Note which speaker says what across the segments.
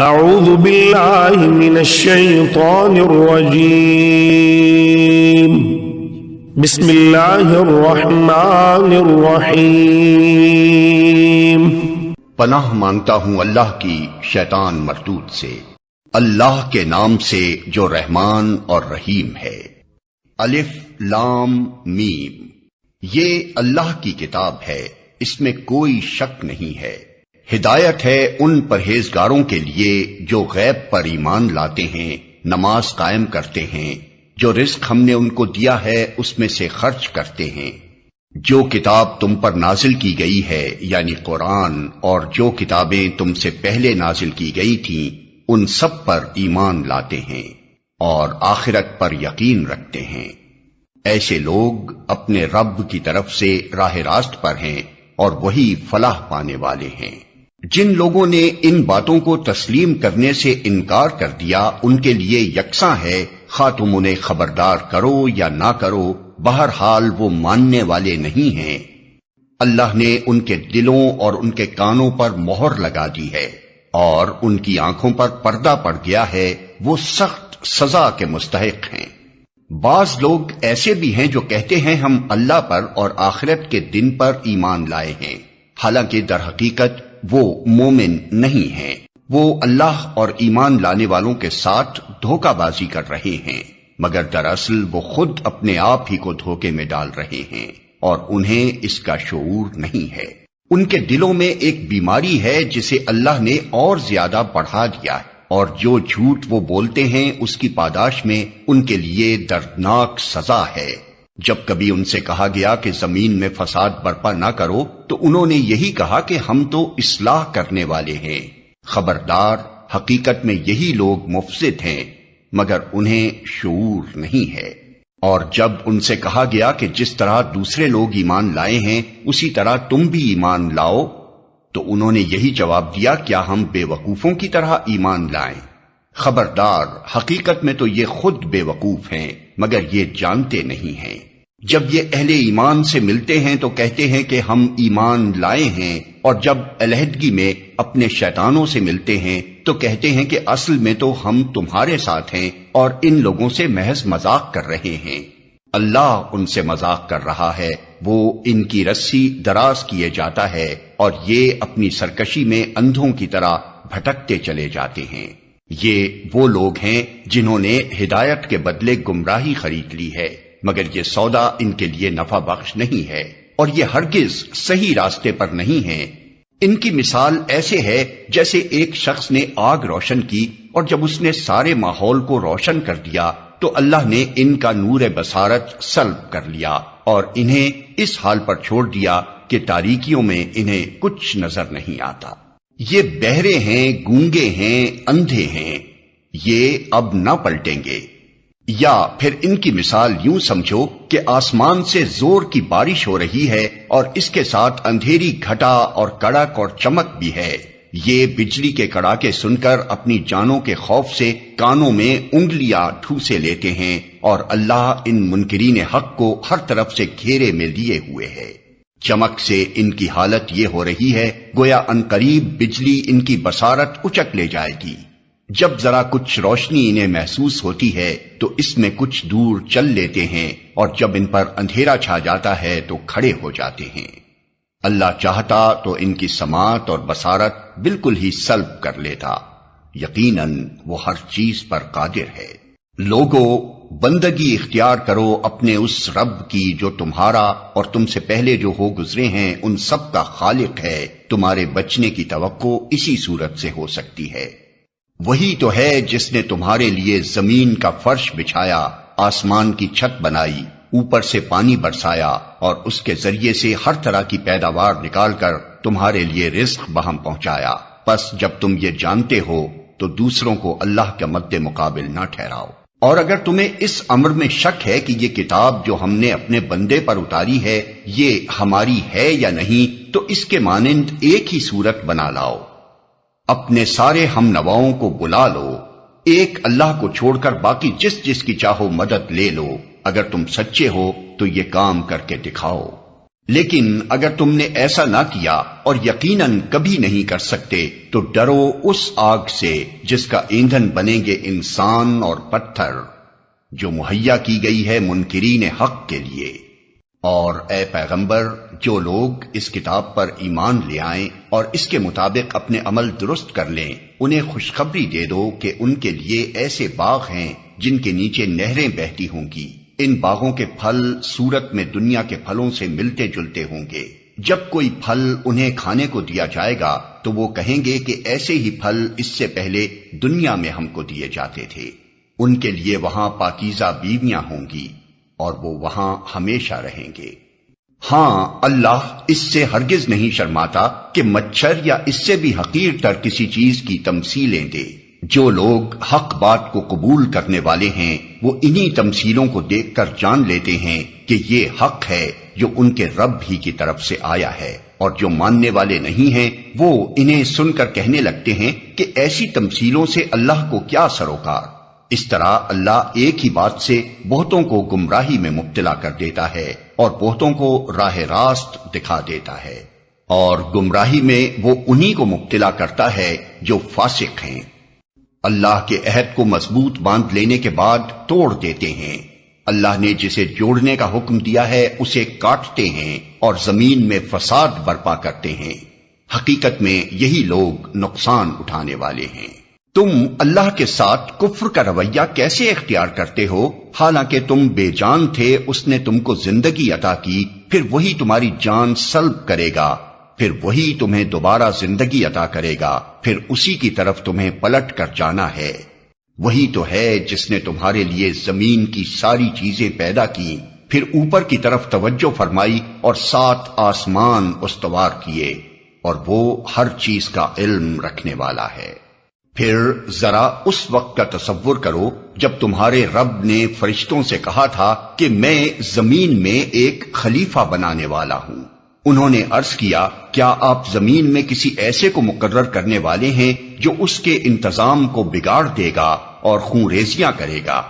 Speaker 1: اعوذ باللہ من الشیطان الرجیم بسم اللہ الرحمن الرحیم۔
Speaker 2: پناہ مانگتا ہوں اللہ کی شیطان مردود سے، اللہ کے نام سے جو رحمان اور رحیم ہے۔ الف لام میم، یہ اللہ کی کتاب ہے، اس میں کوئی شک نہیں ہے۔ ہدایت ہے ان پرہیزگاروں کے لیے جو غیب پر ایمان لاتے ہیں، نماز قائم کرتے ہیں، جو رزق ہم نے ان کو دیا ہے اس میں سے خرچ کرتے ہیں، جو کتاب تم پر نازل کی گئی ہے یعنی قرآن، اور جو کتابیں تم سے پہلے نازل کی گئی تھیں ان سب پر ایمان لاتے ہیں اور آخرت پر یقین رکھتے ہیں۔ ایسے لوگ اپنے رب کی طرف سے راہ راست پر ہیں اور وہی فلاح پانے والے ہیں۔ جن لوگوں نے ان باتوں کو تسلیم کرنے سے انکار کر دیا ان کے لیے یکساں ہے، خواہ تم انہیں خبردار کرو یا نہ کرو، بہرحال وہ ماننے والے نہیں ہیں۔ اللہ نے ان کے دلوں اور ان کے کانوں پر مہر لگا دی ہے اور ان کی آنکھوں پر پردہ پڑ گیا ہے، وہ سخت سزا کے مستحق ہیں۔ بعض لوگ ایسے بھی ہیں جو کہتے ہیں ہم اللہ پر اور آخرت کے دن پر ایمان لائے ہیں، حالانکہ در حقیقت وہ مومن نہیں ہیں۔ وہ اللہ اور ایمان لانے والوں کے ساتھ دھوکہ بازی کر رہے ہیں، مگر دراصل وہ خود اپنے آپ ہی کو دھوکے میں ڈال رہے ہیں اور انہیں اس کا شعور نہیں ہے۔ ان کے دلوں میں ایک بیماری ہے جسے اللہ نے اور زیادہ بڑھا دیا ہے، اور جو جھوٹ وہ بولتے ہیں اس کی پاداش میں ان کے لیے دردناک سزا ہے۔ جب کبھی ان سے کہا گیا کہ زمین میں فساد برپا نہ کرو تو انہوں نے یہی کہا کہ ہم تو اصلاح کرنے والے ہیں۔ خبردار، حقیقت میں یہی لوگ مفسد ہیں مگر انہیں شعور نہیں ہے۔ اور جب ان سے کہا گیا کہ جس طرح دوسرے لوگ ایمان لائے ہیں اسی طرح تم بھی ایمان لاؤ تو انہوں نے یہی جواب دیا، کیا ہم بے وقوفوں کی طرح ایمان لائیں؟ خبردار، حقیقت میں تو یہ خود بے وقوف ہیں مگر یہ جانتے نہیں ہیں۔ جب یہ اہل ایمان سے ملتے ہیں تو کہتے ہیں کہ ہم ایمان لائے ہیں، اور جب علیحدگی میں اپنے شیطانوں سے ملتے ہیں تو کہتے ہیں کہ اصل میں تو ہم تمہارے ساتھ ہیں اور ان لوگوں سے محض مذاق کر رہے ہیں۔ اللہ ان سے مذاق کر رہا ہے، وہ ان کی رسی دراز کیے جاتا ہے اور یہ اپنی سرکشی میں اندھوں کی طرح بھٹکتے چلے جاتے ہیں۔ یہ وہ لوگ ہیں جنہوں نے ہدایت کے بدلے گمراہی خرید لی ہے، مگر یہ سودا ان کے لیے نفع بخش نہیں ہے اور یہ ہرگز صحیح راستے پر نہیں ہیں۔ ان کی مثال ایسے ہے جیسے ایک شخص نے آگ روشن کی اور جب اس نے سارے ماحول کو روشن کر دیا تو اللہ نے ان کا نور بصارت سلب کر لیا اور انہیں اس حال پر چھوڑ دیا کہ تاریکیوں میں انہیں کچھ نظر نہیں آتا۔ یہ بہرے ہیں، گونگے ہیں، اندھے ہیں، یہ اب نہ پلٹیں گے۔ یا پھر ان کی مثال یوں سمجھو کہ آسمان سے زور کی بارش ہو رہی ہے اور اس کے ساتھ اندھیری گھٹا اور کڑک اور چمک بھی ہے۔ یہ بجلی کے کڑاکے سن کر اپنی جانوں کے خوف سے کانوں میں انگلیاں ٹھوسے لیتے ہیں، اور اللہ ان منکرین حق کو ہر طرف سے گھیرے میں لیے ہوئے ہے۔ چمک سے ان کی حالت یہ ہو رہی ہے گویا عنقریب بجلی ان کی بصارت اچک لے جائے گی۔ جب ذرا کچھ روشنی انہیں محسوس ہوتی ہے تو اس میں کچھ دور چل لیتے ہیں، اور جب ان پر اندھیرا چھا جاتا ہے تو کھڑے ہو جاتے ہیں۔ اللہ چاہتا تو ان کی سماعت اور بصارت بالکل ہی سلب کر لیتا، یقیناً وہ ہر چیز پر قادر ہے۔ لوگو، بندگی اختیار کرو اپنے اس رب کی جو تمہارا اور تم سے پہلے جو ہو گزرے ہیں ان سب کا خالق ہے۔ تمہارے بچنے کی توقع اسی صورت سے ہو سکتی ہے۔ وہی تو ہے جس نے تمہارے لیے زمین کا فرش بچھایا، آسمان کی چھت بنائی، اوپر سے پانی برسایا اور اس کے ذریعے سے ہر طرح کی پیداوار نکال کر تمہارے لیے رزق بہم پہنچایا۔ پس جب تم یہ جانتے ہو تو دوسروں کو اللہ کے مد مقابل نہ ٹھہراؤ۔ اور اگر تمہیں اس امر میں شک ہے کہ یہ کتاب جو ہم نے اپنے بندے پر اتاری ہے یہ ہماری ہے یا نہیں، تو اس کے مانند ایک ہی صورت بنا لاؤ، اپنے سارے ہم نواؤں کو بلا لو، ایک اللہ کو چھوڑ کر باقی جس جس کی چاہو مدد لے لو، اگر تم سچے ہو تو یہ کام کر کے دکھاؤ۔ لیکن اگر تم نے ایسا نہ کیا اور یقیناً کبھی نہیں کر سکتے تو ڈرو اس آگ سے جس کا ایندھن بنیں گے انسان اور پتھر، جو مہیا کی گئی ہے منکرین حق کے لیے۔ اور اے پیغمبر، جو لوگ اس کتاب پر ایمان لے آئیں اور اس کے مطابق اپنے عمل درست کر لیں، انہیں خوشخبری دے دو کہ ان کے لیے ایسے باغ ہیں جن کے نیچے نہریں بہتی ہوں گی۔ ان باغوں کے پھل صورت میں دنیا کے پھلوں سے ملتے جلتے ہوں گے۔ جب کوئی پھل انہیں کھانے کو دیا جائے گا تو وہ کہیں گے کہ ایسے ہی پھل اس سے پہلے دنیا میں ہم کو دیے جاتے تھے۔ ان کے لیے وہاں پاکیزہ بیویاں ہوں گی اور وہ وہاں ہمیشہ رہیں گے۔ ہاں، اللہ اس سے ہرگز نہیں شرماتا کہ مچھر یا اس سے بھی حقیر تر کسی چیز کی تمثیلیں دے۔ جو لوگ حق بات کو قبول کرنے والے ہیں وہ انہی تمثیلوں کو دیکھ کر جان لیتے ہیں کہ یہ حق ہے جو ان کے رب ہی کی طرف سے آیا ہے، اور جو ماننے والے نہیں ہیں وہ انہیں سن کر کہنے لگتے ہیں کہ ایسی تمثیلوں سے اللہ کو کیا سروکار۔ اس طرح اللہ ایک ہی بات سے بہتوں کو گمراہی میں مبتلا کر دیتا ہے اور بہتوں کو راہ راست دکھا دیتا ہے، اور گمراہی میں وہ انہی کو مبتلا کرتا ہے جو فاسق ہیں۔ اللہ کے عہد کو مضبوط باندھ لینے کے بعد توڑ دیتے ہیں۔ اللہ نے جسے جوڑنے کا حکم دیا ہے اسے کاٹتے ہیں اور زمین میں فساد برپا کرتے ہیں۔ حقیقت میں یہی لوگ نقصان اٹھانے والے ہیں۔ تم اللہ کے ساتھ کفر کا رویہ کیسے اختیار کرتے ہو، حالانکہ تم بے جان تھے، اس نے تم کو زندگی عطا کی، پھر وہی تمہاری جان سلب کرے گا، پھر وہی تمہیں دوبارہ زندگی عطا کرے گا، پھر اسی کی طرف تمہیں پلٹ کر جانا ہے۔ وہی تو ہے جس نے تمہارے لیے زمین کی ساری چیزیں پیدا کی، پھر اوپر کی طرف توجہ فرمائی اور 7 آسمان استوار کیے، اور وہ ہر چیز کا علم رکھنے والا ہے۔ پھر ذرا اس وقت کا تصور کرو جب تمہارے رب نے فرشتوں سے کہا تھا کہ میں زمین میں ایک خلیفہ بنانے والا ہوں۔ انہوں نے عرض کیا، کیا آپ زمین میں کسی ایسے کو مقرر کرنے والے ہیں جو اس کے انتظام کو بگاڑ دے گا اور خون ریزیاں کرے گا؟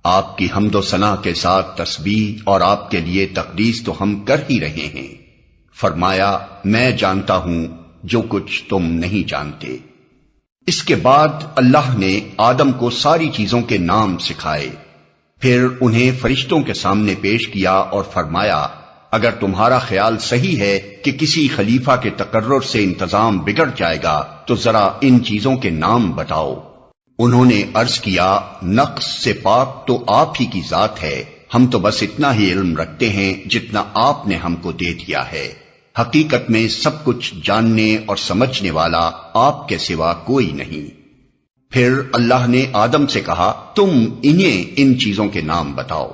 Speaker 2: آپ کی حمد و ثنا کے ساتھ تسبیح اور آپ کے لیے تقدیس تو ہم کر ہی رہے ہیں۔ فرمایا، میں جانتا ہوں جو کچھ تم نہیں جانتے۔ اس کے بعد اللہ نے آدم کو ساری چیزوں کے نام سکھائے، پھر انہیں فرشتوں کے سامنے پیش کیا اور فرمایا، اگر تمہارا خیال صحیح ہے کہ کسی خلیفہ کے تقرر سے انتظام بگڑ جائے گا تو ذرا ان چیزوں کے نام بتاؤ۔ انہوں نے عرض کیا، نقص سے پاک تو آپ ہی کی ذات ہے، ہم تو بس اتنا ہی علم رکھتے ہیں جتنا آپ نے ہم کو دے دیا ہے۔ حقیقت میں سب کچھ جاننے اور سمجھنے والا آپ کے سوا کوئی نہیں۔ پھر اللہ نے آدم سے کہا، تم انہیں ان چیزوں کے نام بتاؤ۔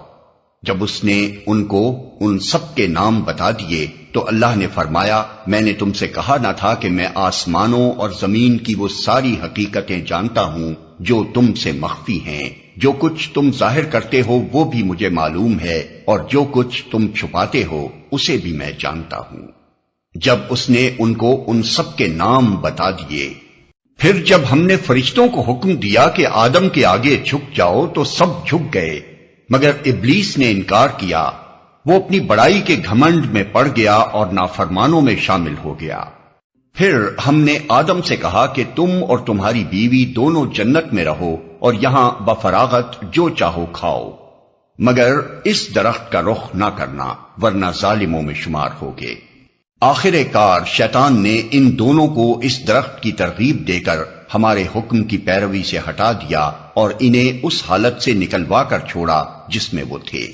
Speaker 2: جب اس نے ان کو ان سب کے نام بتا دیے تو اللہ نے فرمایا، میں نے تم سے کہا نہ تھا کہ میں آسمانوں اور زمین کی وہ ساری حقیقتیں جانتا ہوں جو تم سے مخفی ہیں۔ جو کچھ تم ظاہر کرتے ہو وہ بھی مجھے معلوم ہے، اور جو کچھ تم چھپاتے ہو اسے بھی میں جانتا ہوں۔ جب اس نے ان کو ان سب کے نام بتا دیے، پھر جب ہم نے فرشتوں کو حکم دیا کہ آدم کے آگے جھک جاؤ تو سب جھک گئے، مگر ابلیس نے انکار کیا۔ وہ اپنی بڑائی کے گھمنڈ میں پڑ گیا اور نافرمانوں میں شامل ہو گیا۔ پھر ہم نے آدم سے کہا کہ تم اور تمہاری بیوی دونوں جنت میں رہو اور یہاں بفراغت جو چاہو کھاؤ، مگر اس درخت کا رخ نہ کرنا ورنہ ظالموں میں شمار ہوگے۔ آخر کار شیطان نے ان دونوں کو اس درخت کی ترغیب دے کر ہمارے حکم کی پیروی سے ہٹا دیا اور انہیں اس حالت سے نکلوا کر چھوڑا جس میں وہ تھے۔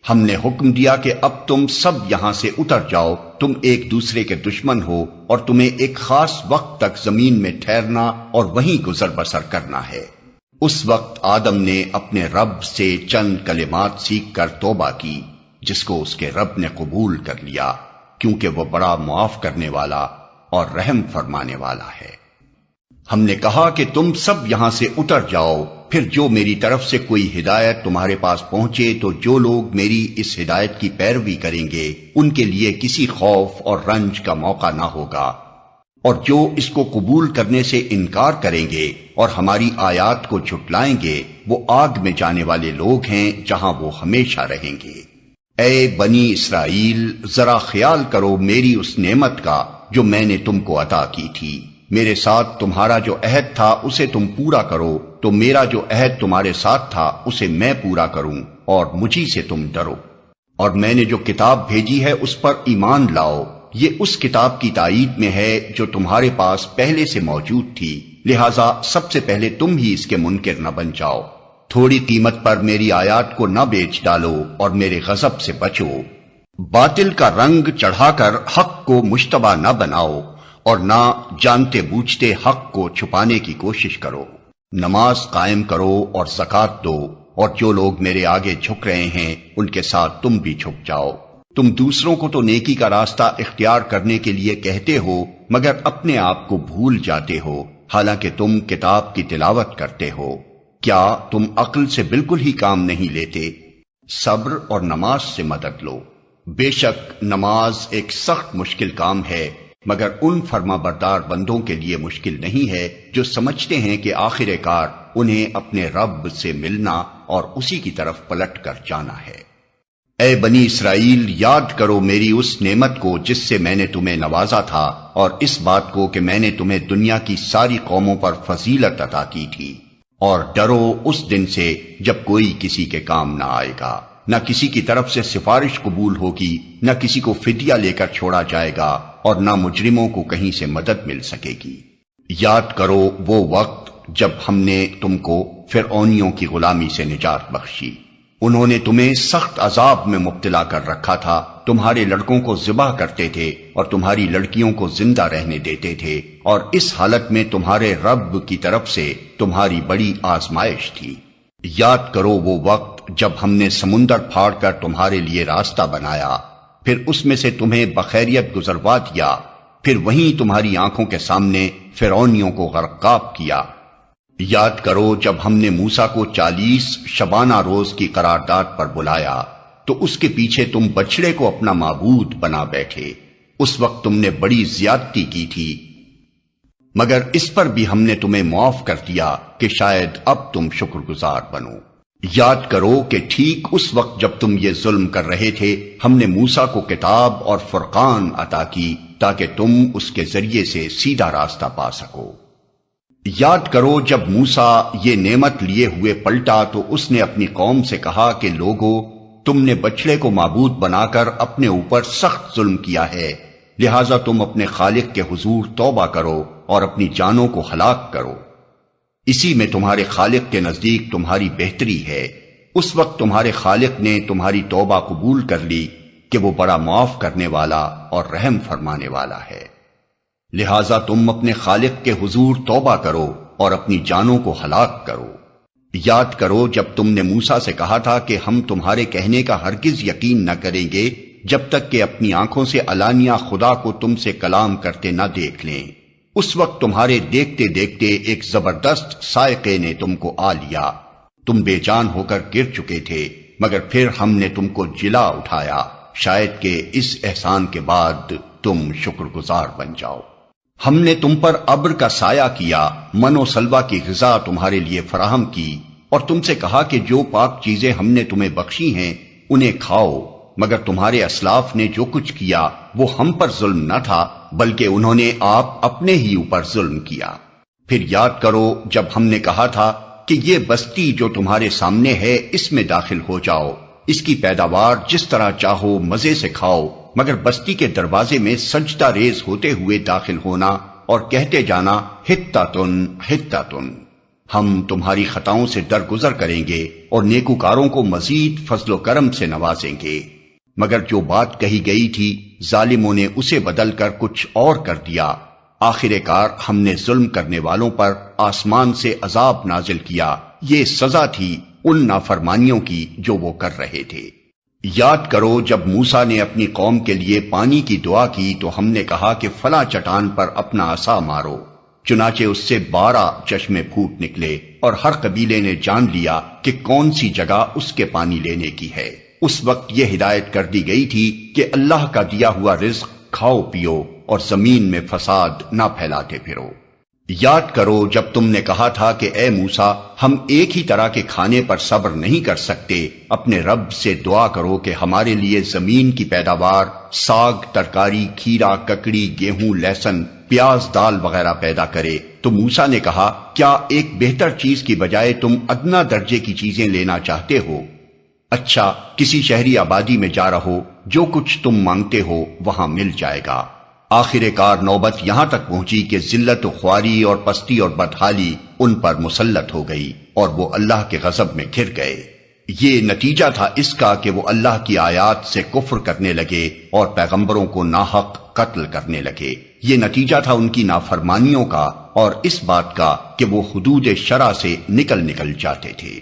Speaker 2: ہم نے حکم دیا کہ اب تم سب یہاں سے اتر جاؤ، تم ایک دوسرے کے دشمن ہو اور تمہیں ایک خاص وقت تک زمین میں ٹھہرنا اور وہیں گزر بسر کرنا ہے۔ اس وقت آدم نے اپنے رب سے چند کلمات سیکھ کر توبہ کی، جس کو اس کے رب نے قبول کر لیا، کیونکہ وہ بڑا معاف کرنے والا اور رحم فرمانے والا ہے۔ ہم نے کہا کہ تم سب یہاں سے اتر جاؤ، پھر جو میری طرف سے کوئی ہدایت تمہارے پاس پہنچے تو جو لوگ میری اس ہدایت کی پیروی کریں گے ان کے لیے کسی خوف اور رنج کا موقع نہ ہوگا، اور جو اس کو قبول کرنے سے انکار کریں گے اور ہماری آیات کو جھٹلائیں گے وہ آگ میں جانے والے لوگ ہیں جہاں وہ ہمیشہ رہیں گے۔ اے بنی اسرائیل، ذرا خیال کرو میری اس نعمت کا جو میں نے تم کو عطا کی تھی۔ میرے ساتھ تمہارا جو عہد تھا اسے تم پورا کرو، تو میرا جو عہد تمہارے ساتھ تھا اسے میں پورا کروں، اور مجھی سے تم ڈرو۔ اور میں نے جو کتاب بھیجی ہے اس پر ایمان لاؤ، یہ اس کتاب کی تائید میں ہے جو تمہارے پاس پہلے سے موجود تھی، لہذا سب سے پہلے تم ہی اس کے منکر نہ بن جاؤ۔ تھوڑی قیمت پر میری آیات کو نہ بیچ ڈالو اور میرے غضب سے بچو۔ باطل کا رنگ چڑھا کر حق کو مشتبہ نہ بناؤ، اور نہ جانتے بوجھتے حق کو چھپانے کی کوشش کرو۔ نماز قائم کرو اور زکوٰۃ دو، اور جو لوگ میرے آگے جھک رہے ہیں ان کے ساتھ تم بھی جھک جاؤ۔ تم دوسروں کو تو نیکی کا راستہ اختیار کرنے کے لیے کہتے ہو، مگر اپنے آپ کو بھول جاتے ہو، حالانکہ تم کتاب کی تلاوت کرتے ہو۔ کیا تم عقل سے بالکل ہی کام نہیں لیتے؟ صبر اور نماز سے مدد لو۔ بے شک نماز ایک سخت مشکل کام ہے، مگر ان فرما بردار بندوں کے لیے مشکل نہیں ہے جو سمجھتے ہیں کہ آخر کار انہیں اپنے رب سے ملنا اور اسی کی طرف پلٹ کر جانا ہے۔ اے بنی اسرائیل، یاد کرو میری اس نعمت کو جس سے میں نے تمہیں نوازا تھا، اور اس بات کو کہ میں نے تمہیں دنیا کی ساری قوموں پر فضیلت عطا کی تھی۔ اور ڈرو اس دن سے جب کوئی کسی کے کام نہ آئے گا، نہ کسی کی طرف سے سفارش قبول ہوگی، نہ کسی کو فدیہ لے کر چھوڑا جائے گا، اور نہ مجرموں کو کہیں سے مدد مل سکے گی۔ یاد کرو وہ وقت جب ہم نے تم کو فرعونیوں کی غلامی سے نجات بخشی۔ انہوں نے تمہیں سخت عذاب میں مبتلا کر رکھا تھا، تمہارے لڑکوں کو ذبح کرتے تھے اور تمہاری لڑکیوں کو زندہ رہنے دیتے تھے، اور اس حالت میں تمہارے رب کی طرف سے تمہاری بڑی آزمائش تھی۔ یاد کرو وہ وقت جب ہم نے سمندر پھاڑ کر تمہارے لیے راستہ بنایا، پھر اس میں سے تمہیں بخیریت گزروا دیا، پھر وہیں تمہاری آنکھوں کے سامنے فرعونیوں کو غرقاب کیا۔ یاد کرو جب ہم نے موسیٰ کو 40 شبانہ روز کی قرارداد پر بلایا تو اس کے پیچھے تم بچڑے کو اپنا معبود بنا بیٹھے۔ اس وقت تم نے بڑی زیادتی کی تھی، مگر اس پر بھی ہم نے تمہیں معاف کر دیا کہ شاید اب تم شکر گزار بنو۔ یاد کرو کہ ٹھیک اس وقت جب تم یہ ظلم کر رہے تھے، ہم نے موسیٰ کو کتاب اور فرقان عطا کی تاکہ تم اس کے ذریعے سے سیدھا راستہ پا سکو۔ یاد کرو جب موسیٰ یہ نعمت لیے ہوئے پلٹا تو اس نے اپنی قوم سے کہا کہ لوگو، تم نے بچڑے کو معبود بنا کر اپنے اوپر سخت ظلم کیا ہے، لہٰذا تم اپنے خالق کے حضور توبہ کرو اور اپنی جانوں کو ہلاک کرو۔ اسی میں تمہارے خالق کے نزدیک تمہاری بہتری ہے۔ اس وقت تمہارے خالق نے تمہاری توبہ قبول کر لی کہ وہ بڑا معاف کرنے والا اور رحم فرمانے والا ہے۔ لہٰذا تم اپنے خالق کے حضور توبہ کرو اور اپنی جانوں کو ہلاک کرو۔ یاد کرو جب تم نے موسیٰ سے کہا تھا کہ ہم تمہارے کہنے کا ہرگز یقین نہ کریں گے جب تک کہ اپنی آنکھوں سے علانیہ خدا کو تم سے کلام کرتے نہ دیکھ لیں۔ اس وقت تمہارے دیکھتے دیکھتے ایک زبردست صاعقے نے تم کو آ لیا، تم بے جان ہو کر گر چکے تھے، مگر پھر ہم نے تم کو جلا اٹھایا، شاید کہ اس احسان کے بعد تم شکر گزار بن جاؤ۔ ہم نے تم پر ابر کا سایہ کیا، من و سلوہ کی غذا تمہارے لیے فراہم کی، اور تم سے کہا کہ جو پاک چیزیں ہم نے تمہیں بخشی ہیں انہیں کھاؤ، مگر تمہارے اسلاف نے جو کچھ کیا وہ ہم پر ظلم نہ تھا بلکہ انہوں نے آپ اپنے ہی اوپر ظلم کیا۔ پھر یاد کرو جب ہم نے کہا تھا کہ یہ بستی جو تمہارے سامنے ہے اس میں داخل ہو جاؤ، اس کی پیداوار جس طرح چاہو مزے سے کھاؤ، مگر بستی کے دروازے میں سجدہ ریز ہوتے ہوئے داخل ہونا اور کہتے جانا حتۃ حتۃ، ہم تمہاری خطاؤں سے درگزر کریں گے اور نیکوکاروں کو مزید فضل و کرم سے نوازیں گے۔ مگر جو بات کہی گئی تھی ظالموں نے اسے بدل کر کچھ اور کر دیا۔ آخر کار ہم نے ظلم کرنے والوں پر آسمان سے عذاب نازل کیا، یہ سزا تھی ان نافرمانیوں کی جو وہ کر رہے تھے۔ یاد کرو جب موسیٰ نے اپنی قوم کے لیے پانی کی دعا کی تو ہم نے کہا کہ فلاں چٹان پر اپنا عصا مارو، چنانچہ اس سے 12 چشمے پھوٹ نکلے، اور ہر قبیلے نے جان لیا کہ کون سی جگہ اس کے پانی لینے کی ہے۔ اس وقت یہ ہدایت کر دی گئی تھی کہ اللہ کا دیا ہوا رزق کھاؤ پیو اور زمین میں فساد نہ پھیلاتے پھرو۔ یاد کرو جب تم نے کہا تھا کہ اے موسیٰ ہم ایک ہی طرح کے کھانے پر صبر نہیں کر سکتے، اپنے رب سے دعا کرو کہ ہمارے لیے زمین کی پیداوار، ساگ، ترکاری، کھیرا، ککڑی، گیہوں، لہسن، پیاز، دال وغیرہ پیدا کرے۔ تو موسیٰ نے کہا کیا ایک بہتر چیز کی بجائے تم ادنا درجے کی چیزیں لینا چاہتے ہو؟ اچھا کسی شہری آبادی میں جا رہو، جو کچھ تم مانگتے ہو وہاں مل جائے گا۔ آخر کار نوبت یہاں تک پہنچی کہ ذلت و خواری اور پستی اور بدحالی ان پر مسلط ہو گئی اور وہ اللہ کے غضب میں گر گئے۔ یہ نتیجہ تھا اس کا کہ وہ اللہ کی آیات سے کفر کرنے لگے اور پیغمبروں کو ناحق قتل کرنے لگے۔ یہ نتیجہ تھا ان کی نافرمانیوں کا اور اس بات کا کہ وہ حدود شرع سے نکل جاتے تھے۔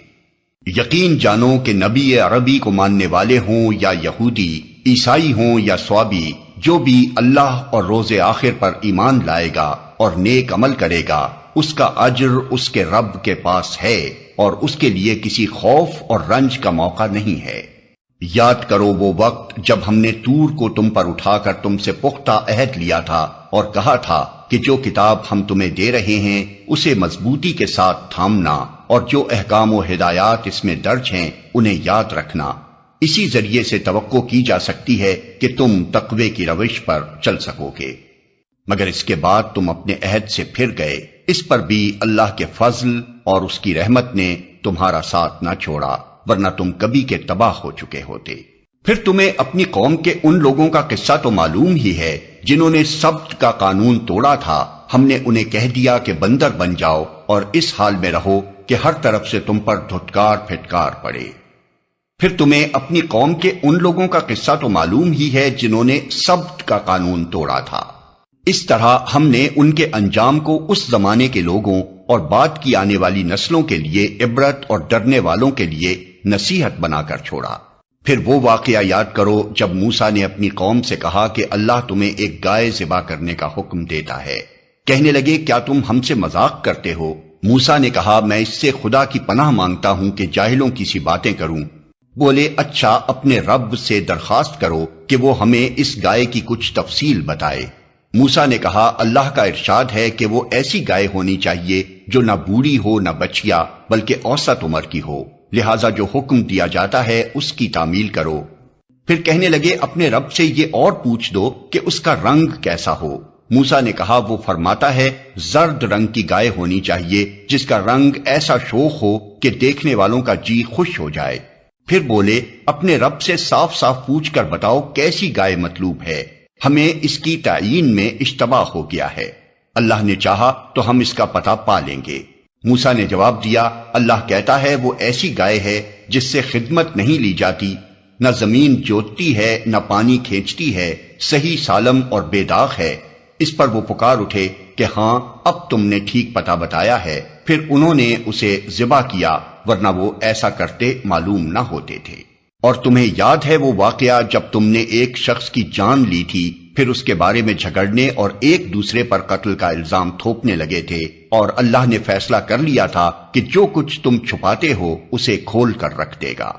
Speaker 2: یقین جانو کہ نبی عربی کو ماننے والے ہوں یا یہودی، عیسائی ہوں یا سوابی، جو بھی اللہ اور روز آخر پر ایمان لائے گا اور نیک عمل کرے گا، اس کا اجر اس کے رب کے پاس ہے اور اس کے لیے کسی خوف اور رنج کا موقع نہیں ہے۔ یاد کرو وہ وقت جب ہم نے طور کو تم پر اٹھا کر تم سے پختہ عہد لیا تھا اور کہا تھا کہ جو کتاب ہم تمہیں دے رہے ہیں اسے مضبوطی کے ساتھ تھامنا اور جو احکام و ہدایات اس میں درج ہیں انہیں یاد رکھنا۔ اسی ذریعے سے توقع کی جا سکتی ہے کہ تم تقوی کی روش پر چل سکو گے، مگر اس کے بعد تم اپنے عہد سے پھر گئے۔ اس پر بھی اللہ کے فضل اور اس کی رحمت نے تمہارا ساتھ نہ چھوڑا، ورنہ تم کبھی کے تباہ ہو چکے ہوتے۔ پھر تمہیں اپنی قوم کے ان لوگوں کا قصہ تو معلوم ہی ہے جنہوں نے سبت کا قانون توڑا تھا۔ ہم نے انہیں کہہ دیا کہ بندر بن جاؤ اور اس حال میں رہو کہ ہر طرف سے تم پر دھتکار پھٹکار پڑے۔ پھر تمہیں اپنی قوم کے ان لوگوں کا قصہ تو معلوم ہی ہے جنہوں نے سبت کا قانون توڑا تھا۔ اس طرح ہم نے ان کے انجام کو اس زمانے کے لوگوں اور بعد کی آنے والی نسلوں کے لیے عبرت اور ڈرنے والوں کے لیے نصیحت بنا کر چھوڑا۔ پھر وہ واقعہ یاد کرو جب موسیٰ نے اپنی قوم سے کہا کہ اللہ تمہیں ایک گائے ذبح کرنے کا حکم دیتا ہے۔ کہنے لگے کیا تم ہم سے مذاق کرتے ہو؟ موسیٰ نے کہا میں اس سے خدا کی پناہ مانگتا ہوں کہ جاہلوں کی سی باتیں کروں۔ بولے اچھا اپنے رب سے درخواست کرو کہ وہ ہمیں اس گائے کی کچھ تفصیل بتائے۔ موسیٰ نے کہا اللہ کا ارشاد ہے کہ وہ ایسی گائے ہونی چاہیے جو نہ بوڑھی ہو نہ بچیا بلکہ اوسط عمر کی ہو، لہٰذا جو حکم دیا جاتا ہے اس کی تعمیل کرو۔ پھر کہنے لگے اپنے رب سے یہ اور پوچھ دو کہ اس کا رنگ کیسا ہو۔ موسیٰ نے کہا وہ فرماتا ہے زرد رنگ کی گائے ہونی چاہیے جس کا رنگ ایسا شوخ ہو کہ دیکھنے والوں کا جی خوش ہو جائے۔ پھر بولے اپنے رب سے صاف صاف پوچھ کر بتاؤ کیسی گائے مطلوب ہے، ہمیں اس کی تعیین میں اشتباہ ہو گیا ہے، اللہ نے چاہا تو ہم اس کا پتہ پا لیں گے۔ موسیٰ نے جواب دیا اللہ کہتا ہے وہ ایسی گائے ہے جس سے خدمت نہیں لی جاتی، نہ زمین جوتتی ہے نہ پانی کھینچتی ہے، صحیح سالم اور بے داغ ہے۔ اس پر وہ پکار اٹھے کہ ہاں اب تم نے ٹھیک پتہ بتایا ہے۔ پھر انہوں نے اسے ذبح کیا ورنہ وہ ایسا کرتے معلوم نہ ہوتے تھے۔ اور تمہیں یاد ہے وہ واقعہ جب تم نے ایک شخص کی جان لی تھی، پھر اس کے بارے میں جھگڑنے اور ایک دوسرے پر قتل کا الزام تھوپنے لگے تھے، اور اللہ نے فیصلہ کر لیا تھا کہ جو کچھ تم چھپاتے ہو اسے کھول کر رکھ دے گا۔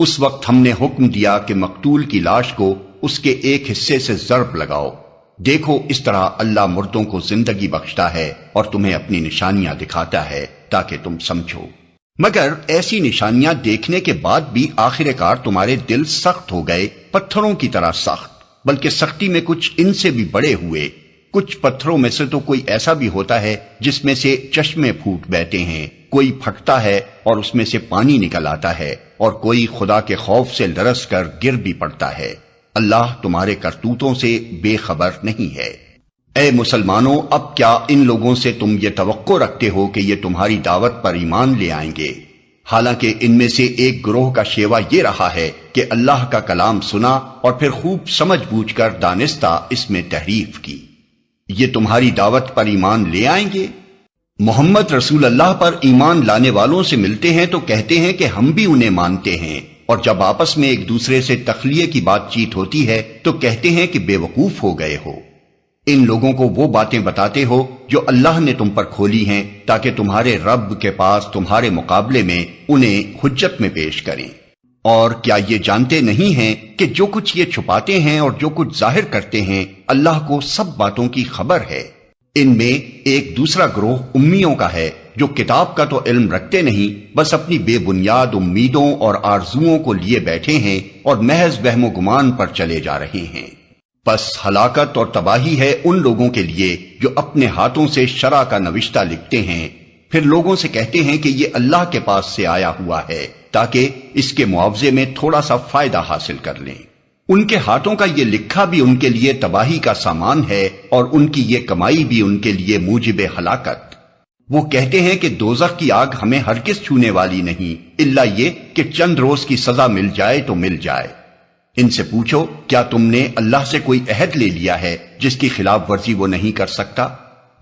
Speaker 2: اس وقت ہم نے حکم دیا کہ مقتول کی لاش کو اس کے ایک حصے سے ضرب لگاؤ۔ دیکھو اس طرح اللہ مردوں کو زندگی بخشتا ہے اور تمہیں اپنی نشانیاں دکھاتا ہے تاکہ تم سمجھو۔ مگر ایسی نشانیاں دیکھنے کے بعد بھی آخر کار تمہارے دل سخت ہو گئے، پتھروں کی طرح سخت، بلکہ سختی میں کچھ ان سے بھی بڑے ہوئے۔ کچھ پتھروں میں سے تو کوئی ایسا بھی ہوتا ہے جس میں سے چشمے پھوٹ بہتے ہیں، کوئی پھٹتا ہے اور اس میں سے پانی نکل آتا ہے، اور کوئی خدا کے خوف سے لرز کر گر بھی پڑتا ہے۔ اللہ تمہارے کرتوتوں سے بے خبر نہیں ہے۔ اے مسلمانوں اب کیا ان لوگوں سے تم یہ توقع رکھتے ہو کہ یہ تمہاری دعوت پر ایمان لے آئیں گے؟ حالانکہ ان میں سے ایک گروہ کا شیوا یہ رہا ہے کہ اللہ کا کلام سنا اور پھر خوب سمجھ بوجھ کر دانستہ اس میں تحریف کی۔ یہ تمہاری دعوت پر ایمان لے آئیں گے؟ محمد رسول اللہ پر ایمان لانے والوں سے ملتے ہیں تو کہتے ہیں کہ ہم بھی انہیں مانتے ہیں، اور جب آپس میں ایک دوسرے سے تخلیہ کی بات چیت ہوتی ہے تو کہتے ہیں کہ بے وقوف ہو گئے ہو۔ ان لوگوں کو وہ باتیں بتاتے ہو جو اللہ نے تم پر کھولی ہیں تاکہ تمہارے رب کے پاس تمہارے مقابلے میں انہیں حجت میں پیش کریں۔ اور کیا یہ جانتے نہیں ہیں کہ جو کچھ یہ چھپاتے ہیں اور جو کچھ ظاہر کرتے ہیں اللہ کو سب باتوں کی خبر ہے؟ ان میں ایک دوسرا گروہ امیوں کا ہے جو کتاب کا تو علم رکھتے نہیں، بس اپنی بے بنیاد امیدوں اور آرزوؤں کو لیے بیٹھے ہیں اور محض وہم و گمان پر چلے جا رہے ہیں۔ پس ہلاکت اور تباہی ہے ان لوگوں کے لیے جو اپنے ہاتھوں سے شرع کا نوشتہ لکھتے ہیں، پھر لوگوں سے کہتے ہیں کہ یہ اللہ کے پاس سے آیا ہوا ہے تاکہ اس کے معاوضے میں تھوڑا سا فائدہ حاصل کر لیں۔ ان کے ہاتھوں کا یہ لکھا بھی ان کے لیے تباہی کا سامان ہے اور ان کی یہ کمائی بھی ان کے لیے موجب ہلاکت۔ وہ کہتے ہیں کہ دوزخ کی آگ ہمیں ہرگز چھونے والی نہیں، الا یہ کہ چند روز کی سزا مل جائے تو مل جائے۔ ان سے پوچھو کیا تم نے اللہ سے کوئی عہد لے لیا ہے جس کی خلاف ورزی وہ نہیں کر سکتا؟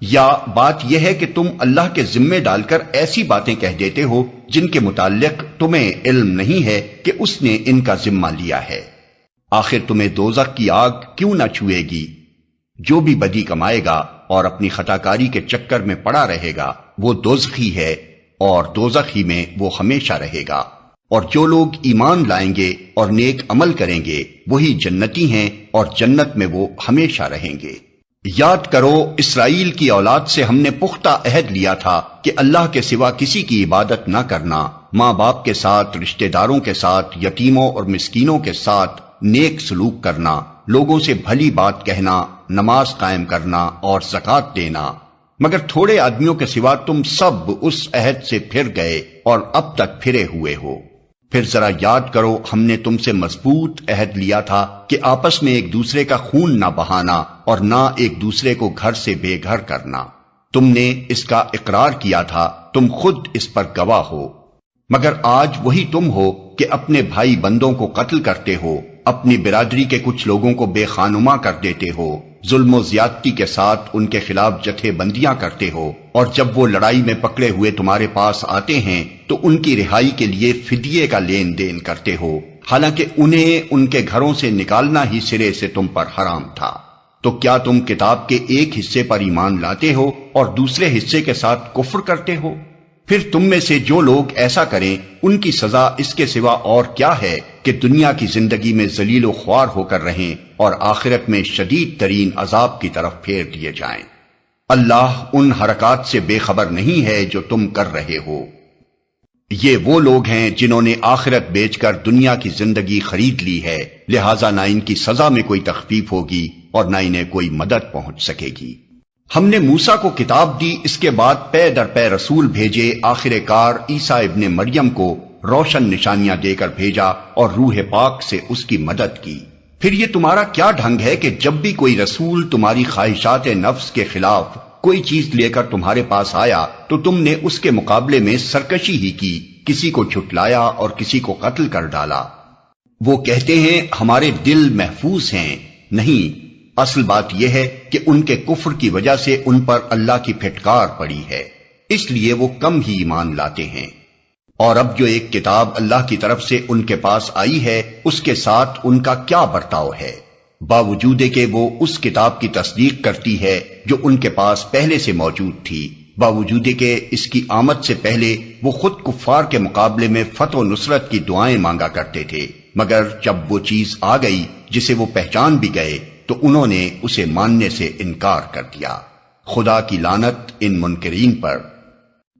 Speaker 2: یا بات یہ ہے کہ تم اللہ کے ذمے ڈال کر ایسی باتیں کہہ دیتے ہو جن کے متعلق تمہیں علم نہیں ہے کہ اس نے ان کا ذمہ لیا ہے۔ آخر تمہیں دوزخ کی آگ کیوں نہ چھوئے گی؟ جو بھی بدی کمائے گا اور اپنی خطاکاری کے چکر میں پڑا رہے گا وہ دوزخی ہے اور دوزخی میں وہ ہمیشہ رہے گا، اور جو لوگ ایمان لائیں گے اور نیک عمل کریں گے وہی جنتی ہیں اور جنت میں وہ ہمیشہ رہیں گے۔ یاد کرو اسرائیل کی اولاد سے ہم نے پختہ عہد لیا تھا کہ اللہ کے سوا کسی کی عبادت نہ کرنا، ماں باپ کے ساتھ، رشتہ داروں کے ساتھ، یتیموں اور مسکینوں کے ساتھ نیک سلوک کرنا، لوگوں سے بھلی بات کہنا، نماز قائم کرنا اور زکوٰۃ دینا، مگر تھوڑے آدمیوں کے سوا تم سب اس عہد سے پھر گئے اور اب تک پھرے ہوئے ہو۔ پھر ذرا یاد کرو ہم نے تم سے مضبوط عہد لیا تھا کہ آپس میں ایک دوسرے کا خون نہ بہانا اور نہ ایک دوسرے کو گھر سے بے گھر کرنا۔ تم نے اس کا اقرار کیا تھا، تم خود اس پر گواہ ہو، مگر آج وہی تم ہو کہ اپنے بھائی بندوں کو قتل کرتے ہو، اپنی برادری کے کچھ لوگوں کو بے خانما کر دیتے ہو، ظلم و زیادتی کے ساتھ ان کے خلاف جتھے بندیاں کرتے ہو، اور جب وہ لڑائی میں پکڑے ہوئے تمہارے پاس آتے ہیں تو ان کی رہائی کے لیے فدیے کا لین دین کرتے ہو، حالانکہ انہیں ان کے گھروں سے نکالنا ہی سرے سے تم پر حرام تھا۔ تو کیا تم کتاب کے ایک حصے پر ایمان لاتے ہو اور دوسرے حصے کے ساتھ کفر کرتے ہو؟ پھر تم میں سے جو لوگ ایسا کریں ان کی سزا اس کے سوا اور کیا ہے کہ دنیا کی زندگی میں ذلیل و خوار ہو کر رہیں اور آخرت میں شدید ترین عذاب کی طرف پھیر دیے جائیں۔ اللہ ان حرکات سے بے خبر نہیں ہے جو تم کر رہے ہو۔ یہ وہ لوگ ہیں جنہوں نے آخرت بیچ کر دنیا کی زندگی خرید لی ہے، لہٰذا نہ ان کی سزا میں کوئی تخفیف ہوگی اور نہ انہیں کوئی مدد پہنچ سکے گی۔ ہم نے موسیٰ کو کتاب دی، اس کے بعد پے در پے رسول بھیجے، آخر کار عیسیٰ ابن مریم کو روشن نشانیاں دے کر بھیجا اور روح پاک سے اس کی مدد کی۔ پھر یہ تمہارا کیا ڈھنگ ہے کہ جب بھی کوئی رسول تمہاری خواہشات نفس کے خلاف کوئی چیز لے کر تمہارے پاس آیا تو تم نے اس کے مقابلے میں سرکشی ہی کی، کسی کو جھٹلایا اور کسی کو قتل کر ڈالا۔ وہ کہتے ہیں ہمارے دل محفوظ ہیں، نہیں، اصل بات یہ ہے کہ ان کے کفر کی وجہ سے ان پر اللہ کی پھٹکار پڑی ہے، اس لیے وہ کم ہی ایمان لاتے ہیں۔ اور اب جو ایک کتاب اللہ کی طرف سے ان کے پاس آئی ہے اس کے ساتھ ان کا کیا برتاؤ ہے؟ باوجود کہ وہ اس کتاب کی تصدیق کرتی ہے جو ان کے پاس پہلے سے موجود تھی، باوجود کہ اس کی آمد سے پہلے وہ خود کفار کے مقابلے میں فتح و نصرت کی دعائیں مانگا کرتے تھے، مگر جب وہ چیز آ گئی جسے وہ پہچان بھی گئے تو انہوں نے اسے ماننے سے انکار کر دیا۔ خدا کی لعنت ان منکرین پر۔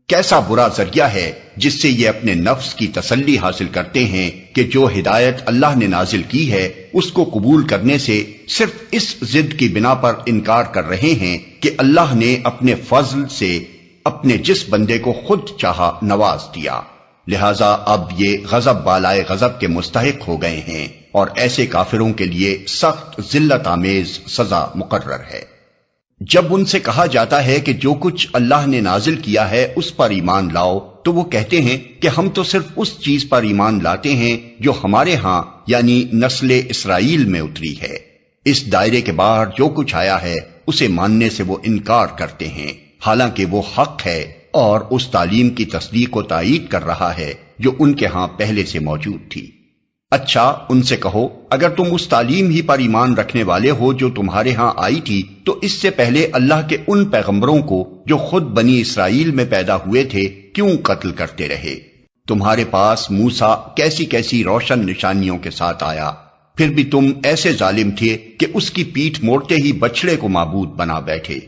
Speaker 2: کیسا برا ذریعہ ہے جس سے یہ اپنے نفس کی تسلی حاصل کرتے ہیں کہ جو ہدایت اللہ نے نازل کی ہے اس کو قبول کرنے سے صرف اس ضد کی بنا پر انکار کر رہے ہیں کہ اللہ نے اپنے فضل سے اپنے جس بندے کو خود چاہا نواز دیا، لہذا اب یہ غضب بالائے غضب کے مستحق ہو گئے ہیں اور ایسے کافروں کے لیے سخت ذلت آمیز سزا مقرر ہے۔ جب ان سے کہا جاتا ہے کہ جو کچھ اللہ نے نازل کیا ہے اس پر ایمان لاؤ تو وہ کہتے ہیں کہ ہم تو صرف اس چیز پر ایمان لاتے ہیں جو ہمارے ہاں یعنی نسل اسرائیل میں اتری ہے، اس دائرے کے باہر جو کچھ آیا ہے اسے ماننے سے وہ انکار کرتے ہیں، حالانکہ وہ حق ہے اور اس تعلیم کی تصدیق و تائید کر رہا ہے جو ان کے ہاں پہلے سے موجود تھی۔ اچھا ان سے کہو اگر تم اس تعلیم ہی پر ایمان رکھنے والے ہو جو تمہارے ہاں آئی تھی تو اس سے پہلے اللہ کے ان پیغمبروں کو جو خود بنی اسرائیل میں پیدا ہوئے تھے کیوں قتل کرتے رہے؟ تمہارے پاس موسیٰ کیسی کیسی روشن نشانیوں کے ساتھ آیا، پھر بھی تم ایسے ظالم تھے کہ اس کی پیٹھ موڑتے ہی بچڑے کو معبود بنا بیٹھے۔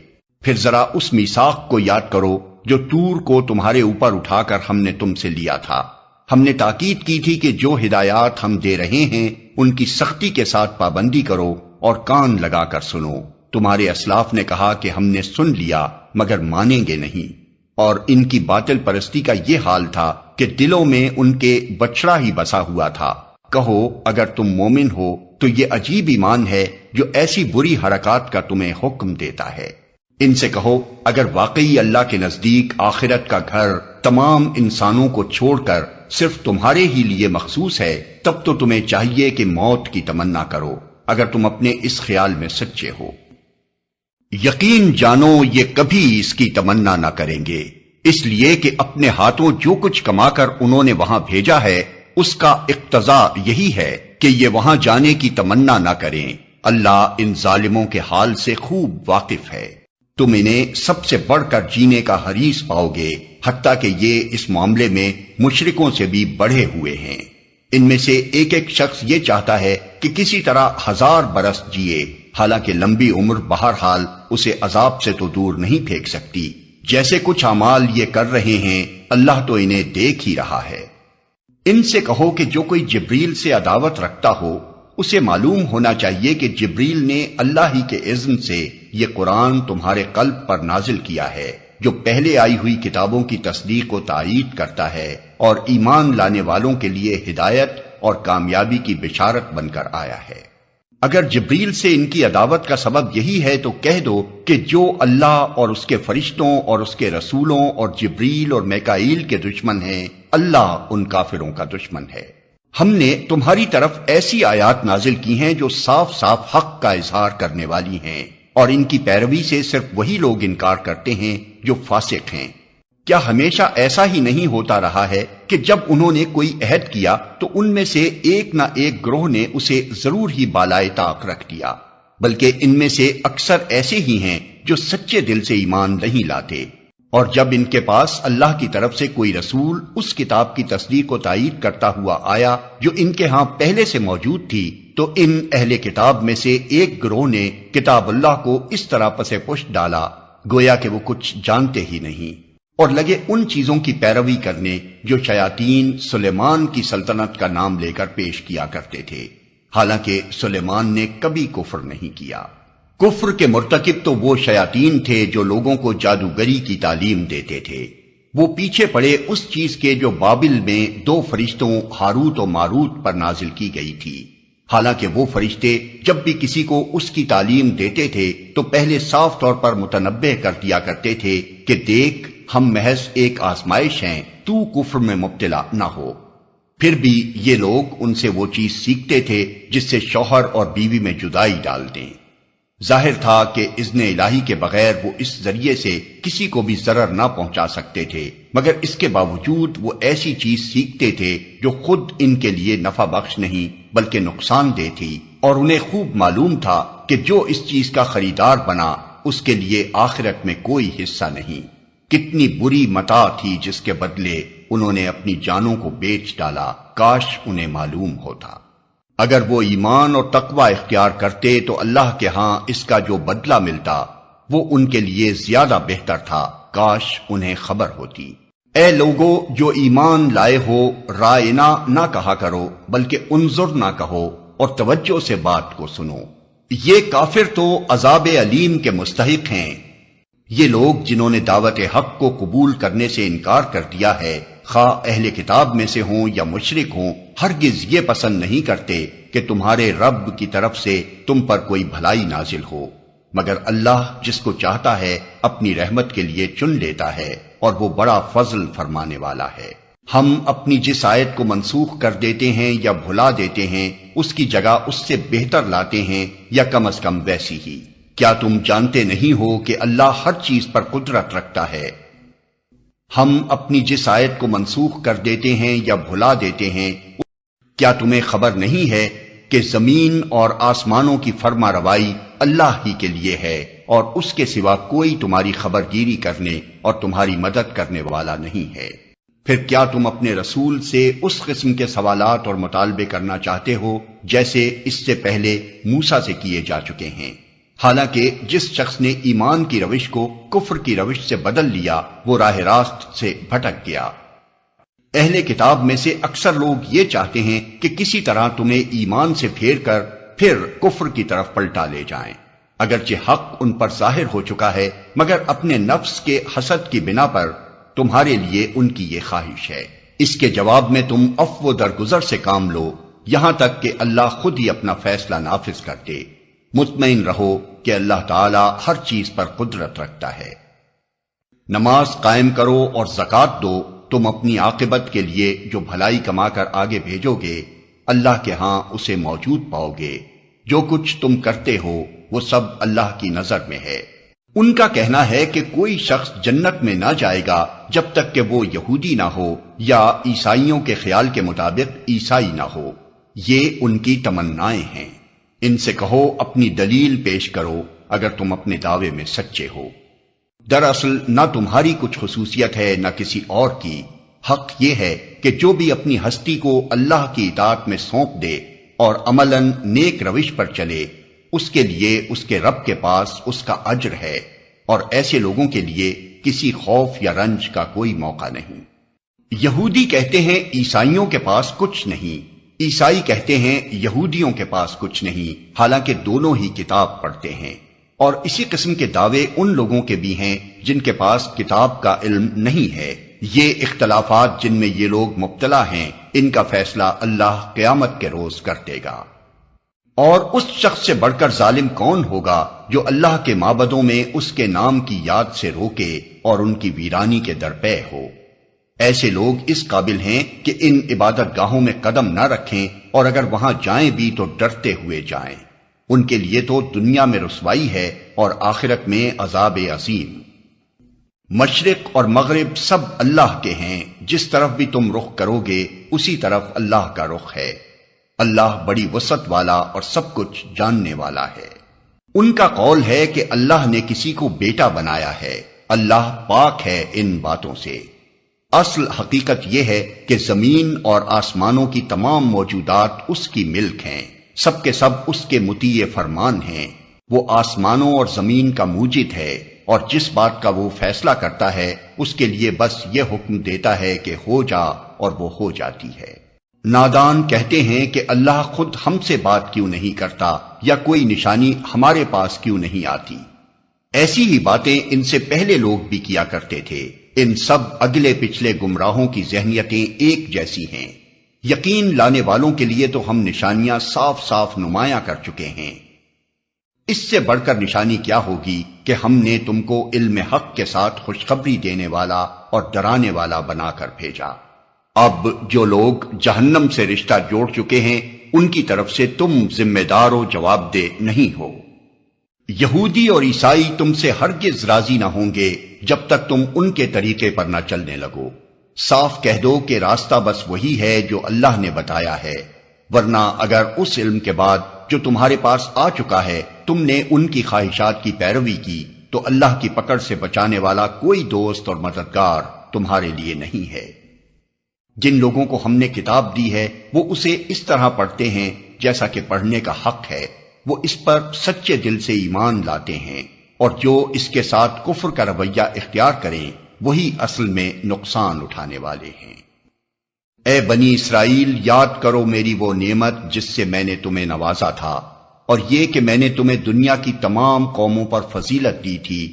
Speaker 2: پھر ذرا اس میثاق کو یاد کرو جو طور کو تمہارے اوپر اٹھا کر ہم نے تم سے لیا تھا۔ ہم نے تاکید کی تھی کہ جو ہدایات ہم دے رہے ہیں ان کی سختی کے ساتھ پابندی کرو اور کان لگا کر سنو۔ تمہارے اسلاف نے کہا کہ ہم نے سن لیا مگر مانیں گے نہیں، اور ان کی باطل پرستی کا یہ حال تھا کہ دلوں میں ان کے بچڑا ہی بسا ہوا تھا۔ کہو اگر تم مومن ہو تو یہ عجیب ایمان ہے جو ایسی بری حرکات کا تمہیں حکم دیتا ہے۔ ان سے کہو اگر واقعی اللہ کے نزدیک آخرت کا گھر تمام انسانوں کو چھوڑ کر صرف تمہارے ہی لیے مخصوص ہے، تب تو تمہیں چاہیے کہ موت کی تمنا کرو اگر تم اپنے اس خیال میں سچے ہو۔ یقین جانو یہ کبھی اس کی تمنا نہ کریں گے، اس لیے کہ اپنے ہاتھوں جو کچھ کما کر انہوں نے وہاں بھیجا ہے اس کا اقتضا یہی ہے کہ یہ وہاں جانے کی تمنا نہ کریں۔ اللہ ان ظالموں کے حال سے خوب واقف ہے۔ تم انہیں سب سے بڑھ کر جینے کا حریص پاؤ گے، حتیٰ کہ یہ اس معاملے میں مشرکوں سے بھی بڑھے ہوئے ہیں۔ ان میں سے ایک ایک شخص یہ چاہتا ہے کہ کسی طرح 1000 برس جیے، حالانکہ لمبی عمر بہرحال اسے عذاب سے تو دور نہیں پھینک سکتی۔ جیسے کچھ اعمال یہ کر رہے ہیں اللہ تو انہیں دیکھ ہی رہا ہے۔ ان سے کہو کہ جو کوئی جبریل سے عداوت رکھتا ہو اسے معلوم ہونا چاہیے کہ جبریل نے اللہ ہی کے اذن سے یہ قرآن تمہارے قلب پر نازل کیا ہے، جو پہلے آئی ہوئی کتابوں کی تصدیق و تائید کرتا ہے اور ایمان لانے والوں کے لیے ہدایت اور کامیابی کی بشارت بن کر آیا ہے۔ اگر جبریل سے ان کی عداوت کا سبب یہی ہے تو کہہ دو کہ جو اللہ اور اس کے فرشتوں اور اس کے رسولوں اور جبریل اور میکائیل کے دشمن ہیں، اللہ ان کافروں کا دشمن ہے۔ ہم نے تمہاری طرف ایسی آیات نازل کی ہیں جو صاف صاف حق کا اظہار کرنے والی ہیں، اور ان کی پیروی سے صرف وہی لوگ انکار کرتے ہیں جو فاسق ہیں۔ کیا ہمیشہ ایسا ہی نہیں ہوتا رہا ہے کہ جب انہوں نے کوئی عہد کیا تو ان میں سے ایک نہ ایک گروہ نے اسے ضرور ہی بالائے طاق رکھ دیا؟ بلکہ ان میں سے اکثر ایسے ہی ہیں جو سچے دل سے ایمان نہیں لاتے، اور جب ان کے پاس اللہ کی طرف سے کوئی رسول اس کتاب کی تصدیق و تائید کرتا ہوا آیا جو ان کے ہاں پہلے سے موجود تھی، تو ان اہل کتاب میں سے ایک گروہ نے کتاب اللہ کو اس طرح پسے پشت ڈالا گویا کہ وہ کچھ جانتے ہی نہیں، اور لگے ان چیزوں کی پیروی کرنے جو شیاطین سلیمان کی سلطنت کا نام لے کر پیش کیا کرتے تھے، حالانکہ سلیمان نے کبھی کفر نہیں کیا۔ کفر کے مرتکب تو وہ شیاطین تھے جو لوگوں کو جادوگری کی تعلیم دیتے تھے۔ وہ پیچھے پڑے اس چیز کے جو بابل میں 2 فرشتوں ہاروت و ماروت پر نازل کی گئی تھی، حالانکہ وہ فرشتے جب بھی کسی کو اس کی تعلیم دیتے تھے تو پہلے صاف طور پر متنبہ کر دیا کرتے تھے کہ دیکھ ہم محض ایک آزمائش ہیں، تو کفر میں مبتلا نہ ہو۔ پھر بھی یہ لوگ ان سے وہ چیز سیکھتے تھے جس سے شوہر اور بیوی میں جدائی ڈال دیں۔ ظاہر تھا کہ اذن الہی کے بغیر وہ اس ذریعے سے کسی کو بھی ضرر نہ پہنچا سکتے تھے، مگر اس کے باوجود وہ ایسی چیز سیکھتے تھے جو خود ان کے لیے نفع بخش نہیں بلکہ نقصان دہ تھی، اور انہیں خوب معلوم تھا کہ جو اس چیز کا خریدار بنا اس کے لیے آخرت میں کوئی حصہ نہیں۔ کتنی بری متاع تھی جس کے بدلے انہوں نے اپنی جانوں کو بیچ ڈالا، کاش انہیں معلوم ہوتا۔ اگر وہ ایمان اور تقوی اختیار کرتے تو اللہ کے ہاں اس کا جو بدلہ ملتا وہ ان کے لیے زیادہ بہتر تھا، کاش انہیں خبر ہوتی۔ اے لوگو جو ایمان لائے ہو، رائنا نہ کہا کرو بلکہ انظر نہ کہو، اور توجہ سے بات کو سنو۔ یہ کافر تو عذاب علیم کے مستحق ہیں۔ یہ لوگ جنہوں نے دعوت حق کو قبول کرنے سے انکار کر دیا ہے، خواہ اہل کتاب میں سے ہوں یا مشرک ہوں، ہرگز یہ پسند نہیں کرتے کہ تمہارے رب کی طرف سے تم پر کوئی بھلائی نازل ہو، مگر اللہ جس کو چاہتا ہے اپنی رحمت کے لیے چن لیتا ہے، اور وہ بڑا فضل فرمانے والا ہے۔ ہم اپنی جس آیت کو منسوخ کر دیتے ہیں یا بھلا دیتے ہیں اس کی جگہ اس سے بہتر لاتے ہیں یا کم از کم ویسی ہی۔ کیا تم جانتے نہیں ہو کہ اللہ ہر چیز پر قدرت رکھتا ہے؟ ہم اپنی جس آیت کو منسوخ کر دیتے ہیں یا بھلا دیتے ہیں، کیا تمہیں خبر نہیں ہے کہ زمین اور آسمانوں کی فرما روائی اللہ ہی کے لیے ہے، اور اس کے سوا کوئی تمہاری خبر گیری کرنے اور تمہاری مدد کرنے والا نہیں ہے۔ پھر کیا تم اپنے رسول سے اس قسم کے سوالات اور مطالبے کرنا چاہتے ہو جیسے اس سے پہلے موسیٰ سے کیے جا چکے ہیں؟ حالانکہ جس شخص نے ایمان کی روش کو کفر کی روش سے بدل لیا وہ راہ راست سے بھٹک گیا۔ اہل کتاب میں سے اکثر لوگ یہ چاہتے ہیں کہ کسی طرح تمہیں ایمان سے پھیر کر پھر کفر کی طرف پلٹا لے جائیں، اگرچہ حق ان پر ظاہر ہو چکا ہے، مگر اپنے نفس کے حسد کی بنا پر تمہارے لیے ان کی یہ خواہش ہے۔ اس کے جواب میں تم عفو و درگزر سے کام لو یہاں تک کہ اللہ خود ہی اپنا فیصلہ نافذ کر دے۔ مطمئن رہو کہ اللہ تعالی ہر چیز پر قدرت رکھتا ہے۔ نماز قائم کرو اور زکوٰۃ دو، تم اپنی عاقبت کے لیے جو بھلائی کما کر آگے بھیجو گے اللہ کے ہاں اسے موجود پاؤ گے۔ جو کچھ تم کرتے ہو وہ سب اللہ کی نظر میں ہے۔ ان کا کہنا ہے کہ کوئی شخص جنت میں نہ جائے گا جب تک کہ وہ یہودی نہ ہو یا عیسائیوں کے خیال کے مطابق عیسائی نہ ہو۔ یہ ان کی تمنائیں ہیں۔ ان سے کہو اپنی دلیل پیش کرو اگر تم اپنے دعوے میں سچے ہو۔ دراصل نہ تمہاری کچھ خصوصیت ہے نہ کسی اور کی، حق یہ ہے کہ جو بھی اپنی ہستی کو اللہ کی اطاعت میں سونپ دے اور عملاً نیک روش پر چلے اس کے لیے اس کے رب کے پاس اس کا اجر ہے، اور ایسے لوگوں کے لیے کسی خوف یا رنج کا کوئی موقع نہیں۔ یہودی کہتے ہیں عیسائیوں کے پاس کچھ نہیں، عیسائی کہتے ہیں یہودیوں کے پاس کچھ نہیں، حالانکہ دونوں ہی کتاب پڑھتے ہیں۔ اور اسی قسم کے دعوے ان لوگوں کے بھی ہیں جن کے پاس کتاب کا علم نہیں ہے۔ یہ اختلافات جن میں یہ لوگ مبتلا ہیں ان کا فیصلہ اللہ قیامت کے روز کر دے گا۔ اور اس شخص سے بڑھ کر ظالم کون ہوگا جو اللہ کے معبدوں میں اس کے نام کی یاد سے روکے اور ان کی ویرانی کے درپے ہو۔ ایسے لوگ اس قابل ہیں کہ ان عبادت گاہوں میں قدم نہ رکھیں، اور اگر وہاں جائیں بھی تو ڈرتے ہوئے جائیں۔ ان کے لیے تو دنیا میں رسوائی ہے اور آخرت میں عذاب عظیم۔ مشرق اور مغرب سب اللہ کے ہیں، جس طرف بھی تم رخ کرو گے اسی طرف اللہ کا رخ ہے۔ اللہ بڑی وسعت والا اور سب کچھ جاننے والا ہے۔ ان کا قول ہے کہ اللہ نے کسی کو بیٹا بنایا ہے، اللہ پاک ہے ان باتوں سے۔ اصل حقیقت یہ ہے کہ زمین اور آسمانوں کی تمام موجودات اس کی ملک ہیں، سب کے سب اس کے مطیع فرمان ہیں۔ وہ آسمانوں اور زمین کا موجد ہے، اور جس بات کا وہ فیصلہ کرتا ہے اس کے لیے بس یہ حکم دیتا ہے کہ ہو جا، اور وہ ہو جاتی ہے۔ نادان کہتے ہیں کہ اللہ خود ہم سے بات کیوں نہیں کرتا، یا کوئی نشانی ہمارے پاس کیوں نہیں آتی۔ ایسی ہی باتیں ان سے پہلے لوگ بھی کیا کرتے تھے۔ ان سب اگلے پچھلے گمراہوں کی ذہنیتیں ایک جیسی ہیں۔ یقین لانے والوں کے لیے تو ہم نشانیاں صاف صاف نمایاں کر چکے ہیں۔ اس سے بڑھ کر نشانی کیا ہوگی کہ ہم نے تم کو علم حق کے ساتھ خوشخبری دینے والا اور ڈرانے والا بنا کر بھیجا۔ اب جو لوگ جہنم سے رشتہ جوڑ چکے ہیں ان کی طرف سے تم ذمہ دار و جواب دہ نہیں ہو۔ یہودی اور عیسائی تم سے ہرگز راضی نہ ہوں گے جب تک تم ان کے طریقے پر نہ چلنے لگو۔ صاف کہہ دو کہ راستہ بس وہی ہے جو اللہ نے بتایا ہے، ورنہ اگر اس علم کے بعد جو تمہارے پاس آ چکا ہے تم نے ان کی خواہشات کی پیروی کی تو اللہ کی پکڑ سے بچانے والا کوئی دوست اور مددگار تمہارے لیے نہیں ہے۔ جن لوگوں کو ہم نے کتاب دی ہے وہ اسے اس طرح پڑھتے ہیں جیسا کہ پڑھنے کا حق ہے، وہ اس پر سچے دل سے ایمان لاتے ہیں، اور جو اس کے ساتھ کفر کا رویہ اختیار کریں وہی اصل میں نقصان اٹھانے والے ہیں۔ اے بنی اسرائیل، یاد کرو میری وہ نعمت جس سے میں نے تمہیں نوازا تھا، اور یہ کہ میں نے تمہیں دنیا کی تمام قوموں پر فضیلت دی تھی،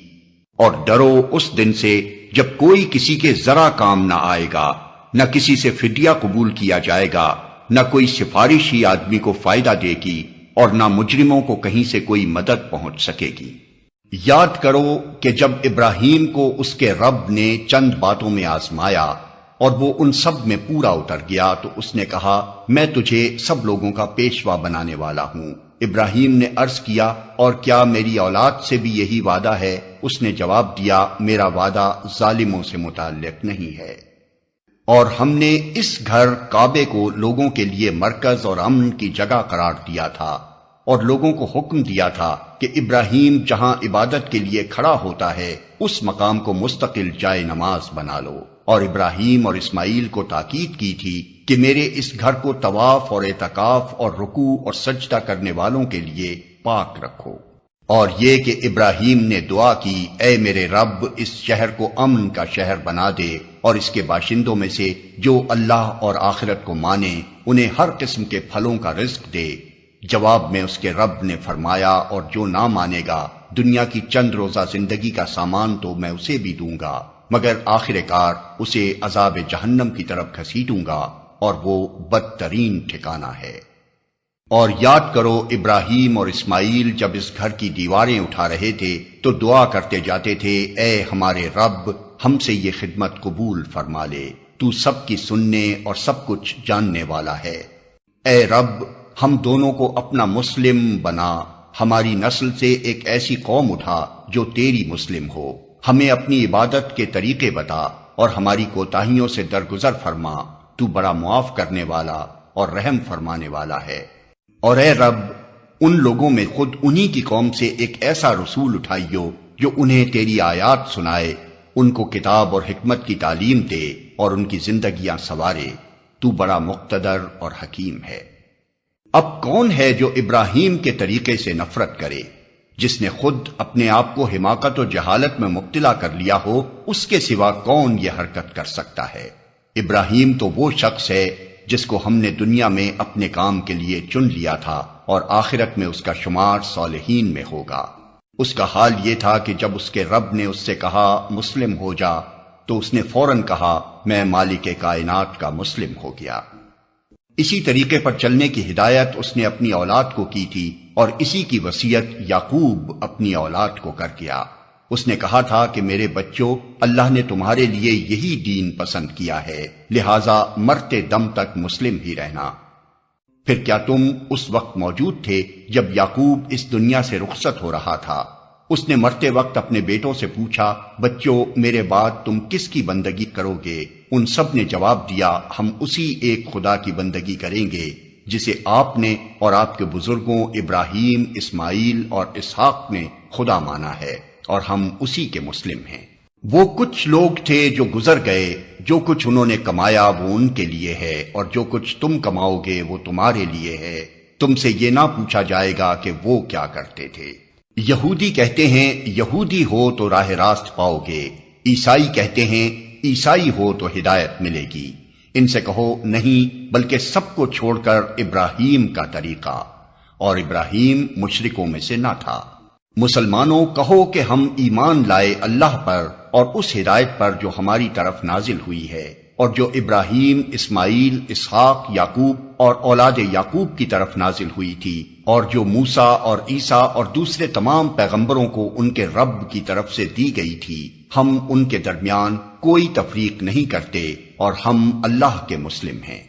Speaker 2: اور ڈرو اس دن سے جب کوئی کسی کے ذرا کام نہ آئے گا، نہ کسی سے فدیہ قبول کیا جائے گا، نہ کوئی سفارش ہی آدمی کو فائدہ دے گی، اور نہ مجرموں کو کہیں سے کوئی مدد پہنچ سکے گی۔ یاد کرو کہ جب ابراہیم کو اس کے رب نے چند باتوں میں آزمایا اور وہ ان سب میں پورا اتر گیا تو اس نے کہا میں تجھے سب لوگوں کا پیشوا بنانے والا ہوں۔ ابراہیم نے عرض کیا اور کیا میری اولاد سے بھی یہی وعدہ ہے؟ اس نے جواب دیا میرا وعدہ ظالموں سے متعلق نہیں ہے۔ اور ہم نے اس گھر کعبے کو لوگوں کے لیے مرکز اور امن کی جگہ قرار دیا تھا، اور لوگوں کو حکم دیا تھا کہ ابراہیم جہاں عبادت کے لیے کھڑا ہوتا ہے اس مقام کو مستقل جائے نماز بنا لو، اور ابراہیم اور اسماعیل کو تاکید کی تھی کہ میرے اس گھر کو طواف اور اعتکاف اور رکوع اور سجدہ کرنے والوں کے لیے پاک رکھو۔ اور یہ کہ ابراہیم نے دعا کی، اے میرے رب اس شہر کو امن کا شہر بنا دے اور اس کے باشندوں میں سے جو اللہ اور آخرت کو مانے انہیں ہر قسم کے پھلوں کا رزق دے۔ جواب میں اس کے رب نے فرمایا، اور جو نہ مانے گا دنیا کی چند روزہ زندگی کا سامان تو میں اسے بھی دوں گا، مگر آخر کار اسے عذاب جہنم کی طرف گھسیٹوں گا اور وہ بدترین ٹھکانہ ہے۔ اور یاد کرو ابراہیم اور اسماعیل جب اس گھر کی دیواریں اٹھا رہے تھے تو دعا کرتے جاتے تھے، اے ہمارے رب ہم سے یہ خدمت قبول فرما لے، تو سب کی سننے اور سب کچھ جاننے والا ہے۔ اے رب ہم دونوں کو اپنا مسلم بنا، ہماری نسل سے ایک ایسی قوم اٹھا جو تیری مسلم ہو، ہمیں اپنی عبادت کے طریقے بتا اور ہماری کوتاہیوں سے درگزر فرما، تو بڑا معاف کرنے والا اور رحم فرمانے والا ہے۔ اور اے رب ان لوگوں میں خود انہی کی قوم سے ایک ایسا رسول اٹھائیو جو انہیں تیری آیات سنائے، ان کو کتاب اور حکمت کی تعلیم دے اور ان کی زندگیاں سنوارے، تو بڑا مقتدر اور حکیم ہے۔ اب کون ہے جو ابراہیم کے طریقے سے نفرت کرے؟ جس نے خود اپنے آپ کو حماقت و جہالت میں مبتلا کر لیا ہو، اس کے سوا کون یہ حرکت کر سکتا ہے؟ ابراہیم تو وہ شخص ہے جس کو ہم نے دنیا میں اپنے کام کے لیے چن لیا تھا اور آخرت میں اس کا شمار صالحین میں ہوگا۔ اس کا حال یہ تھا کہ جب اس کے رب نے اس سے کہا مسلم ہو جا تو اس نے فوراً کہا میں مالک کائنات کا مسلم ہو گیا۔ اسی طریقے پر چلنے کی ہدایت اس نے اپنی اولاد کو کی تھی اور اسی کی وصیت یعقوب اپنی اولاد کو کر گیا۔ اس نے کہا تھا کہ میرے بچوں، اللہ نے تمہارے لیے یہی دین پسند کیا ہے، لہٰذا مرتے دم تک مسلم ہی رہنا۔ پھر کیا تم اس وقت موجود تھے جب یعقوب اس دنیا سے رخصت ہو رہا تھا؟ اس نے مرتے وقت اپنے بیٹوں سے پوچھا، بچوں میرے بعد تم کس کی بندگی کرو گے؟ ان سب نے جواب دیا، ہم اسی ایک خدا کی بندگی کریں گے جسے آپ نے اور آپ کے بزرگوں ابراہیم، اسماعیل اور اسحاق نے خدا مانا ہے، اور ہم اسی کے مسلم ہیں۔ وہ کچھ لوگ تھے جو گزر گئے، جو کچھ انہوں نے کمایا وہ ان کے لیے ہے، اور جو کچھ تم کماؤ گے وہ تمہارے لیے ہے۔ تم سے یہ نہ پوچھا جائے گا کہ وہ کیا کرتے تھے۔ یہودی کہتے ہیں یہودی ہو تو راہ راست پاؤ گے، عیسائی کہتے ہیں عیسائی ہو تو ہدایت ملے گی۔ ان سے کہو نہیں، بلکہ سب کو چھوڑ کر ابراہیم کا طریقہ، اور ابراہیم مشرکوں میں سے نہ تھا۔ مسلمانوں کہو کہ ہم ایمان لائے اللہ پر اور اس ہدایت پر جو ہماری طرف نازل ہوئی ہے، اور جو ابراہیم، اسماعیل، اسحاق، یعقوب اور اولاد یعقوب کی طرف نازل ہوئی تھی، اور جو موسیٰ اور عیسیٰ اور دوسرے تمام پیغمبروں کو ان کے رب کی طرف سے دی گئی تھی۔ ہم ان کے درمیان کوئی تفریق نہیں کرتے اور ہم اللہ کے مسلم ہیں۔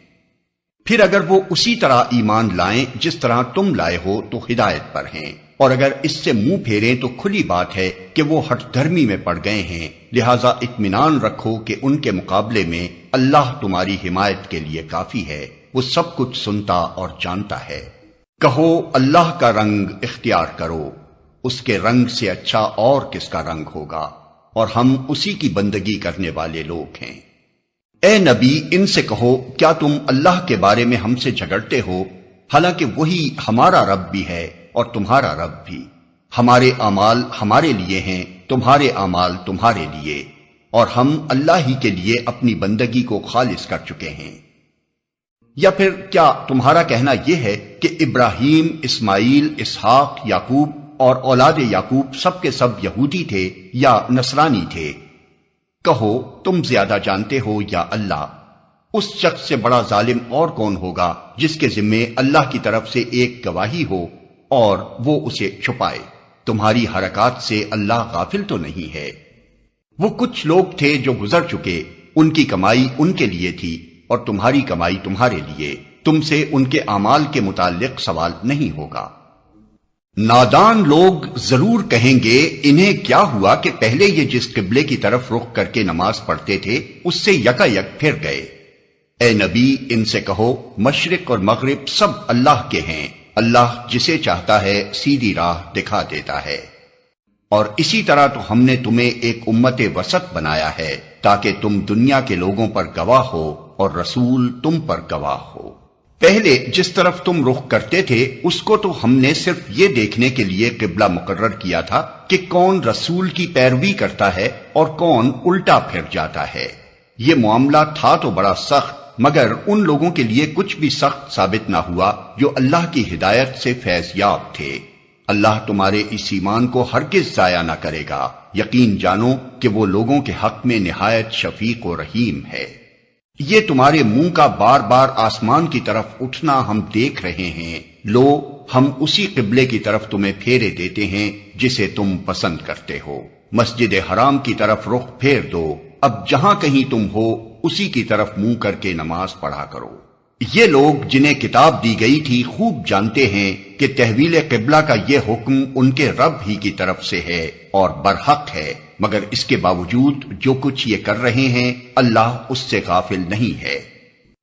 Speaker 2: پھر اگر وہ اسی طرح ایمان لائیں جس طرح تم لائے ہو تو ہدایت پر ہیں، اور اگر اس سے منہ پھیریں تو کھلی بات ہے کہ وہ ہٹ دھرمی میں پڑ گئے ہیں، لہٰذا اطمینان رکھو کہ ان کے مقابلے میں اللہ تمہاری حمایت کے لیے کافی ہے، وہ سب کچھ سنتا اور جانتا ہے۔ کہو اللہ کا رنگ اختیار کرو، اس کے رنگ سے اچھا اور کس کا رنگ ہوگا، اور ہم اسی کی بندگی کرنے والے لوگ ہیں۔ اے نبی ان سے کہو کیا تم اللہ کے بارے میں ہم سے جھگڑتے ہو، حالانکہ وہی ہمارا رب بھی ہے اور تمہارا رب بھی۔ ہمارے اعمال ہمارے لیے ہیں، تمہارے اعمال تمہارے لیے، اور ہم اللہ ہی کے لیے اپنی بندگی کو خالص کر چکے ہیں۔ یا پھر کیا تمہارا کہنا یہ ہے کہ ابراہیم، اسماعیل، اسحاق، یعقوب اور اولاد یعقوب سب کے سب یہودی تھے یا نصرانی تھے؟ کہو تم زیادہ جانتے ہو یا اللہ؟ اس شخص سے بڑا ظالم اور کون ہوگا جس کے ذمے اللہ کی طرف سے ایک گواہی ہو اور وہ اسے چھپائے؟ تمہاری حرکات سے اللہ غافل تو نہیں ہے۔ وہ کچھ لوگ تھے جو گزر چکے، ان کی کمائی ان کے لیے تھی اور تمہاری کمائی تمہارے لیے، تم سے ان کے اعمال کے متعلق سوال نہیں ہوگا۔ نادان لوگ ضرور کہیں گے انہیں کیا ہوا کہ پہلے یہ جس قبلے کی طرف رخ کر کے نماز پڑھتے تھے اس سے یکایک پھر گئے۔ اے نبی ان سے کہو مشرق اور مغرب سب اللہ کے ہیں، اللہ جسے چاہتا ہے سیدھی راہ دکھا دیتا ہے۔ اور اسی طرح تو ہم نے تمہیں ایک امت وسط بنایا ہے تاکہ تم دنیا کے لوگوں پر گواہ ہو اور رسول تم پر گواہ ہو۔ پہلے جس طرف تم رخ کرتے تھے اس کو تو ہم نے صرف یہ دیکھنے کے لیے قبلہ مقرر کیا تھا کہ کون رسول کی پیروی کرتا ہے اور کون الٹا پھر جاتا ہے۔ یہ معاملہ تھا تو بڑا سخت، مگر ان لوگوں کے لیے کچھ بھی سخت ثابت نہ ہوا جو اللہ کی ہدایت سے فیض یاب تھے۔ اللہ تمہارے اس ایمان کو ہرگز ضائع نہ کرے گا، یقین جانو کہ وہ لوگوں کے حق میں نہایت شفیق و رحیم ہے۔ یہ تمہارے منہ کا بار بار آسمان کی طرف اٹھنا ہم دیکھ رہے ہیں، لو ہم اسی قبلے کی طرف تمہیں پھیرے دیتے ہیں جسے تم پسند کرتے ہو۔ مسجد حرام کی طرف رخ پھیر دو، اب جہاں کہیں تم ہو اسی کی طرف منہ کر کے نماز پڑھا کرو۔ یہ لوگ جنہیں کتاب دی گئی تھی خوب جانتے ہیں کہ تحویل قبلہ کا یہ حکم ان کے رب ہی کی طرف سے ہے اور برحق ہے، مگر اس کے باوجود جو کچھ یہ کر رہے ہیں اللہ اس سے غافل نہیں ہے۔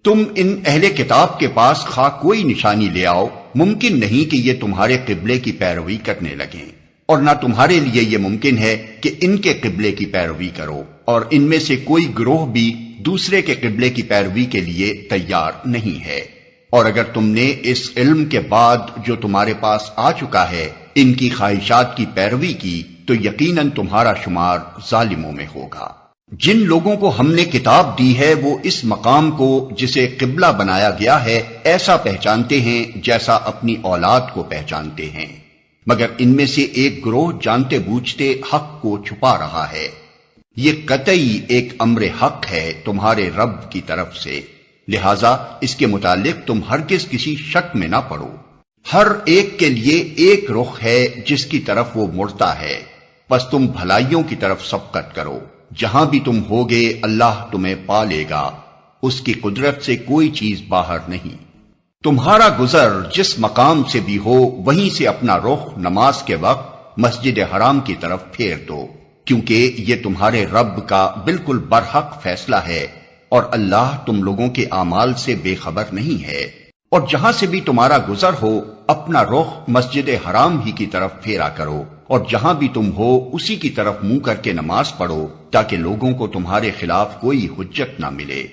Speaker 2: تم ان اہل کتاب کے پاس خواہ کوئی نشانی لے آؤ، ممکن نہیں کہ یہ تمہارے قبلے کی پیروی کرنے لگیں، اور نہ تمہارے لیے یہ ممکن ہے کہ ان کے قبلے کی پیروی کرو، اور ان میں سے کوئی گروہ بھی دوسرے کے قبلے کی پیروی کے لیے تیار نہیں ہے۔ اور اگر تم نے اس علم کے بعد جو تمہارے پاس آ چکا ہے ان کی خواہشات کی پیروی کی تو یقیناً تمہارا شمار ظالموں میں ہوگا۔ جن لوگوں کو ہم نے کتاب دی ہے وہ اس مقام کو جسے قبلہ بنایا گیا ہے ایسا پہچانتے ہیں جیسا اپنی اولاد کو پہچانتے ہیں، مگر ان میں سے ایک گروہ جانتے بوجھتے حق کو چھپا رہا ہے۔ یہ قطعی ایک امر حق ہے تمہارے رب کی طرف سے، لہذا اس کے متعلق تم ہرگز کسی شک میں نہ پڑو۔ ہر ایک کے لیے ایک رخ ہے جس کی طرف وہ مڑتا ہے، بس تم بھلائیوں کی طرف سبقت کرو۔ جہاں بھی تم ہوگے اللہ تمہیں پا لے گا، اس کی قدرت سے کوئی چیز باہر نہیں۔ تمہارا گزر جس مقام سے بھی ہو وہیں سے اپنا رخ نماز کے وقت مسجد حرام کی طرف پھیر دو، کیونکہ یہ تمہارے رب کا بالکل برحق فیصلہ ہے اور اللہ تم لوگوں کے اعمال سے بے خبر نہیں ہے۔ اور جہاں سے بھی تمہارا گزر ہو اپنا رخ مسجد حرام ہی کی طرف پھیرا کرو، اور جہاں بھی تم ہو اسی کی طرف منہ کر کے نماز پڑھو تاکہ لوگوں کو تمہارے خلاف کوئی حجت نہ ملے۔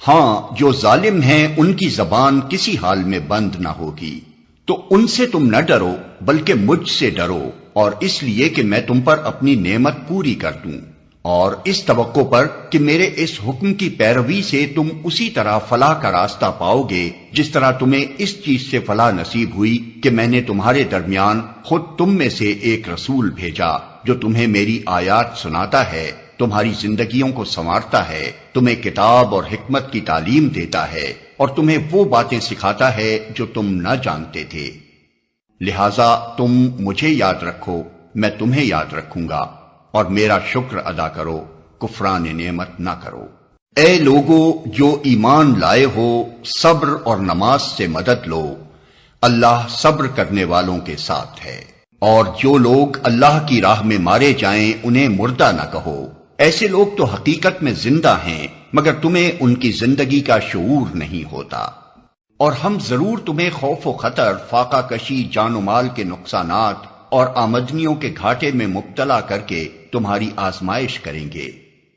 Speaker 2: ہاں، جو ظالم ہیں ان کی زبان کسی حال میں بند نہ ہوگی، تو ان سے تم نہ ڈرو بلکہ مجھ سے ڈرو، اور اس لیے کہ میں تم پر اپنی نعمت پوری کر دوں، اور اس توقع پر کہ میرے اس حکم کی پیروی سے تم اسی طرح فلاح کا راستہ پاؤ گے جس طرح تمہیں اس چیز سے فلاح نصیب ہوئی کہ میں نے تمہارے درمیان خود تم میں سے ایک رسول بھیجا جو تمہیں میری آیات سناتا ہے، تمہاری زندگیوں کو سنوارتا ہے، تمہیں کتاب اور حکمت کی تعلیم دیتا ہے، اور تمہیں وہ باتیں سکھاتا ہے جو تم نہ جانتے تھے۔ لہذا تم مجھے یاد رکھو، میں تمہیں یاد رکھوں گا، اور میرا شکر ادا کرو، کفران نعمت نہ کرو۔ اے لوگو جو ایمان لائے ہو، صبر اور نماز سے مدد لو، اللہ صبر کرنے والوں کے ساتھ ہے۔ اور جو لوگ اللہ کی راہ میں مارے جائیں انہیں مردہ نہ کہو، ایسے لوگ تو حقیقت میں زندہ ہیں مگر تمہیں ان کی زندگی کا شعور نہیں ہوتا۔ اور ہم ضرور تمہیں خوف و خطر، فاقہ کشی، جان و مال کے نقصانات اور آمدنیوں کے گھاٹے میں مبتلا کر کے تمہاری آزمائش کریں گے۔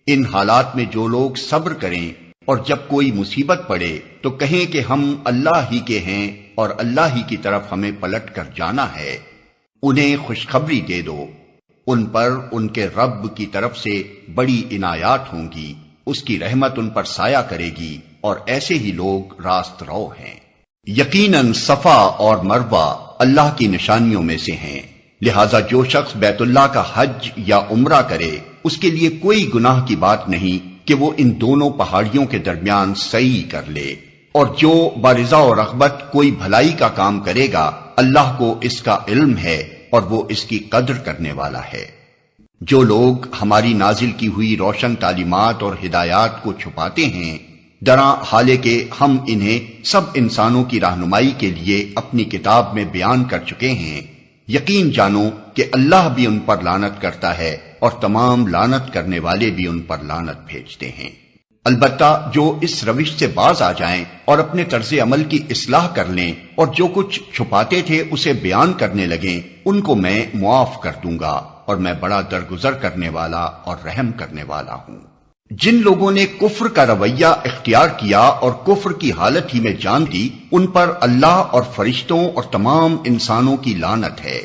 Speaker 2: ان حالات میں جو لوگ صبر کریں اور جب کوئی مصیبت پڑے تو کہیں کہ ہم اللہ ہی کے ہیں اور اللہ ہی کی طرف ہمیں پلٹ کر جانا ہے، انہیں خوشخبری دے دو، ان پر ان کے رب کی طرف سے بڑی عنایات ہوں گی، اس کی رحمت ان پر سایہ کرے گی، اور ایسے ہی لوگ راست رو ہیں۔ یقیناً صفا اور مروہ اللہ کی نشانیوں میں سے ہیں، لہذا جو شخص بیت اللہ کا حج یا عمرہ کرے اس کے لیے کوئی گناہ کی بات نہیں کہ وہ ان دونوں پہاڑیوں کے درمیان سعی کر لے، اور جو برضا و رغبت کوئی بھلائی کا کام کرے گا اللہ کو اس کا علم ہے اور وہ اس کی قدر کرنے والا ہے۔ جو لوگ ہماری نازل کی ہوئی روشن تعلیمات اور ہدایات کو چھپاتے ہیں، دراں حالے کہ ہم انہیں سب انسانوں کی رہنمائی کے لیے اپنی کتاب میں بیان کر چکے ہیں، یقین جانو کہ اللہ بھی ان پر لعنت کرتا ہے اور تمام لعنت کرنے والے بھی ان پر لعنت بھیجتے ہیں۔ البتہ جو اس روش سے باز آ جائیں اور اپنے طرز عمل کی اصلاح کر لیں اور جو کچھ چھپاتے تھے اسے بیان کرنے لگیں، ان کو میں معاف کر دوں گا، اور میں بڑا درگزر کرنے والا اور رحم کرنے والا ہوں۔ جن لوگوں نے کفر کا رویہ اختیار کیا اور کفر کی حالت ہی میں جان دی، ان پر اللہ اور فرشتوں اور تمام انسانوں کی لعنت ہے۔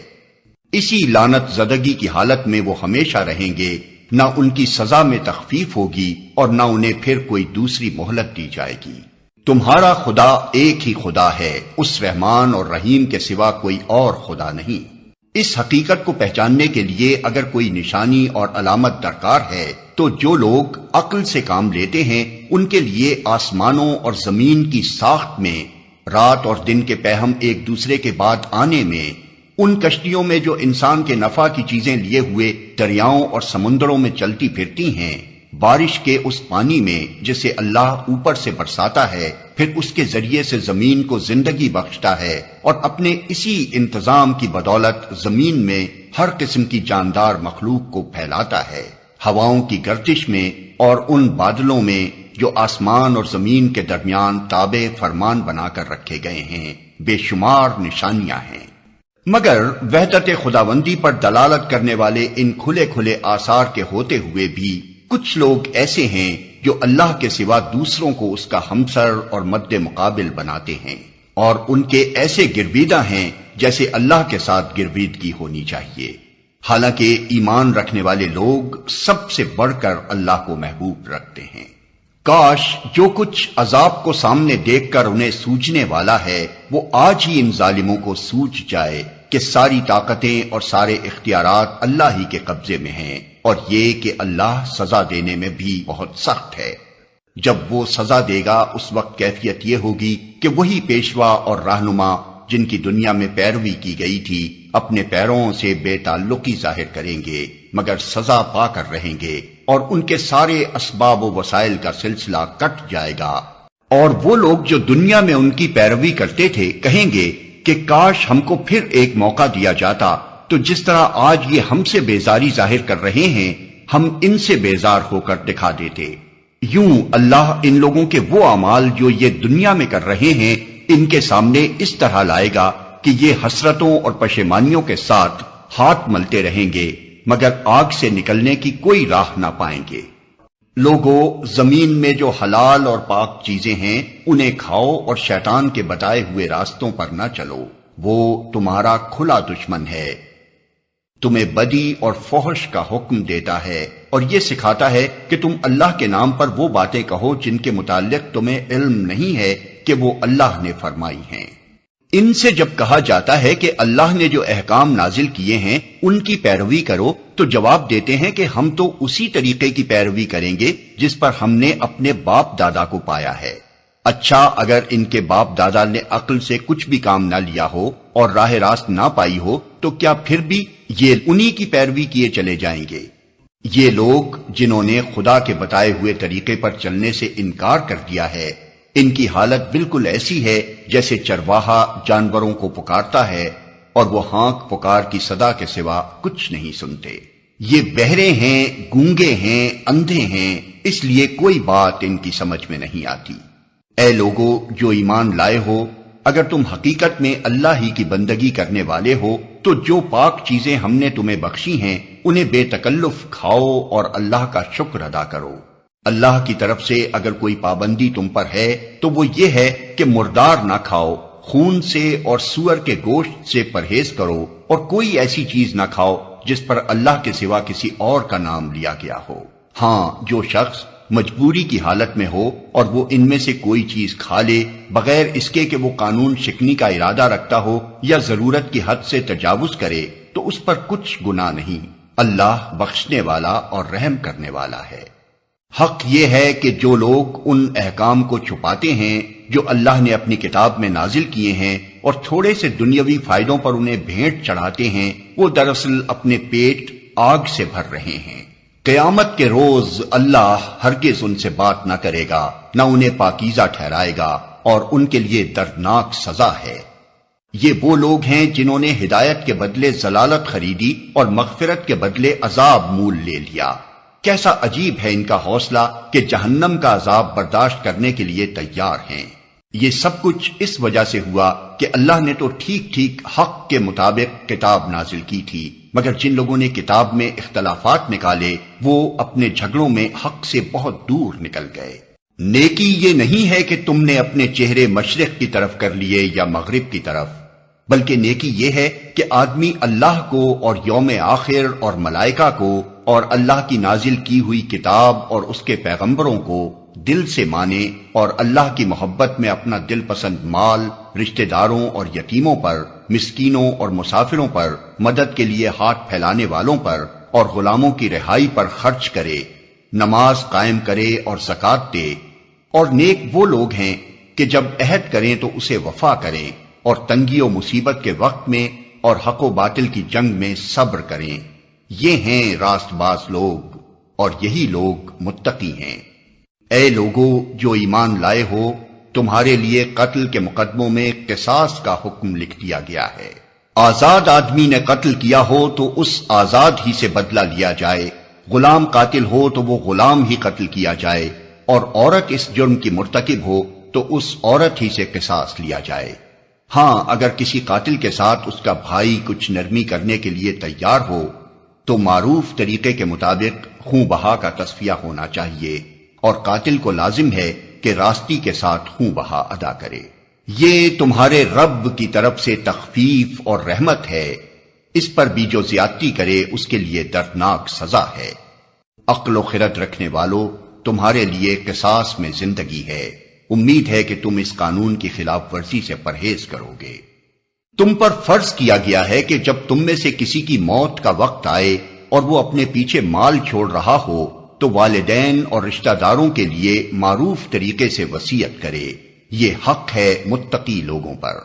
Speaker 2: اسی لعنت زدگی کی حالت میں وہ ہمیشہ رہیں گے، نہ ان کی سزا میں تخفیف ہوگی اور نہ انہیں پھر کوئی دوسری مہلت دی جائے گی۔ تمہارا خدا ایک ہی خدا ہے، اس رحمان اور رحیم کے سوا کوئی اور خدا نہیں۔ اس حقیقت کو پہچاننے کے لیے اگر کوئی نشانی اور علامت درکار ہے تو جو لوگ عقل سے کام لیتے ہیں ان کے لیے آسمانوں اور زمین کی ساخت میں، رات اور دن کے پہم ایک دوسرے کے بعد آنے میں، ان کشتیوں میں جو انسان کے نفع کی چیزیں لیے ہوئے دریاؤں اور سمندروں میں چلتی پھرتی ہیں، بارش کے اس پانی میں جسے اللہ اوپر سے برساتا ہے، پھر اس کے ذریعے سے زمین کو زندگی بخشتا ہے اور اپنے اسی انتظام کی بدولت زمین میں ہر قسم کی جاندار مخلوق کو پھیلاتا ہے، ہواؤں کی گردش میں اور ان بادلوں میں جو آسمان اور زمین کے درمیان تابع فرمان بنا کر رکھے گئے ہیں، بے شمار نشانیاں ہیں۔ مگر وحدت خداوندی پر دلالت کرنے والے ان کھلے کھلے آثار کے ہوتے ہوئے بھی کچھ لوگ ایسے ہیں جو اللہ کے سوا دوسروں کو اس کا ہمسر اور مد مقابل بناتے ہیں، اور ان کے ایسے گرویدہ ہیں جیسے اللہ کے ساتھ گرویدگی ہونی چاہیے، حالانکہ ایمان رکھنے والے لوگ سب سے بڑھ کر اللہ کو محبوب رکھتے ہیں۔ کاش جو کچھ عذاب کو سامنے دیکھ کر انہیں سوجنے والا ہے وہ آج ہی ان ظالموں کو سوج جائے کہ ساری طاقتیں اور سارے اختیارات اللہ ہی کے قبضے میں ہیں، اور یہ کہ اللہ سزا دینے میں بھی بہت سخت ہے۔ جب وہ سزا دے گا اس وقت کیفیت یہ ہوگی کہ وہی پیشوا اور رہنما جن کی دنیا میں پیروی کی گئی تھی اپنے پیروں سے بے تعلقی ظاہر کریں گے، مگر سزا پا کر رہیں گے، اور ان کے سارے اسباب و وسائل کا سلسلہ کٹ جائے گا۔ اور وہ لوگ جو دنیا میں ان کی پیروی کرتے تھے کہیں گے کہ کاش ہم کو پھر ایک موقع دیا جاتا تو جس طرح آج یہ ہم سے بیزاری ظاہر کر رہے ہیں ہم ان سے بیزار ہو کر دکھا دیتے۔ یوں اللہ ان لوگوں کے وہ اعمال جو یہ دنیا میں کر رہے ہیں ان کے سامنے اس طرح لائے گا کہ یہ حسرتوں اور پشیمانیوں کے ساتھ ہاتھ ملتے رہیں گے، مگر آگ سے نکلنے کی کوئی راہ نہ پائیں گے۔ لوگو، زمین میں جو حلال اور پاک چیزیں ہیں انہیں کھاؤ اور شیطان کے بتائے ہوئے راستوں پر نہ چلو، وہ تمہارا کھلا دشمن ہے۔ تمہیں بدی اور فحش کا حکم دیتا ہے اور یہ سکھاتا ہے کہ تم اللہ کے نام پر وہ باتیں کہو جن کے متعلق تمہیں علم نہیں ہے کہ وہ اللہ نے فرمائی ہیں۔ ان سے جب کہا جاتا ہے کہ اللہ نے جو احکام نازل کیے ہیں ان کی پیروی کرو تو جواب دیتے ہیں کہ ہم تو اسی طریقے کی پیروی کریں گے جس پر ہم نے اپنے باپ دادا کو پایا ہے۔ اچھا، اگر ان کے باپ دادا نے عقل سے کچھ بھی کام نہ لیا ہو اور راہ راست نہ پائی ہو تو کیا پھر بھی یہ انہی کی پیروی کیے چلے جائیں گے؟ یہ لوگ جنہوں نے خدا کے بتائے ہوئے طریقے پر چلنے سے انکار کر دیا ہے، ان کی حالت بالکل ایسی ہے جیسے چرواہا جانوروں کو پکارتا ہے اور وہ ہانک پکار کی صدا کے سوا کچھ نہیں سنتے۔ یہ بہرے ہیں، گونگے ہیں، اندھے ہیں، اس لیے کوئی بات ان کی سمجھ میں نہیں آتی۔ اے لوگو جو ایمان لائے ہو، اگر تم حقیقت میں اللہ ہی کی بندگی کرنے والے ہو تو جو پاک چیزیں ہم نے تمہیں بخشی ہیں انہیں بے تکلف کھاؤ اور اللہ کا شکر ادا کرو۔ اللہ کی طرف سے اگر کوئی پابندی تم پر ہے تو وہ یہ ہے کہ مردار نہ کھاؤ، خون سے اور سور کے گوشت سے پرہیز کرو، اور کوئی ایسی چیز نہ کھاؤ جس پر اللہ کے سوا کسی اور کا نام لیا گیا ہو۔ ہاں، جو شخص مجبوری کی حالت میں ہو اور وہ ان میں سے کوئی چیز کھا لے بغیر اس کے کہ وہ قانون شکنی کا ارادہ رکھتا ہو یا ضرورت کی حد سے تجاوز کرے تو اس پر کچھ گناہ نہیں، اللہ بخشنے والا اور رحم کرنے والا ہے۔ حق یہ ہے کہ جو لوگ ان احکام کو چھپاتے ہیں جو اللہ نے اپنی کتاب میں نازل کیے ہیں اور تھوڑے سے دنیاوی فائدوں پر انہیں بھیٹ چڑھاتے ہیں، وہ دراصل اپنے پیٹ آگ سے بھر رہے ہیں۔ قیامت کے روز اللہ ہرگز ان سے بات نہ کرے گا، نہ انہیں پاکیزہ ٹھہرائے گا، اور ان کے لیے دردناک سزا ہے۔ یہ وہ لوگ ہیں جنہوں نے ہدایت کے بدلے ضلالت خریدی اور مغفرت کے بدلے عذاب مول لے لیا۔ کیسا عجیب ہے ان کا حوصلہ کہ جہنم کا عذاب برداشت کرنے کے لیے تیار ہیں۔ یہ سب کچھ اس وجہ سے ہوا کہ اللہ نے تو ٹھیک ٹھیک حق کے مطابق کتاب نازل کی تھی، مگر جن لوگوں نے کتاب میں اختلافات نکالے وہ اپنے جھگڑوں میں حق سے بہت دور نکل گئے۔ نیکی یہ نہیں ہے کہ تم نے اپنے چہرے مشرق کی طرف کر لیے یا مغرب کی طرف، بلکہ نیکی یہ ہے کہ آدمی اللہ کو اور یوم آخر اور ملائکہ کو اور اللہ کی نازل کی ہوئی کتاب اور اس کے پیغمبروں کو دل سے مانے، اور اللہ کی محبت میں اپنا دل پسند مال رشتہ داروں اور یتیموں پر، مسکینوں اور مسافروں پر، مدد کے لیے ہاتھ پھیلانے والوں پر اور غلاموں کی رہائی پر خرچ کرے، نماز قائم کرے اور زکوٰۃ دے۔ اور نیک وہ لوگ ہیں کہ جب عہد کریں تو اسے وفا کریں، اور تنگی و مصیبت کے وقت میں اور حق و باطل کی جنگ میں صبر کریں۔ یہ ہیں راست باز لوگ، اور یہی لوگ متقی ہیں۔ اے لوگو جو ایمان لائے ہو، تمہارے لیے قتل کے مقدموں میں قصاص کا حکم لکھ دیا گیا ہے۔ آزاد آدمی نے قتل کیا ہو تو اس آزاد ہی سے بدلہ لیا جائے، غلام قاتل ہو تو وہ غلام ہی قتل کیا جائے، اور عورت اس جرم کی مرتکب ہو تو اس عورت ہی سے قصاص لیا جائے۔ ہاں اگر کسی قاتل کے ساتھ اس کا بھائی کچھ نرمی کرنے کے لیے تیار ہو تو معروف طریقے کے مطابق خون بہا کا تصفیہ ہونا چاہیے، اور قاتل کو لازم ہے کہ راستی کے ساتھ خون بہا ادا کرے۔ یہ تمہارے رب کی طرف سے تخفیف اور رحمت ہے، اس پر بھی جو زیادتی کرے اس کے لیے دردناک سزا ہے۔ عقل و خرد رکھنے والو، تمہارے لیے قصاص میں زندگی ہے، امید ہے کہ تم اس قانون کی خلاف ورزی سے پرہیز کرو گے۔ تم پر فرض کیا گیا ہے کہ جب تم میں سے کسی کی موت کا وقت آئے اور وہ اپنے پیچھے مال چھوڑ رہا ہو تو والدین اور رشتہ داروں کے لیے معروف طریقے سے وصیت کرے، یہ حق ہے متقی لوگوں پر۔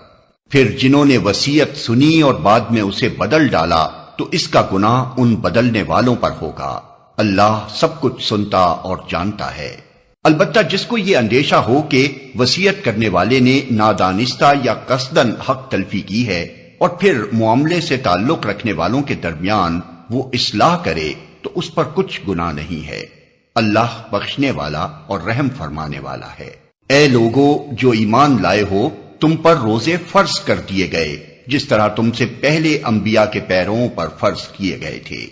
Speaker 2: پھر جنہوں نے وصیت سنی اور بعد میں اسے بدل ڈالا تو اس کا گناہ ان بدلنے والوں پر ہوگا، اللہ سب کچھ سنتا اور جانتا ہے۔ البتہ جس کو یہ اندیشہ ہو کہ وصیت کرنے والے نے نادانستہ یا قصدن حق تلفی کی ہے اور پھر معاملے سے تعلق رکھنے والوں کے درمیان وہ اصلاح کرے تو اس پر کچھ گناہ نہیں ہے، اللہ بخشنے والا اور رحم فرمانے والا ہے۔ اے لوگو جو ایمان لائے ہو، تم پر روزے فرض کر دیے گئے جس طرح تم سے پہلے انبیاء کے پیرووں پر فرض کیے گئے تھے۔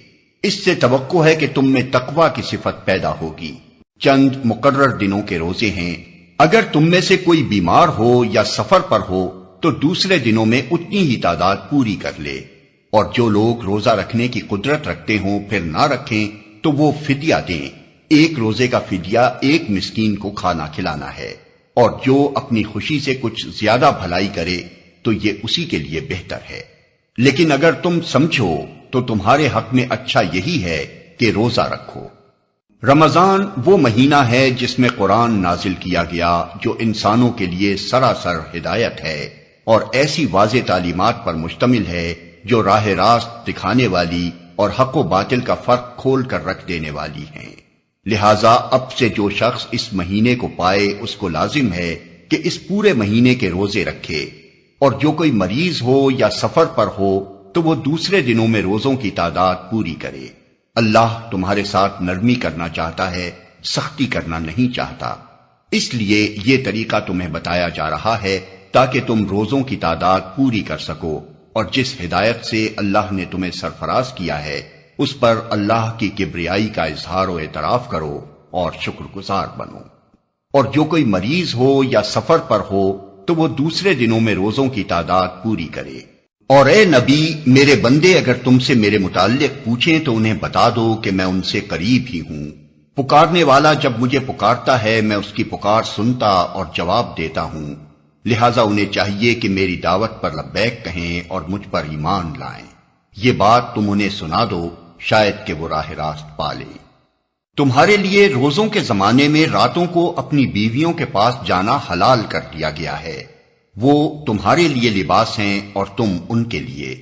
Speaker 2: اس سے توقع ہے کہ تم میں تقوی کی صفت پیدا ہوگی۔ چند مقرر دنوں کے روزے ہیں، اگر تم میں سے کوئی بیمار ہو یا سفر پر ہو تو دوسرے دنوں میں اتنی ہی تعداد پوری کر لے، اور جو لوگ روزہ رکھنے کی قدرت رکھتے ہوں پھر نہ رکھیں تو وہ فدیہ دیں۔ ایک روزے کا فدیہ ایک مسکین کو کھانا کھلانا ہے، اور جو اپنی خوشی سے کچھ زیادہ بھلائی کرے تو یہ اسی کے لیے بہتر ہے۔ لیکن اگر تم سمجھو تو تمہارے حق میں اچھا یہی ہے کہ روزہ رکھو۔ رمضان وہ مہینہ ہے جس میں قرآن نازل کیا گیا، جو انسانوں کے لیے سراسر ہدایت ہے اور ایسی واضح تعلیمات پر مشتمل ہے جو راہ راست دکھانے والی اور حق و باطل کا فرق کھول کر رکھ دینے والی ہیں۔ لہذا اب سے جو شخص اس مہینے کو پائے اس کو لازم ہے کہ اس پورے مہینے کے روزے رکھے، اور جو کوئی مریض ہو یا سفر پر ہو تو وہ دوسرے دنوں میں روزوں کی تعداد پوری کرے۔ اللہ تمہارے ساتھ نرمی کرنا چاہتا ہے، سختی کرنا نہیں چاہتا، اس لیے یہ طریقہ تمہیں بتایا جا رہا ہے تاکہ تم روزوں کی تعداد پوری کر سکو، اور جس ہدایت سے اللہ نے تمہیں سرفراز کیا ہے اس پر اللہ کی کبریائی کا اظہار و اعتراف کرو اور شکر گزار بنو۔ اور جو کوئی مریض ہو یا سفر پر ہو تو وہ دوسرے دنوں میں روزوں کی تعداد پوری کرے۔ اور اے نبی، میرے بندے اگر تم سے میرے متعلق پوچھیں تو انہیں بتا دو کہ میں ان سے قریب ہی ہوں، پکارنے والا جب مجھے پکارتا ہے میں اس کی پکار سنتا اور جواب دیتا ہوں، لہٰذا انہیں چاہیے کہ میری دعوت پر لبیک کہیں اور مجھ پر ایمان لائیں۔ یہ بات تم انہیں سنا دو، شاید کہ وہ راہ راست پا لیں۔ تمہارے لیے روزوں کے زمانے میں راتوں کو اپنی بیویوں کے پاس جانا حلال کر دیا گیا ہے، وہ تمہارے لیے لباس ہیں اور تم ان کے لیے۔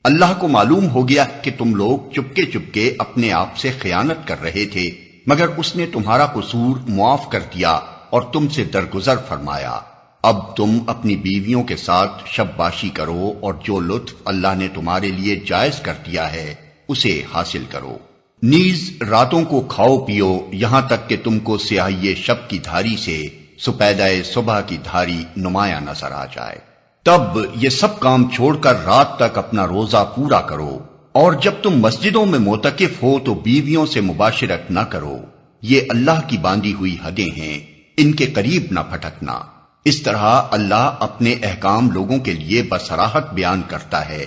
Speaker 2: اللہ کو معلوم ہو گیا کہ تم لوگ چپکے چپکے اپنے آپ سے خیانت کر رہے تھے، مگر اس نے تمہارا قصور معاف کر دیا اور تم سے درگزر فرمایا۔ اب تم اپنی بیویوں کے ساتھ شب باشی کرو، اور جو لطف اللہ نے تمہارے لیے جائز کر دیا ہے اسے حاصل کرو۔ نیز راتوں کو کھاؤ پیو یہاں تک کہ تم کو سیاہی شب کی دھاری سے سپیدہ صبح کی دھاری نمایاں نظر آ جائے، تب یہ سب کام چھوڑ کر رات تک اپنا روزہ پورا کرو، اور جب تم مسجدوں میں معتکف ہو تو بیویوں سے مباشرت نہ کرو، یہ اللہ کی باندھی ہوئی حدیں ہیں، ان کے قریب نہ پھٹکنا۔ اس طرح اللہ اپنے احکام لوگوں کے لیے بصراحت بیان کرتا ہے،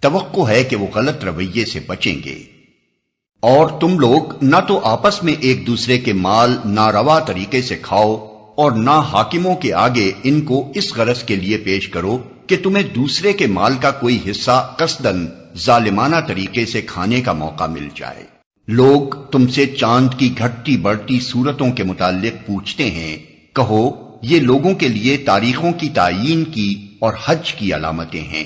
Speaker 2: توقع ہے کہ وہ غلط رویے سے بچیں گے۔ اور تم لوگ نہ تو آپس میں ایک دوسرے کے مال ناروا طریقے سے کھاؤ اور نہ حاکموں کے آگے ان کو اس غرض کے لیے پیش کرو کہ تمہیں دوسرے کے مال کا کوئی حصہ قصداً ظالمانہ طریقے سے کھانے کا موقع مل جائے۔ لوگ تم سے چاند کی گھٹتی بڑھتی صورتوں کے متعلق پوچھتے ہیں، کہو یہ لوگوں کے لیے تاریخوں کی تعیین کی اور حج کی علامتیں ہیں۔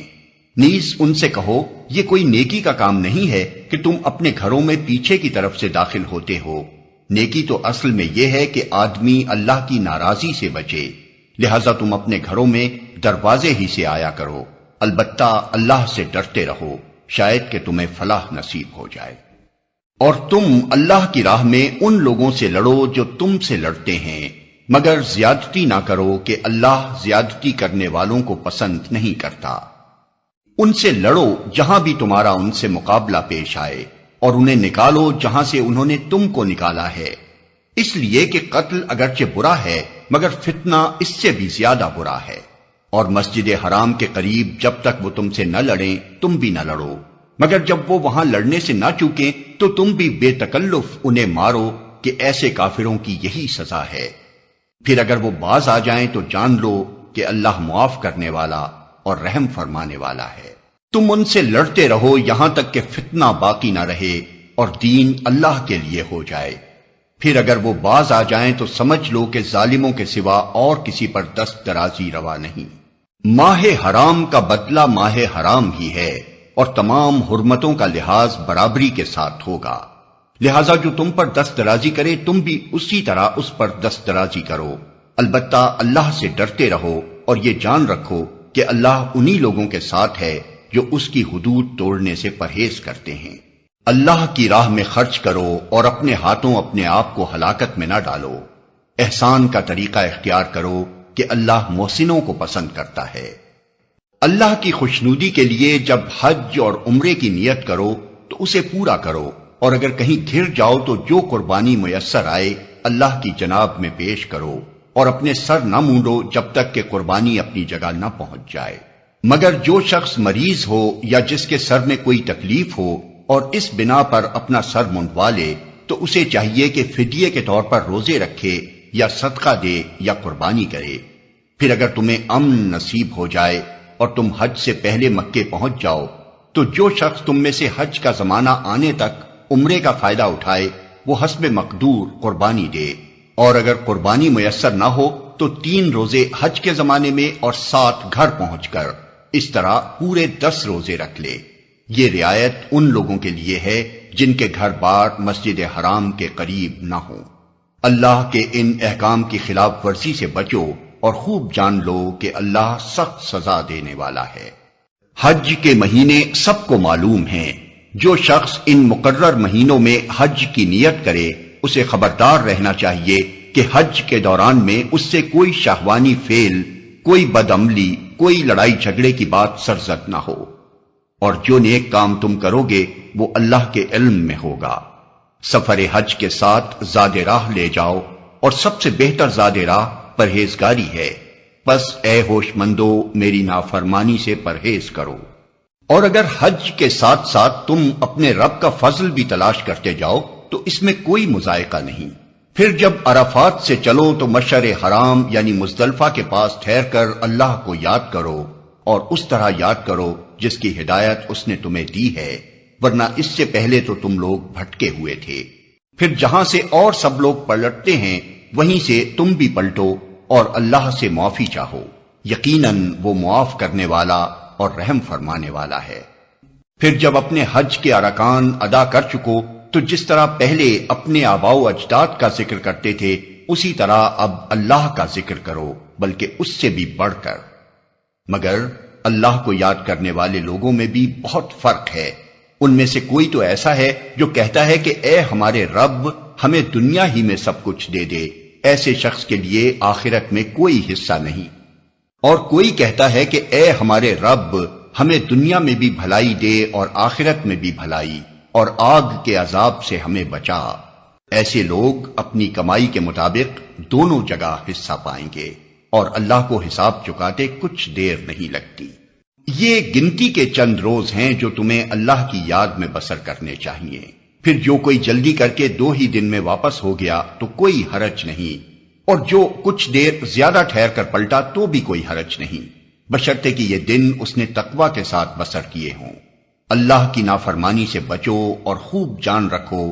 Speaker 2: نیز ان سے کہو یہ کوئی نیکی کا کام نہیں ہے کہ تم اپنے گھروں میں پیچھے کی طرف سے داخل ہوتے ہو، نیکی تو اصل میں یہ ہے کہ آدمی اللہ کی ناراضی سے بچے، لہذا تم اپنے گھروں میں دروازے ہی سے آیا کرو، البتہ اللہ سے ڈرتے رہو، شاید کہ تمہیں فلاح نصیب ہو جائے۔ اور تم اللہ کی راہ میں ان لوگوں سے لڑو جو تم سے لڑتے ہیں، مگر زیادتی نہ کرو کہ اللہ زیادتی کرنے والوں کو پسند نہیں کرتا۔ ان سے لڑو جہاں بھی تمہارا ان سے مقابلہ پیش آئے، اور انہیں نکالو جہاں سے انہوں نے تم کو نکالا ہے، اس لیے کہ قتل اگرچہ برا ہے مگر فتنہ اس سے بھی زیادہ برا ہے۔ اور مسجد حرام کے قریب جب تک وہ تم سے نہ لڑیں تم بھی نہ لڑو، مگر جب وہ وہاں لڑنے سے نہ چوکیں تو تم بھی بے تکلف انہیں مارو، کہ ایسے کافروں کی یہی سزا ہے۔ پھر اگر وہ باز آ جائیں تو جان لو کہ اللہ معاف کرنے والا اور رحم فرمانے والا ہے۔ تم ان سے لڑتے رہو یہاں تک کہ فتنہ باقی نہ رہے اور دین اللہ کے لیے ہو جائے۔ پھر اگر وہ باز آ جائیں تو سمجھ لو کہ ظالموں کے سوا اور کسی پر دست درازی روا نہیں۔ ماہ حرام کا بدلہ ماہ حرام ہی ہے، اور تمام حرمتوں کا لحاظ برابری کے ساتھ ہوگا، لہذا جو تم پر دست درازی کرے تم بھی اسی طرح اس پر دست درازی کرو، البتہ اللہ سے ڈرتے رہو اور یہ جان رکھو کہ اللہ انہی لوگوں کے ساتھ ہے جو اس کی حدود توڑنے سے پرہیز کرتے ہیں۔ اللہ کی راہ میں خرچ کرو اور اپنے ہاتھوں اپنے آپ کو ہلاکت میں نہ ڈالو، احسان کا طریقہ اختیار کرو کہ اللہ محسنوں کو پسند کرتا ہے۔ اللہ کی خوشنودی کے لیے جب حج اور عمرے کی نیت کرو تو اسے پورا کرو، اور اگر کہیں گر جاؤ تو جو قربانی میسر آئے اللہ کی جناب میں پیش کرو، اور اپنے سر نہ مونڈو جب تک کہ قربانی اپنی جگہ نہ پہنچ جائے۔ مگر جو شخص مریض ہو یا جس کے سر میں کوئی تکلیف ہو اور اس بنا پر اپنا سر منڈوا لے تو اسے چاہیے کہ فدیے کے طور پر روزے رکھے یا صدقہ دے یا قربانی کرے۔ پھر اگر تمہیں امن نصیب ہو جائے اور تم حج سے پہلے مکے پہنچ جاؤ تو جو شخص تم میں سے حج کا زمانہ آنے تک عمرے کا فائدہ اٹھائے وہ حسب مقدور قربانی دے، اور اگر قربانی میسر نہ ہو تو 3 روزے حج کے زمانے میں اور 7 گھر پہنچ کر، اس طرح پورے 10 روزے رکھ لے۔ یہ رعایت ان لوگوں کے لیے ہے جن کے گھر بار مسجد حرام کے قریب نہ ہوں۔ اللہ کے ان احکام کی خلاف ورزی سے بچو اور خوب جان لو کہ اللہ سخت سزا دینے والا ہے۔ حج کے مہینے سب کو معلوم ہیں، جو شخص ان مقرر مہینوں میں حج کی نیت کرے اسے خبردار رہنا چاہیے کہ حج کے دوران میں اس سے کوئی شہوانی فعل، کوئی بدعملی، کوئی لڑائی جھگڑے کی بات سرزد نہ ہو، اور جو نیک کام تم کرو گے وہ اللہ کے علم میں ہوگا۔ سفر حج کے ساتھ زاد راہ لے جاؤ، اور سب سے بہتر زاد راہ پرہیزگاری ہے، پس اے ہوش مندو میری نافرمانی سے پرہیز کرو۔ اور اگر حج کے ساتھ ساتھ تم اپنے رب کا فضل بھی تلاش کرتے جاؤ تو اس میں کوئی مذائقہ نہیں۔ پھر جب عرفات سے چلو تو مشعر حرام یعنی مزدلفہ کے پاس ٹھہر کر اللہ کو یاد کرو، اور اس طرح یاد کرو جس کی ہدایت اس نے تمہیں دی ہے، ورنہ اس سے پہلے تو تم لوگ بھٹکے ہوئے تھے۔ پھر جہاں سے اور سب لوگ پلٹتے ہیں وہیں سے تم بھی پلٹو اور اللہ سے معافی چاہو، یقیناً وہ معاف کرنے والا اور رحم فرمانے والا ہے۔ پھر جب اپنے حج کے ارکان ادا کر چکو تو جس طرح پہلے اپنے آباء و اجداد کا ذکر کرتے تھے اسی طرح اب اللہ کا ذکر کرو، بلکہ اس سے بھی بڑھ کر۔ مگر اللہ کو یاد کرنے والے لوگوں میں بھی بہت فرق ہے۔ ان میں سے کوئی تو ایسا ہے جو کہتا ہے کہ اے ہمارے رب ہمیں دنیا ہی میں سب کچھ دے دے، ایسے شخص کے لیے آخرت میں کوئی حصہ نہیں۔ اور کوئی کہتا ہے کہ اے ہمارے رب ہمیں دنیا میں بھی بھلائی دے اور آخرت میں بھی بھلائی، اور آگ کے عذاب سے ہمیں بچا۔ ایسے لوگ اپنی کمائی کے مطابق دونوں جگہ حصہ پائیں گے، اور اللہ کو حساب چکاتے کچھ دیر نہیں لگتی۔ یہ گنتی کے چند روز ہیں جو تمہیں اللہ کی یاد میں بسر کرنے چاہیے، پھر جو کوئی جلدی کر کے 2 ہی دن میں واپس ہو گیا تو کوئی حرج نہیں، اور جو کچھ دیر زیادہ ٹھہر کر پلٹا تو بھی کوئی حرج نہیں، بشرطے کہ یہ دن اس نے تقوی کے ساتھ بسر کیے ہوں۔ اللہ کی نافرمانی سے بچو اور خوب جان رکھو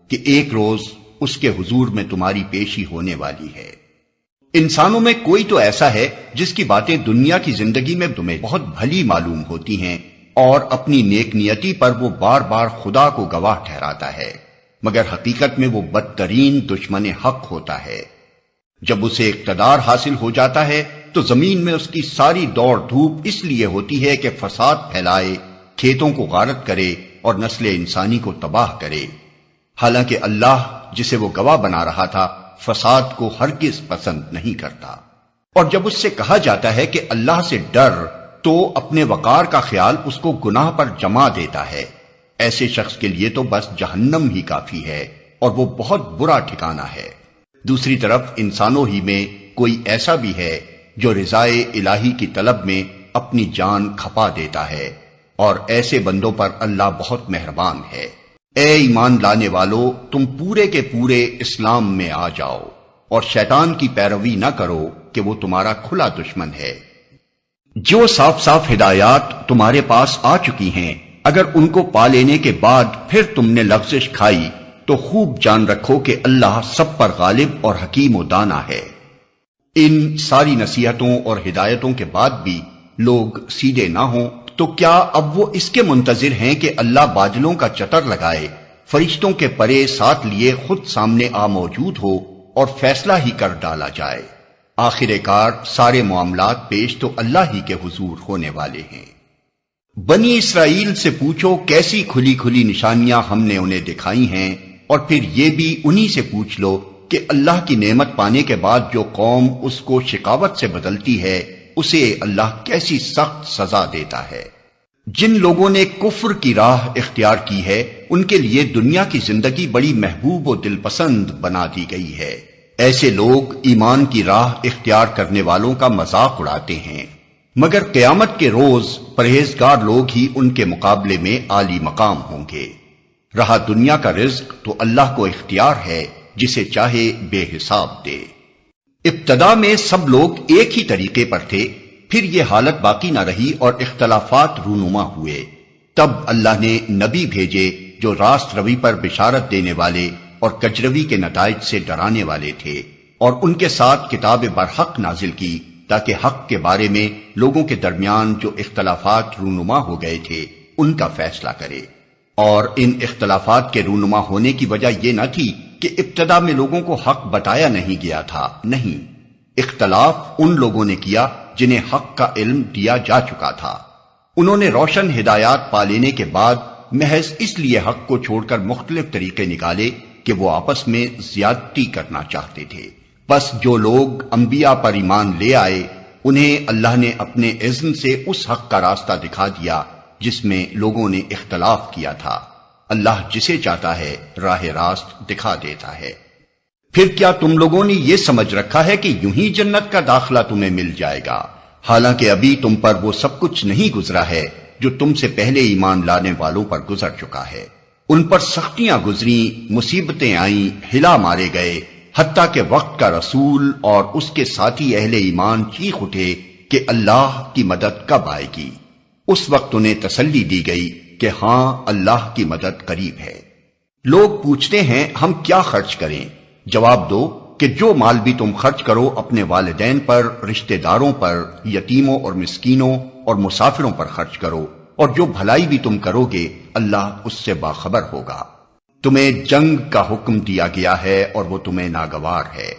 Speaker 2: کہ ایک روز اس کے حضور میں تمہاری پیشی ہونے والی ہے۔ انسانوں میں کوئی تو ایسا ہے جس کی باتیں دنیا کی زندگی میں تمہیں بہت بھلی معلوم ہوتی ہیں، اور اپنی نیک نیتی پر وہ بار بار خدا کو گواہ ٹھہراتا ہے، مگر حقیقت میں وہ بدترین دشمن حق ہوتا ہے۔ جب اسے اقتدار حاصل ہو جاتا ہے تو زمین میں اس کی ساری دوڑ دھوپ اس لیے ہوتی ہے کہ فساد پھیلائے، کھیتوں کو غارت کرے اور نسل انسانی کو تباہ کرے، حالانکہ اللہ جسے وہ گواہ بنا رہا تھا فساد کو ہرگز پسند نہیں کرتا۔ اور جب اس سے کہا جاتا ہے کہ اللہ سے ڈر تو اپنے وقار کا خیال اس کو گناہ پر جما دیتا ہے۔ ایسے شخص کے لیے تو بس جہنم ہی کافی ہے، اور وہ بہت برا ٹھکانہ ہے۔ دوسری طرف انسانوں ہی میں کوئی ایسا بھی ہے جو رضائے الہی کی طلب میں اپنی جان کھپا دیتا ہے، اور ایسے بندوں پر اللہ بہت مہربان ہے۔ اے ایمان لانے والو، تم پورے کے پورے اسلام میں آ جاؤ، اور شیطان کی پیروی نہ کرو کہ وہ تمہارا کھلا دشمن ہے۔ جو صاف صاف ہدایات تمہارے پاس آ چکی ہیں، اگر ان کو پا لینے کے بعد پھر تم نے لغزش کھائی تو خوب جان رکھو کہ اللہ سب پر غالب اور حکیم و دانا ہے۔ ان ساری نصیحتوں اور ہدایتوں کے بعد بھی لوگ سیدھے نہ ہوں تو کیا اب وہ اس کے منتظر ہیں کہ اللہ بادلوں کا چتر لگائے، فرشتوں کے پرے ساتھ لیے خود سامنے آ موجود ہو اور فیصلہ ہی کر ڈالا جائے؟ آخر کار سارے معاملات پیش تو اللہ ہی کے حضور ہونے والے ہیں۔ بنی اسرائیل سے پوچھو کیسی کھلی کھلی نشانیاں ہم نے انہیں دکھائی ہیں، اور پھر یہ بھی انہی سے پوچھ لو کہ اللہ کی نعمت پانے کے بعد جو قوم اس کو شقاوت سے بدلتی ہے اسے اللہ کیسی سخت سزا دیتا ہے۔ جن لوگوں نے کفر کی راہ اختیار کی ہے ان کے لیے دنیا کی زندگی بڑی محبوب و دل پسند بنا دی گئی ہے۔ ایسے لوگ ایمان کی راہ اختیار کرنے والوں کا مذاق اڑاتے ہیں، مگر قیامت کے روز پرہیزگار لوگ ہی ان کے مقابلے میں عالی مقام ہوں گے۔ رہا دنیا کا رزق تو اللہ کو اختیار ہے، جسے چاہے بے حساب دے۔ ابتدا میں سب لوگ ایک ہی طریقے پر تھے، پھر یہ حالت باقی نہ رہی اور اختلافات رونما ہوئے۔ تب اللہ نے نبی بھیجے جو راست روی پر بشارت دینے والے اور کجروی کے نتائج سے ڈرانے والے تھے، اور ان کے ساتھ کتاب برحق نازل کی تاکہ حق کے بارے میں لوگوں کے درمیان جو اختلافات رونما ہو گئے تھے ان کا فیصلہ کرے۔ اور ان اختلافات کے رونما ہونے کی وجہ یہ نہ تھی کہ ابتدا میں لوگوں کو حق بتایا نہیں گیا تھا، نہیں، اختلاف ان لوگوں نے کیا جنہیں حق کا علم دیا جا چکا تھا۔ انہوں نے روشن ہدایات پا لینے کے بعد محض اس لیے حق کو چھوڑ کر مختلف طریقے نکالے کہ وہ آپس میں زیادتی کرنا چاہتے تھے۔ بس جو لوگ انبیاء پر ایمان لے آئے انہیں اللہ نے اپنے اذن سے اس حق کا راستہ دکھا دیا جس میں لوگوں نے اختلاف کیا تھا۔ اللہ جسے چاہتا ہے راہ راست دکھا دیتا ہے۔ پھر کیا تم لوگوں نے یہ سمجھ رکھا ہے کہ یوں ہی جنت کا داخلہ تمہیں مل جائے گا، حالانکہ ابھی تم پر وہ سب کچھ نہیں گزرا ہے جو تم سے پہلے ایمان لانے والوں پر گزر چکا ہے۔ ان پر سختیاں گزریں، مصیبتیں آئیں، ہلا مارے گئے، حتیٰ کہ وقت کا رسول اور اس کے ساتھی اہل ایمان چیخ اٹھے کہ اللہ کی مدد کب آئے گی۔ اس وقت انہیں تسلی دی گئی کہ ہاں اللہ کی مدد قریب ہے۔ لوگ پوچھتے ہیں ہم کیا خرچ کریں؟ جواب دو کہ جو مال بھی تم خرچ کرو اپنے والدین پر، رشتہ داروں پر، یتیموں اور مسکینوں اور مسافروں پر خرچ کرو، اور جو بھلائی بھی تم کرو گے اللہ اس سے باخبر ہوگا۔ تمہیں جنگ کا حکم دیا گیا ہے اور وہ تمہیں ناگوار ہے۔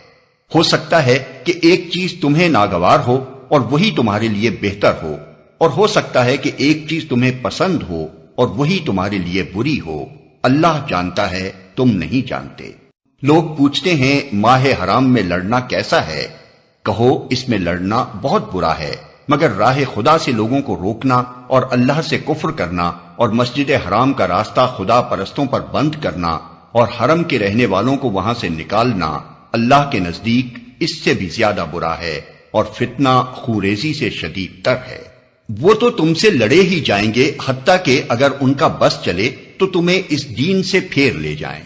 Speaker 2: ہو سکتا ہے کہ ایک چیز تمہیں ناگوار ہو اور وہی تمہارے لیے بہتر ہو، اور ہو سکتا ہے کہ ایک چیز تمہیں پسند ہو اور وہی تمہارے لیے بری ہو۔ اللہ جانتا ہے، تم نہیں جانتے۔ لوگ پوچھتے ہیں ماہ حرام میں لڑنا کیسا ہے؟ کہو اس میں لڑنا بہت برا ہے، مگر راہ خدا سے لوگوں کو روکنا اور اللہ سے کفر کرنا اور مسجد حرام کا راستہ خدا پرستوں پر بند کرنا اور حرم کے رہنے والوں کو وہاں سے نکالنا اللہ کے نزدیک اس سے بھی زیادہ برا ہے اور فتنہ خوریزی سے شدید تر ہے۔ وہ تو تم سے لڑے ہی جائیں گے، حتیٰ کہ اگر ان کا بس چلے تو تمہیں اس دین سے پھیر لے جائیں،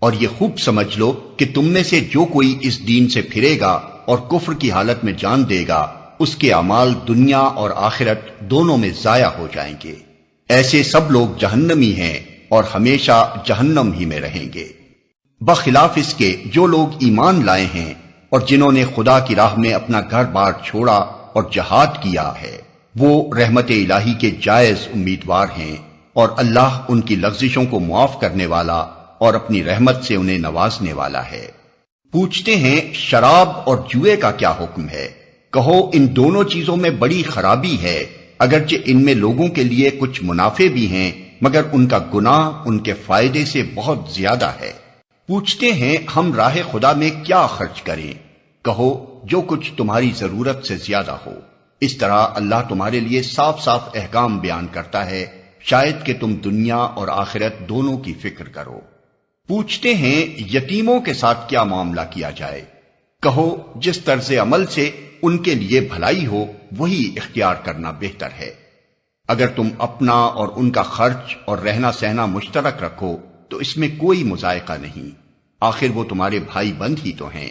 Speaker 2: اور یہ خوب سمجھ لو کہ تم میں سے جو کوئی اس دین سے پھرے گا اور کفر کی حالت میں جان دے گا، اس کے اعمال دنیا اور آخرت دونوں میں ضائع ہو جائیں گے۔ ایسے سب لوگ جہنمی ہیں اور ہمیشہ جہنم ہی میں رہیں گے، بخلاف اس کے جو لوگ ایمان لائے ہیں اور جنہوں نے خدا کی راہ میں اپنا گھر بار چھوڑا اور جہاد کیا ہے، وہ رحمت الہی کے جائز امیدوار ہیں، اور اللہ ان کی لغزشوں کو معاف کرنے والا اور اپنی رحمت سے انہیں نوازنے والا ہے۔ پوچھتے ہیں شراب اور جوئے کا کیا حکم ہے؟ کہو ان دونوں چیزوں میں بڑی خرابی ہے، اگرچہ ان میں لوگوں کے لیے کچھ منافع بھی ہیں، مگر ان کا گناہ ان کے فائدے سے بہت زیادہ ہے۔ پوچھتے ہیں ہم راہ خدا میں کیا خرچ کریں؟ کہو جو کچھ تمہاری ضرورت سے زیادہ ہو۔ اس طرح اللہ تمہارے لیے صاف صاف احکام بیان کرتا ہے، شاید کہ تم دنیا اور آخرت دونوں کی فکر کرو۔ پوچھتے ہیں یتیموں کے ساتھ کیا معاملہ کیا جائے؟ کہو جس طرز عمل سے ان کے لیے بھلائی ہو وہی اختیار کرنا بہتر ہے۔ اگر تم اپنا اور ان کا خرچ اور رہنا سہنا مشترک رکھو تو اس میں کوئی مذائقہ نہیں، آخر وہ تمہارے بھائی بند ہی تو ہیں۔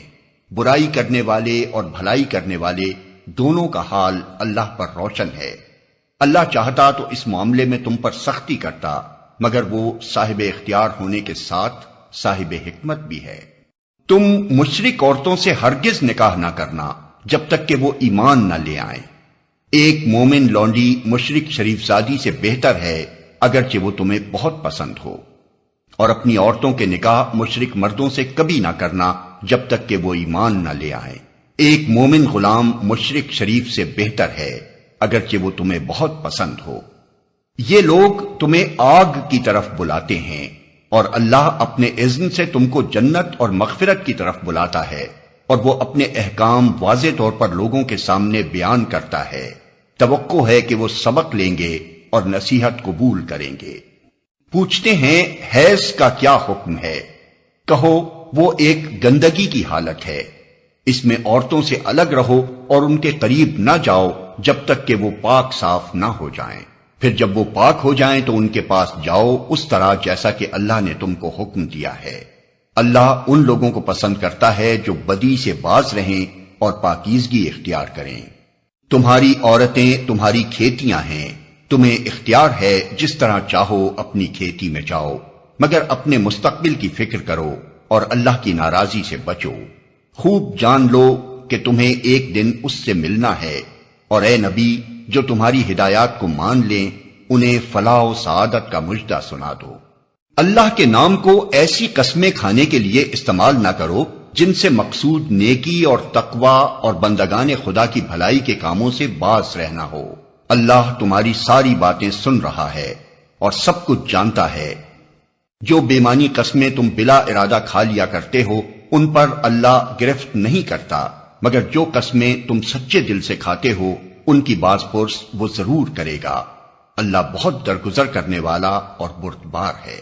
Speaker 2: برائی کرنے والے اور بھلائی کرنے والے دونوں کا حال اللہ پر روشن ہے۔ اللہ چاہتا تو اس معاملے میں تم پر سختی کرتا، مگر وہ صاحب اختیار ہونے کے ساتھ صاحب حکمت بھی ہے۔ تم مشرک عورتوں سے ہرگز نکاح نہ کرنا جب تک کہ وہ ایمان نہ لے آئیں۔ ایک مومن لونڈی مشرک شریف زادی سے بہتر ہے اگرچہ وہ تمہیں بہت پسند ہو، اور اپنی عورتوں کے نکاح مشرک مردوں سے کبھی نہ کرنا جب تک کہ وہ ایمان نہ لے آئیں۔ ایک مومن غلام مشرک شریف سے بہتر ہے اگرچہ وہ تمہیں بہت پسند ہو۔ یہ لوگ تمہیں آگ کی طرف بلاتے ہیں، اور اللہ اپنے اذن سے تم کو جنت اور مغفرت کی طرف بلاتا ہے، اور وہ اپنے احکام واضح طور پر لوگوں کے سامنے بیان کرتا ہے۔ توقع ہے کہ وہ سبق لیں گے اور نصیحت قبول کریں گے۔ پوچھتے ہیں حیض کا کیا حکم ہے؟ کہو وہ ایک گندگی کی حالت ہے، اس میں عورتوں سے الگ رہو اور ان کے قریب نہ جاؤ جب تک کہ وہ پاک صاف نہ ہو جائیں، پھر جب وہ پاک ہو جائیں تو ان کے پاس جاؤ اس طرح جیسا کہ اللہ نے تم کو حکم دیا ہے۔ اللہ ان لوگوں کو پسند کرتا ہے جو بدی سے باز رہیں اور پاکیزگی اختیار کریں۔ تمہاری عورتیں تمہاری کھیتیاں ہیں، تمہیں اختیار ہے جس طرح چاہو اپنی کھیتی میں جاؤ، مگر اپنے مستقبل کی فکر کرو اور اللہ کی ناراضی سے بچو۔ خوب جان لو کہ تمہیں ایک دن اس سے ملنا ہے، اور اے نبی جو تمہاری ہدایات کو مان لیں انہیں فلاح و سعادت کا مژدہ سنا دو۔ اللہ کے نام کو ایسی قسمیں کھانے کے لیے استعمال نہ کرو جن سے مقصود نیکی اور تقوی اور بندگان خدا کی بھلائی کے کاموں سے باز رہنا ہو۔ اللہ تمہاری ساری باتیں سن رہا ہے اور سب کچھ جانتا ہے۔ جو بے معنی قسمیں تم بلا ارادہ کھا لیا کرتے ہو ان پر اللہ گرفت نہیں کرتا، مگر جو قسمیں تم سچے دل سے کھاتے ہو ان کی باز پرس وہ ضرور کرے گا۔ اللہ بہت درگزر کرنے والا اور بردبار ہے۔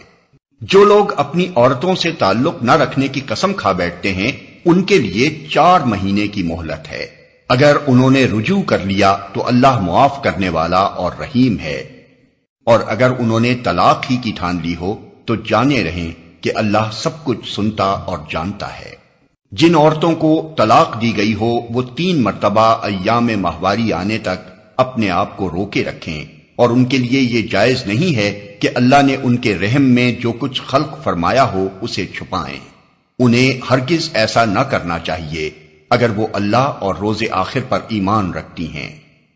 Speaker 2: جو لوگ اپنی عورتوں سے تعلق نہ رکھنے کی قسم کھا بیٹھتے ہیں ان کے لیے 4 مہینے کی مہلت ہے۔ اگر انہوں نے رجوع کر لیا تو اللہ معاف کرنے والا اور رحیم ہے، اور اگر انہوں نے طلاق ہی کی ٹھان لی ہو تو جانے رہیں کہ اللہ سب کچھ سنتا اور جانتا ہے۔ جن عورتوں کو طلاق دی گئی ہو وہ 3 مرتبہ ایام ماہواری آنے تک اپنے آپ کو روکے رکھیں، اور ان کے لیے یہ جائز نہیں ہے کہ اللہ نے ان کے رحم میں جو کچھ خلق فرمایا ہو اسے چھپائیں۔ انہیں ہرگز ایسا نہ کرنا چاہیے اگر وہ اللہ اور روز آخر پر ایمان رکھتی ہیں۔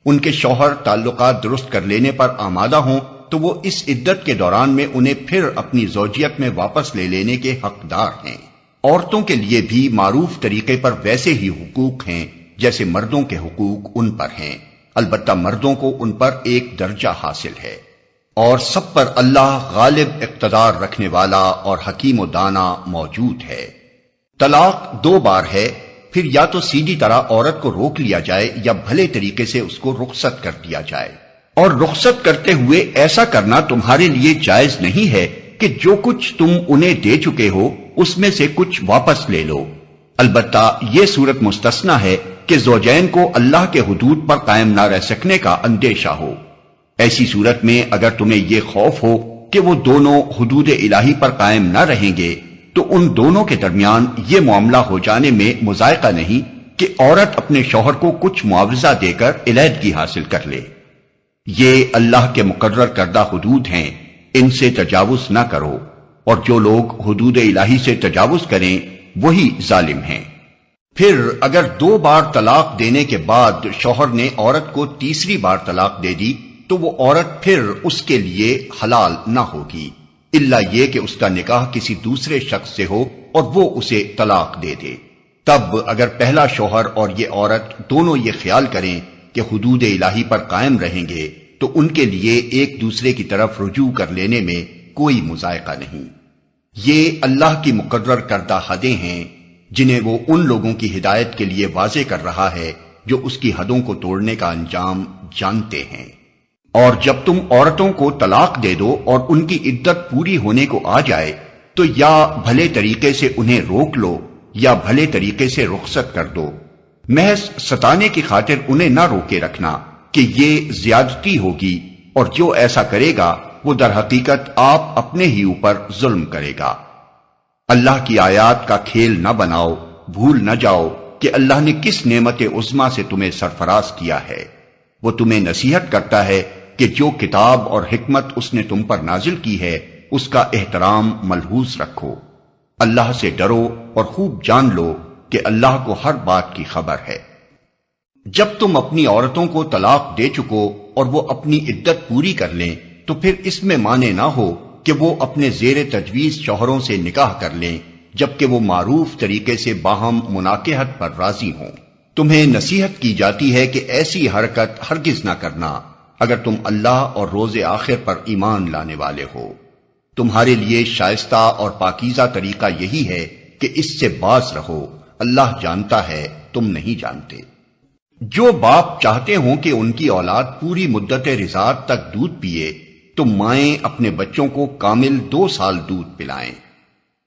Speaker 2: ان کے شوہر تعلقات درست کر لینے پر آمادہ ہوں تو وہ اس عدت کے دوران میں انہیں پھر اپنی زوجیت میں واپس لے لینے کے حقدار ہیں۔ عورتوں کے لیے بھی معروف طریقے پر ویسے ہی حقوق ہیں جیسے مردوں کے حقوق ان پر ہیں، البتہ مردوں کو ان پر ایک درجہ حاصل ہے، اور سب پر اللہ غالب اقتدار رکھنے والا اور حکیم و دانا موجود ہے۔ طلاق 2 بار ہے، پھر یا تو سیدھی طرح عورت کو روک لیا جائے یا بھلے طریقے سے اس کو رخصت کر دیا جائے. اور رخصت کرتے ہوئے ایسا کرنا تمہارے لیے جائز نہیں ہے کہ جو کچھ تم انہیں دے چکے ہو اس میں سے کچھ واپس لے لو. البتہ یہ صورت مستثنا ہے کہ زوجین کو اللہ کے حدود پر قائم نہ رہ سکنے کا اندیشہ ہو. ایسی صورت میں اگر تمہیں یہ خوف ہو کہ وہ دونوں حدود الہی پر قائم نہ رہیں گے تو ان دونوں کے درمیان یہ معاملہ ہو جانے میں مذائقہ نہیں کہ عورت اپنے شوہر کو کچھ معاوضہ دے کر علیحدگی حاصل کر لے. یہ اللہ کے مقرر کردہ حدود ہیں، ان سے تجاوز نہ کرو، اور جو لوگ حدود الہی سے تجاوز کریں وہی ظالم ہیں. پھر اگر 2 بار طلاق دینے کے بعد شوہر نے عورت کو تیسری بار طلاق دے دی تو وہ عورت پھر اس کے لیے حلال نہ ہوگی، الا یہ کہ اس کا نکاح کسی دوسرے شخص سے ہو اور وہ اسے طلاق دے دے. تب اگر پہلا شوہر اور یہ عورت دونوں یہ خیال کریں کہ حدود الہی پر قائم رہیں گے تو ان کے لیے ایک دوسرے کی طرف رجوع کر لینے میں کوئی مذائقہ نہیں. یہ اللہ کی مقرر کردہ حدیں ہیں جنہیں وہ ان لوگوں کی ہدایت کے لیے واضح کر رہا ہے جو اس کی حدوں کو توڑنے کا انجام جانتے ہیں. اور جب تم عورتوں کو طلاق دے دو اور ان کی عدت پوری ہونے کو آ جائے تو یا بھلے طریقے سے انہیں روک لو یا بھلے طریقے سے رخصت کر دو. محض ستانے کی خاطر انہیں نہ روکے رکھنا کہ یہ زیادتی ہوگی، اور جو ایسا کرے گا وہ در حقیقت آپ اپنے ہی اوپر ظلم کرے گا. اللہ کی آیات کا کھیل نہ بناؤ، بھول نہ جاؤ کہ اللہ نے کس نعمت عظمیٰ سے تمہیں سرفراز کیا ہے. وہ تمہیں نصیحت کرتا ہے کہ جو کتاب اور حکمت اس نے تم پر نازل کی ہے اس کا احترام ملحوظ رکھو. اللہ سے ڈرو اور خوب جان لو کہ اللہ کو ہر بات کی خبر ہے. جب تم اپنی عورتوں کو طلاق دے چکو اور وہ اپنی عدت پوری کر لیں تو پھر اس میں مانے نہ ہو کہ وہ اپنے زیر تجویز شوہروں سے نکاح کر لیں جبکہ وہ معروف طریقے سے باہم مناکحت پر راضی ہوں. تمہیں نصیحت کی جاتی ہے کہ ایسی حرکت ہرگز نہ کرنا اگر تم اللہ اور روز آخر پر ایمان لانے والے ہو. تمہارے لیے شائستہ اور پاکیزہ طریقہ یہی ہے کہ اس سے باز رہو، اللہ جانتا ہے تم نہیں جانتے. جو باپ چاہتے ہوں کہ ان کی اولاد پوری مدت رضاعت تک دودھ پیے تو مائیں اپنے بچوں کو کامل 2 سال دودھ پلائیں.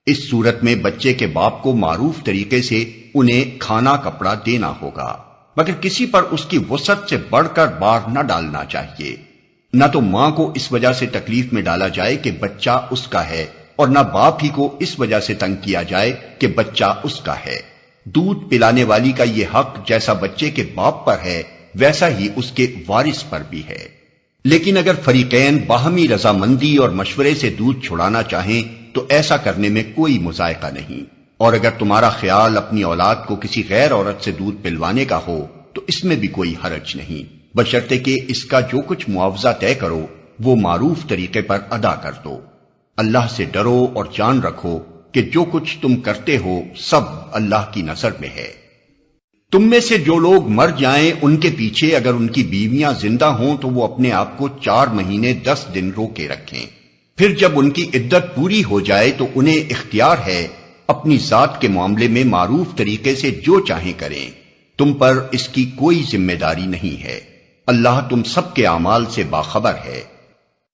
Speaker 2: اس صورت میں بچے کے باپ کو معروف طریقے سے انہیں کھانا کپڑا دینا ہوگا، مگر کسی پر اس کی وسعت سے بڑھ کر بار نہ ڈالنا چاہیے. نہ تو ماں کو اس وجہ سے تکلیف میں ڈالا جائے کہ بچہ اس کا ہے، اور نہ باپ ہی کو اس وجہ سے تنگ کیا جائے کہ بچہ اس کا ہے. دودھ پلانے والی کا یہ حق جیسا بچے کے باپ پر ہے ویسا ہی اس کے وارث پر بھی ہے. لیکن اگر فریقین باہمی رضامندی اور مشورے سے دودھ چھڑانا چاہیں تو ایسا کرنے میں کوئی مذائقہ نہیں. اور اگر تمہارا خیال اپنی اولاد کو کسی غیر عورت سے دودھ پلوانے کا ہو تو اس میں بھی کوئی حرج نہیں، بشرطے کہ اس کا جو کچھ معاوضہ طے کرو وہ معروف طریقے پر ادا کر دو. اللہ سے ڈرو اور جان رکھو کہ جو کچھ تم کرتے ہو سب اللہ کی نظر میں ہے. تم میں سے جو لوگ مر جائیں ان کے پیچھے اگر ان کی بیویاں زندہ ہوں تو وہ اپنے آپ کو 4 مہینے 10 دن روکے رکھیں. پھر جب ان کی عدت پوری ہو جائے تو انہیں اختیار ہے اپنی ذات کے معاملے میں معروف طریقے سے جو چاہیں کریں. تم پر اس کی کوئی ذمہ داری نہیں ہے. اللہ تم سب کے اعمال سے باخبر ہے.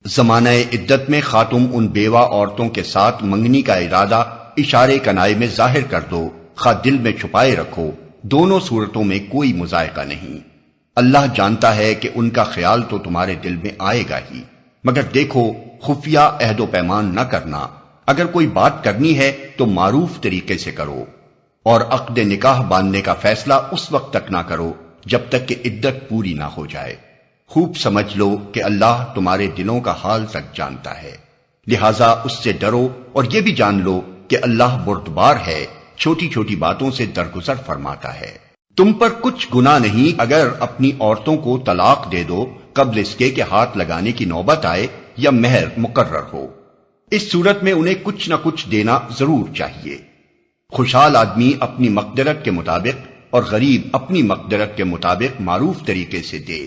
Speaker 2: زمانہ عدت میں خاتم ان بیوہ عورتوں کے ساتھ منگنی کا ارادہ اشارے کنائے میں ظاہر کر دو، خواہ دل میں چھپائے رکھو، دونوں صورتوں میں کوئی مذائقہ نہیں. اللہ جانتا ہے کہ ان کا خیال تو تمہارے دل میں آئے گا ہی، مگر دیکھو خفیہ عہد و پیمان نہ کرنا. اگر کوئی بات کرنی ہے تو معروف طریقے سے کرو، اور عقد نکاح باندھنے کا فیصلہ اس وقت تک نہ کرو جب تک کہ عدت پوری نہ ہو جائے. خوب سمجھ لو کہ اللہ تمہارے دلوں کا حال تک جانتا ہے، لہذا اس سے ڈرو، اور یہ بھی جان لو کہ اللہ بردبار ہے، چھوٹی چھوٹی باتوں سے درگزر فرماتا ہے. تم پر کچھ گناہ نہیں اگر اپنی عورتوں کو طلاق دے دو قبل اس کے کہ ہاتھ لگانے کی نوبت آئے یا مہر مقرر ہو. اس صورت میں انہیں کچھ نہ کچھ دینا ضرور چاہیے. خوشحال آدمی اپنی مقدرت کے مطابق اور غریب اپنی مقدرت کے مطابق معروف طریقے سے دے.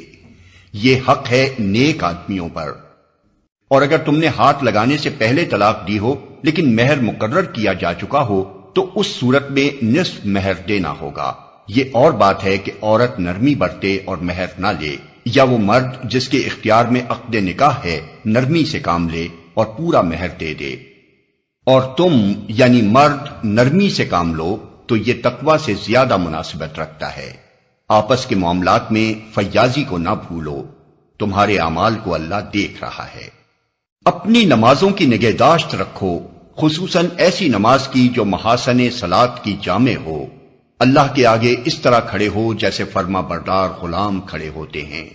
Speaker 2: یہ حق ہے نیک آدمیوں پر. اور اگر تم نے ہاتھ لگانے سے پہلے طلاق دی ہو لیکن مہر مقرر کیا جا چکا ہو تو اس صورت میں نصف مہر دینا ہوگا۔ یہ اور بات ہے کہ عورت نرمی برتے اور مہر نہ لے، یا وہ مرد جس کے اختیار میں عقد نکاح ہے نرمی سے کام لے اور پورا مہر دے دے۔ اور تم یعنی مرد نرمی سے کام لو تو یہ تقوی سے زیادہ مناسبت رکھتا ہے۔ آپس کے معاملات میں فیاضی کو نہ بھولو، تمہارے اعمال کو اللہ دیکھ رہا ہے۔ اپنی نمازوں کی نگہداشت رکھو، خصوصاً ایسی نماز کی جو محاسن صلاۃ کی جامع ہو۔ اللہ کے آگے اس طرح کھڑے ہو جیسے فرما بردار غلام کھڑے ہوتے ہیں۔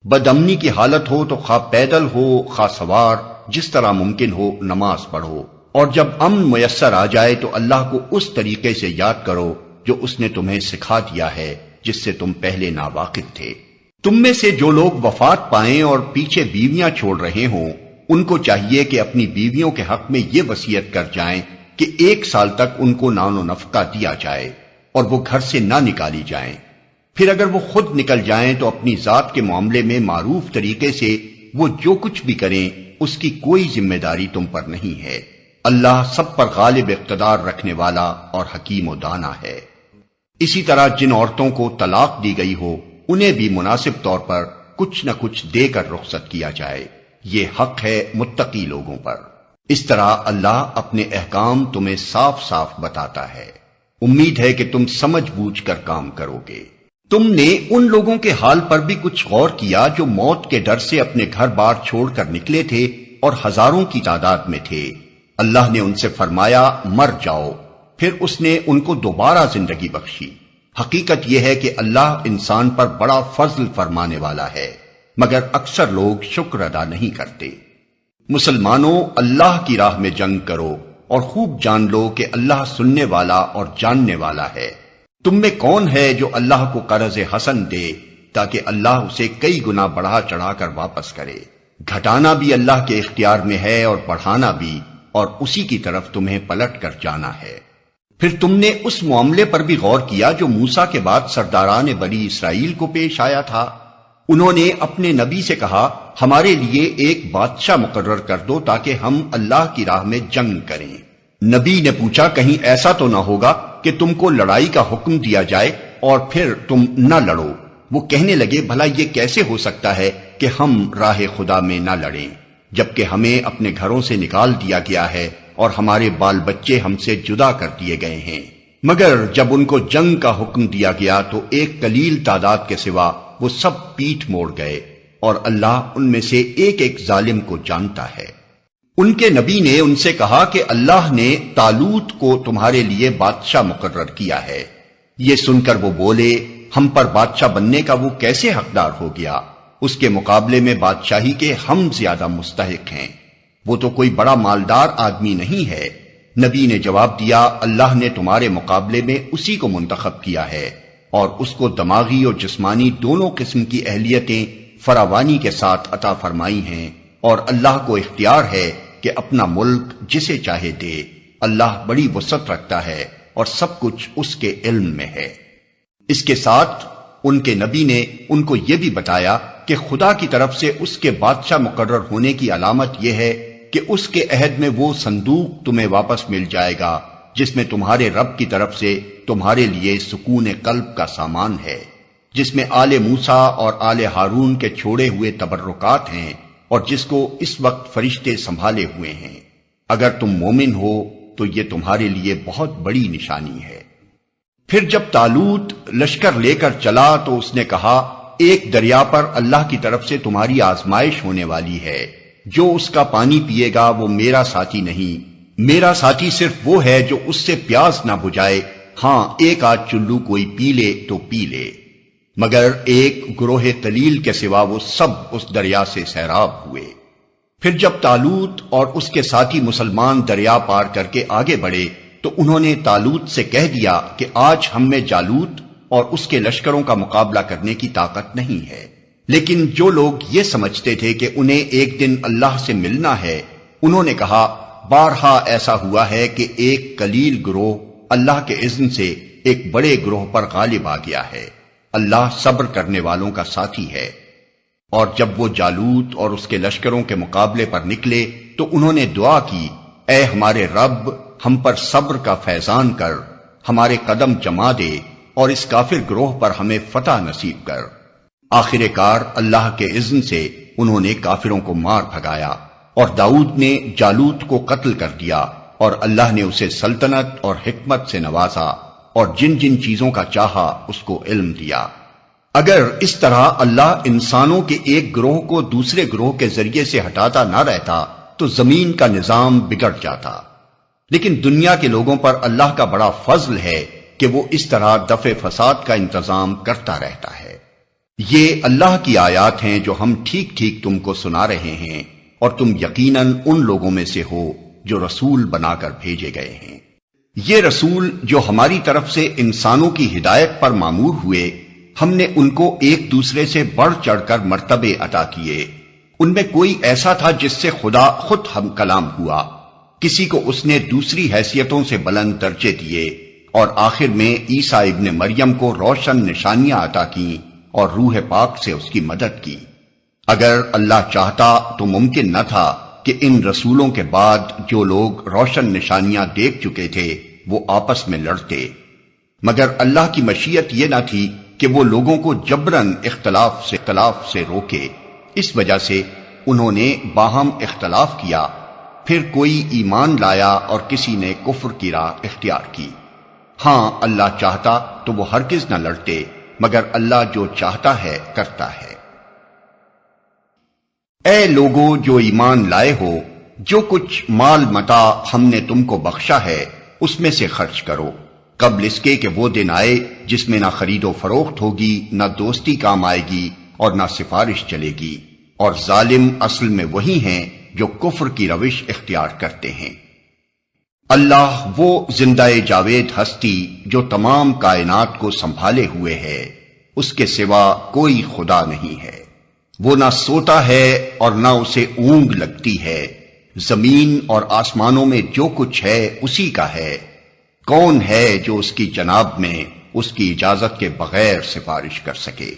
Speaker 2: بد امنی کی حالت ہو تو خواہ پیدل ہو خواہ سوار، جس طرح ممکن ہو نماز پڑھو، اور جب امن میسر آ جائے تو اللہ کو اس طریقے سے یاد کرو جو اس نے تمہیں سکھا دیا ہے جس سے تم پہلے ناواقف تھے۔ تم میں سے جو لوگ وفات پائیں اور پیچھے بیویاں چھوڑ رہے ہوں، ان کو چاہیے کہ اپنی بیویوں کے حق میں یہ وصیت کر جائیں کہ 1 سال تک ان کو نان و نفقہ دیا جائے اور وہ گھر سے نہ نکالی جائیں۔ پھر اگر وہ خود نکل جائیں تو اپنی ذات کے معاملے میں معروف طریقے سے وہ جو کچھ بھی کریں اس کی کوئی ذمہ داری تم پر نہیں ہے۔ اللہ سب پر غالب اقتدار رکھنے والا اور حکیم و دانا ہے۔ اسی طرح جن عورتوں کو طلاق دی گئی ہو انہیں بھی مناسب طور پر کچھ نہ کچھ دے کر رخصت کیا جائے، یہ حق ہے متقی لوگوں پر۔ اس طرح اللہ اپنے احکام تمہیں صاف صاف بتاتا ہے۔ امید ہے کہ تم سمجھ بوجھ کر کام کرو گے۔ تم نے ان لوگوں کے حال پر بھی کچھ غور کیا جو موت کے ڈر سے اپنے گھر بار چھوڑ کر نکلے تھے اور ہزاروں کی تعداد میں تھے۔ اللہ نے ان سے فرمایا مر جاؤ، پھر اس نے ان کو دوبارہ زندگی بخشی۔ حقیقت یہ ہے کہ اللہ انسان پر بڑا فضل فرمانے والا ہے، مگر اکثر لوگ شکر ادا نہیں کرتے۔ مسلمانوں، اللہ کی راہ میں جنگ کرو اور خوب جان لو کہ اللہ سننے والا اور جاننے والا ہے۔ تم میں کون ہے جو اللہ کو قرض حسن دے تاکہ اللہ اسے کئی گنا بڑھا چڑھا کر واپس کرے؟ گھٹانا بھی اللہ کے اختیار میں ہے اور بڑھانا بھی، اور اسی کی طرف تمہیں پلٹ کر جانا ہے۔ پھر تم نے اس معاملے پر بھی غور کیا جو موسیٰ کے بعد سرداران بنی اسرائیل کو پیش آیا تھا۔ انہوں نے اپنے نبی سے کہا ہمارے لیے ایک بادشاہ مقرر کر دو تاکہ ہم اللہ کی راہ میں جنگ کریں۔ نبی نے پوچھا کہیں ایسا تو نہ ہوگا کہ تم کو لڑائی کا حکم دیا جائے اور پھر تم نہ لڑو؟ وہ کہنے لگے بھلا یہ کیسے ہو سکتا ہے کہ ہم راہ خدا میں نہ لڑیں، جبکہ ہمیں اپنے گھروں سے نکال دیا گیا ہے اور ہمارے بال بچے ہم سے جدا کر دیے گئے ہیں۔ مگر جب ان کو جنگ کا حکم دیا گیا تو ایک قلیل تعداد کے سوا وہ سب پیٹھ موڑ گئے، اور اللہ ان میں سے ایک ایک ظالم کو جانتا ہے۔ ان کے نبی نے ان سے کہا کہ اللہ نے طالوت کو تمہارے لیے بادشاہ مقرر کیا ہے۔ یہ سن کر وہ بولے ہم پر بادشاہ بننے کا وہ کیسے حقدار ہو گیا؟ اس کے مقابلے میں بادشاہی کے ہم زیادہ مستحق ہیں، وہ تو کوئی بڑا مالدار آدمی نہیں ہے۔ نبی نے جواب دیا اللہ نے تمہارے مقابلے میں اسی کو منتخب کیا ہے، اور اس کو دماغی اور جسمانی دونوں قسم کی اہلیتیں فراوانی کے ساتھ عطا فرمائی ہیں، اور اللہ کو اختیار ہے کہ اپنا ملک جسے چاہے دے۔ اللہ بڑی وسعت رکھتا ہے اور سب کچھ اس کے علم میں ہے۔ اس کے ساتھ ان کے نبی نے ان کو یہ بھی بتایا کہ خدا کی طرف سے اس کے بادشاہ مقرر ہونے کی علامت یہ ہے کہ اس کے عہد میں وہ صندوق تمہیں واپس مل جائے گا جس میں تمہارے رب کی طرف سے تمہارے لیے سکون قلب کا سامان ہے، جس میں آل موسیٰ اور آل ہارون کے چھوڑے ہوئے تبرکات ہیں، اور جس کو اس وقت فرشتے سنبھالے ہوئے ہیں۔ اگر تم مومن ہو تو یہ تمہارے لیے بہت بڑی نشانی ہے۔ پھر جب طالوت لشکر لے کر چلا تو اس نے کہا ایک دریا پر اللہ کی طرف سے تمہاری آزمائش ہونے والی ہے، جو اس کا پانی پیے گا وہ میرا ساتھی نہیں، میرا ساتھی صرف وہ ہے جو اس سے پیاس نہ بجھائے، ہاں ایک آدھ چلو کوئی پی لے تو پی لے۔ مگر ایک گروہ قلیل کے سوا وہ سب اس دریا سے سیراب ہوئے۔ پھر جب طالوت اور اس کے ساتھی مسلمان دریا پار کر کے آگے بڑھے تو انہوں نے طالوت سے کہہ دیا کہ آج ہم میں جالوت اور اس کے لشکروں کا مقابلہ کرنے کی طاقت نہیں ہے۔ لیکن جو لوگ یہ سمجھتے تھے کہ انہیں ایک دن اللہ سے ملنا ہے، انہوں نے کہا بارہا ایسا ہوا ہے کہ ایک قلیل گروہ اللہ کے اذن سے ایک بڑے گروہ پر غالب آ گیا ہے۔ اللہ صبر کرنے والوں کا ساتھی ہے۔ اور جب وہ جالوت اور اس کے لشکروں کے مقابلے پر نکلے تو انہوں نے دعا کی اے ہمارے رب، ہم پر صبر کا فیضان کر، ہمارے قدم جما دے اور اس کافر گروہ پر ہمیں فتح نصیب کر۔ آخر کار اللہ کے اذن سے انہوں نے کافروں کو مار بھگایا، اور داؤد نے جالوت کو قتل کر دیا، اور اللہ نے اسے سلطنت اور حکمت سے نوازا، اور جن جن چیزوں کا چاہا اس کو علم دیا۔ اگر اس طرح اللہ انسانوں کے ایک گروہ کو دوسرے گروہ کے ذریعے سے ہٹاتا نہ رہتا تو زمین کا نظام بگڑ جاتا، لیکن دنیا کے لوگوں پر اللہ کا بڑا فضل ہے کہ وہ اس طرح دفع فساد کا انتظام کرتا رہتا ہے۔ یہ اللہ کی آیات ہیں جو ہم ٹھیک ٹھیک تم کو سنا رہے ہیں، اور تم یقیناً ان لوگوں میں سے ہو جو رسول بنا کر بھیجے گئے ہیں۔ یہ رسول جو ہماری طرف سے انسانوں کی ہدایت پر مامور ہوئے، ہم نے ان کو ایک دوسرے سے بڑھ چڑھ کر مرتبے عطا کیے۔ ان میں کوئی ایسا تھا جس سے خدا خود ہم کلام ہوا، کسی کو اس نے دوسری حیثیتوں سے بلند درجے دیے، اور آخر میں عیسیٰ ابن مریم کو روشن نشانیاں عطا کیں اور روح پاک سے اس کی مدد کی۔ اگر اللہ چاہتا تو ممکن نہ تھا کہ ان رسولوں کے بعد جو لوگ روشن نشانیاں دیکھ چکے تھے وہ آپس میں لڑتے، مگر اللہ کی مشیت یہ نہ تھی کہ وہ لوگوں کو جبراً اختلاف سے روکے۔ اس وجہ سے انہوں نے باہم اختلاف کیا، پھر کوئی ایمان لایا اور کسی نے کفر کی راہ اختیار کی۔ ہاں اللہ چاہتا تو وہ ہرگز نہ لڑتے، مگر اللہ جو چاہتا ہے کرتا ہے۔ اے لوگو جو ایمان لائے ہو، جو کچھ مال متاع ہم نے تم کو بخشا ہے اس میں سے خرچ کرو، قبل اس کے کہ وہ دن آئے جس میں نہ خرید و فروخت ہوگی، نہ دوستی کام آئے گی اور نہ سفارش چلے گی، اور ظالم اصل میں وہی ہیں جو کفر کی روش اختیار کرتے ہیں۔ اللہ وہ زندہ جاوید ہستی جو تمام کائنات کو سنبھالے ہوئے ہے، اس کے سوا کوئی خدا نہیں ہے۔ وہ نہ سوتا ہے اور نہ اسے اونگ لگتی ہے، زمین اور آسمانوں میں جو کچھ ہے اسی کا ہے۔ کون ہے جو اس کی جناب میں اس کی اجازت کے بغیر سفارش کر سکے؟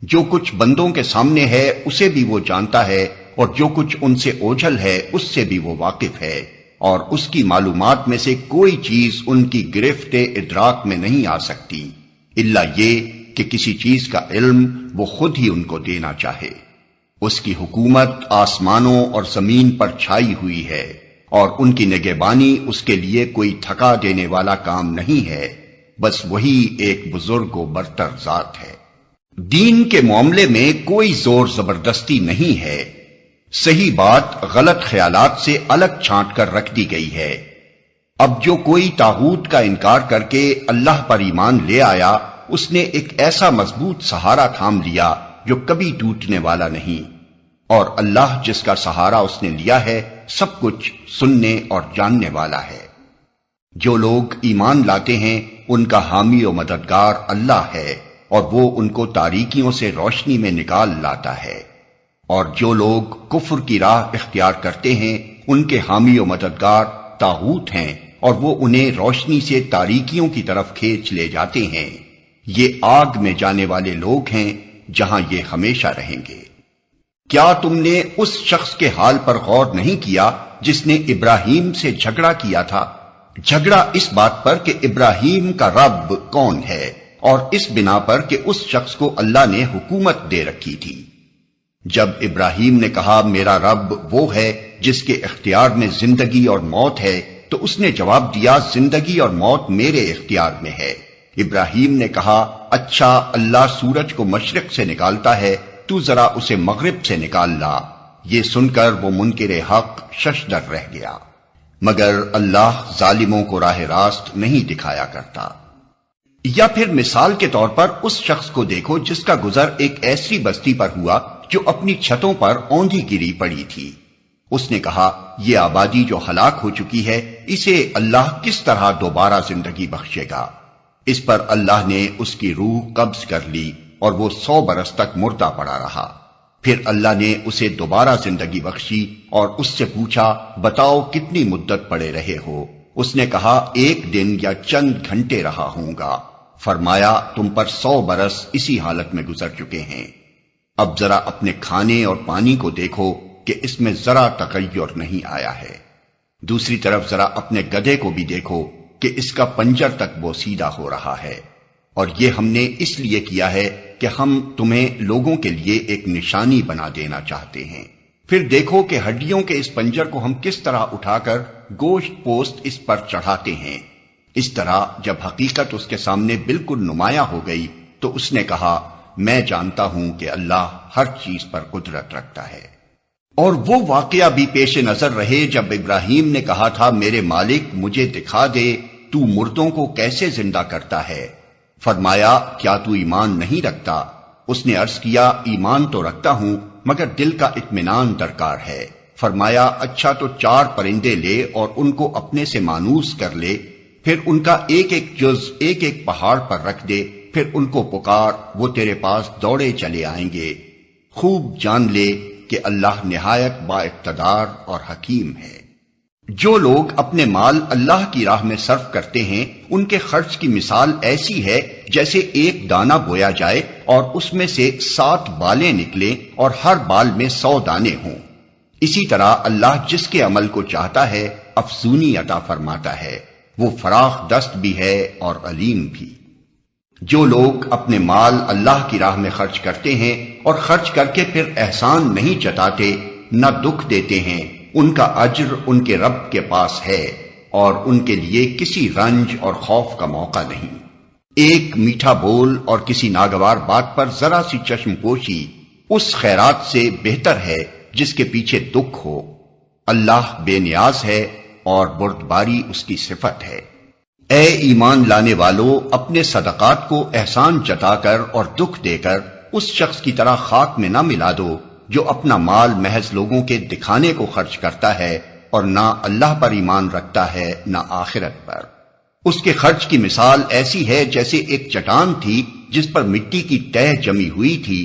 Speaker 2: جو کچھ بندوں کے سامنے ہے اسے بھی وہ جانتا ہے، اور جو کچھ ان سے اوجھل ہے اس سے بھی وہ واقف ہے، اور اس کی معلومات میں سے کوئی چیز ان کی گرفت ادراک میں نہیں آ سکتی، الا یہ کہ کسی چیز کا علم وہ خود ہی ان کو دینا چاہے۔ اس کی حکومت آسمانوں اور زمین پر چھائی ہوئی ہے، اور ان کی نگہبانی اس کے لیے کوئی تھکا دینے والا کام نہیں ہے، بس وہی ایک بزرگ و برتر ذات ہے۔ دین کے معاملے میں کوئی زور زبردستی نہیں ہے، صحیح بات غلط خیالات سے الگ چھانٹ کر رکھ دی گئی ہے۔ اب جو کوئی طاغوت کا انکار کر کے اللہ پر ایمان لے آیا، اس نے ایک ایسا مضبوط سہارا تھام لیا جو کبھی ٹوٹنے والا نہیں، اور اللہ جس کا سہارا اس نے لیا ہے سب کچھ سننے اور جاننے والا ہے۔ جو لوگ ایمان لاتے ہیں ان کا حامی و مددگار اللہ ہے، اور وہ ان کو تاریکیوں سے روشنی میں نکال لاتا ہے، اور جو لوگ کفر کی راہ اختیار کرتے ہیں ان کے حامی و مددگار طاغوت ہیں، اور وہ انہیں روشنی سے تاریکیوں کی طرف کھینچ لے جاتے ہیں۔ یہ آگ میں جانے والے لوگ ہیں جہاں یہ ہمیشہ رہیں گے۔ کیا تم نے اس شخص کے حال پر غور نہیں کیا جس نے ابراہیم سے جھگڑا کیا تھا؟ جھگڑا اس بات پر کہ ابراہیم کا رب کون ہے، اور اس بنا پر کہ اس شخص کو اللہ نے حکومت دے رکھی تھی۔ جب ابراہیم نے کہا میرا رب وہ ہے جس کے اختیار میں زندگی اور موت ہے، تو اس نے جواب دیا زندگی اور موت میرے اختیار میں ہے۔ ابراہیم نے کہا اچھا اللہ سورج کو مشرق سے نکالتا ہے، تو ذرا اسے مغرب سے نکال لا۔ یہ سن کر وہ منکر حق ششدر رہ گیا، مگر اللہ ظالموں کو راہ راست نہیں دکھایا کرتا۔ یا پھر مثال کے طور پر اس شخص کو دیکھو جس کا گزر ایک ایسی بستی پر ہوا جو اپنی چھتوں پر اوندھی گری پڑی تھی۔ اس نے کہا یہ آبادی جو ہلاک ہو چکی ہے اسے اللہ کس طرح دوبارہ زندگی بخشے گا؟ اس پر اللہ نے اس کی روح قبض کر لی اور وہ 100 برس تک مردہ پڑا رہا۔ پھر اللہ نے اسے دوبارہ زندگی بخشی اور اس سے پوچھا بتاؤ کتنی مدت پڑے رہے ہو؟ اس نے کہا 1 دن یا چند گھنٹے رہا ہوں گا۔ فرمایا تم پر 100 برس اسی حالت میں گزر چکے ہیں۔ اب ذرا اپنے کھانے اور پانی کو دیکھو کہ اس میں ذرا تغیر نہیں آیا ہے۔ دوسری طرف ذرا اپنے گدھے کو بھی دیکھو کہ اس کا پنجر تک وہ سیدھا ہو رہا ہے، اور یہ ہم نے اس لیے کیا ہے کہ ہم تمہیں لوگوں کے لیے ایک نشانی بنا دینا چاہتے ہیں۔ پھر دیکھو کہ ہڈیوں کے اس پنجر کو ہم کس طرح اٹھا کر گوشت پوست اس پر چڑھاتے ہیں۔ اس طرح جب حقیقت اس کے سامنے بالکل نمایاں ہو گئی تو اس نے کہا، میں جانتا ہوں کہ اللہ ہر چیز پر قدرت رکھتا ہے۔ اور وہ واقعہ بھی پیش نظر رہے جب ابراہیم نے کہا تھا، میرے مالک مجھے دکھا دے تو مردوں کو کیسے زندہ کرتا ہے۔ فرمایا، کیا تو ایمان نہیں رکھتا؟ اس نے عرض کیا، ایمان تو رکھتا ہوں مگر دل کا اطمینان درکار ہے۔ فرمایا، اچھا تو 4 پرندے لے اور ان کو اپنے سے مانوس کر لے، پھر ان کا ایک ایک جز ایک ایک پہاڑ پر رکھ دے، پھر ان کو پکار، وہ تیرے پاس دوڑے چلے آئیں گے۔ خوب جان لے کہ اللہ نہایت با اقتدار اور حکیم ہے۔ جو لوگ اپنے مال اللہ کی راہ میں صرف کرتے ہیں، ان کے خرچ کی مثال ایسی ہے جیسے ایک دانہ بویا جائے اور اس میں سے 7 بالیں نکلیں اور ہر بال میں 100 دانے ہوں۔ اسی طرح اللہ جس کے عمل کو چاہتا ہے افزونی عطا فرماتا ہے، وہ فراخ دست بھی ہے اور علیم بھی۔ جو لوگ اپنے مال اللہ کی راہ میں خرچ کرتے ہیں اور خرچ کر کے پھر احسان نہیں جتاتے، نہ دکھ دیتے ہیں، ان کا اجر ان کے رب کے پاس ہے اور ان کے لیے کسی رنج اور خوف کا موقع نہیں۔ ایک میٹھا بول اور کسی ناگوار بات پر ذرا سی چشم پوشی اس خیرات سے بہتر ہے جس کے پیچھے دکھ ہو۔ اللہ بے نیاز ہے اور بردباری اس کی صفت ہے۔ اے ایمان لانے والو، اپنے صدقات کو احسان جتا کر اور دکھ دے کر اس شخص کی طرح خاک میں نہ ملا دو جو اپنا مال محض لوگوں کے دکھانے کو خرچ کرتا ہے اور نہ اللہ پر ایمان رکھتا ہے نہ آخرت پر۔ اس کے خرچ کی مثال ایسی ہے جیسے ایک چٹان تھی جس پر مٹی کی تہ جمی ہوئی تھی،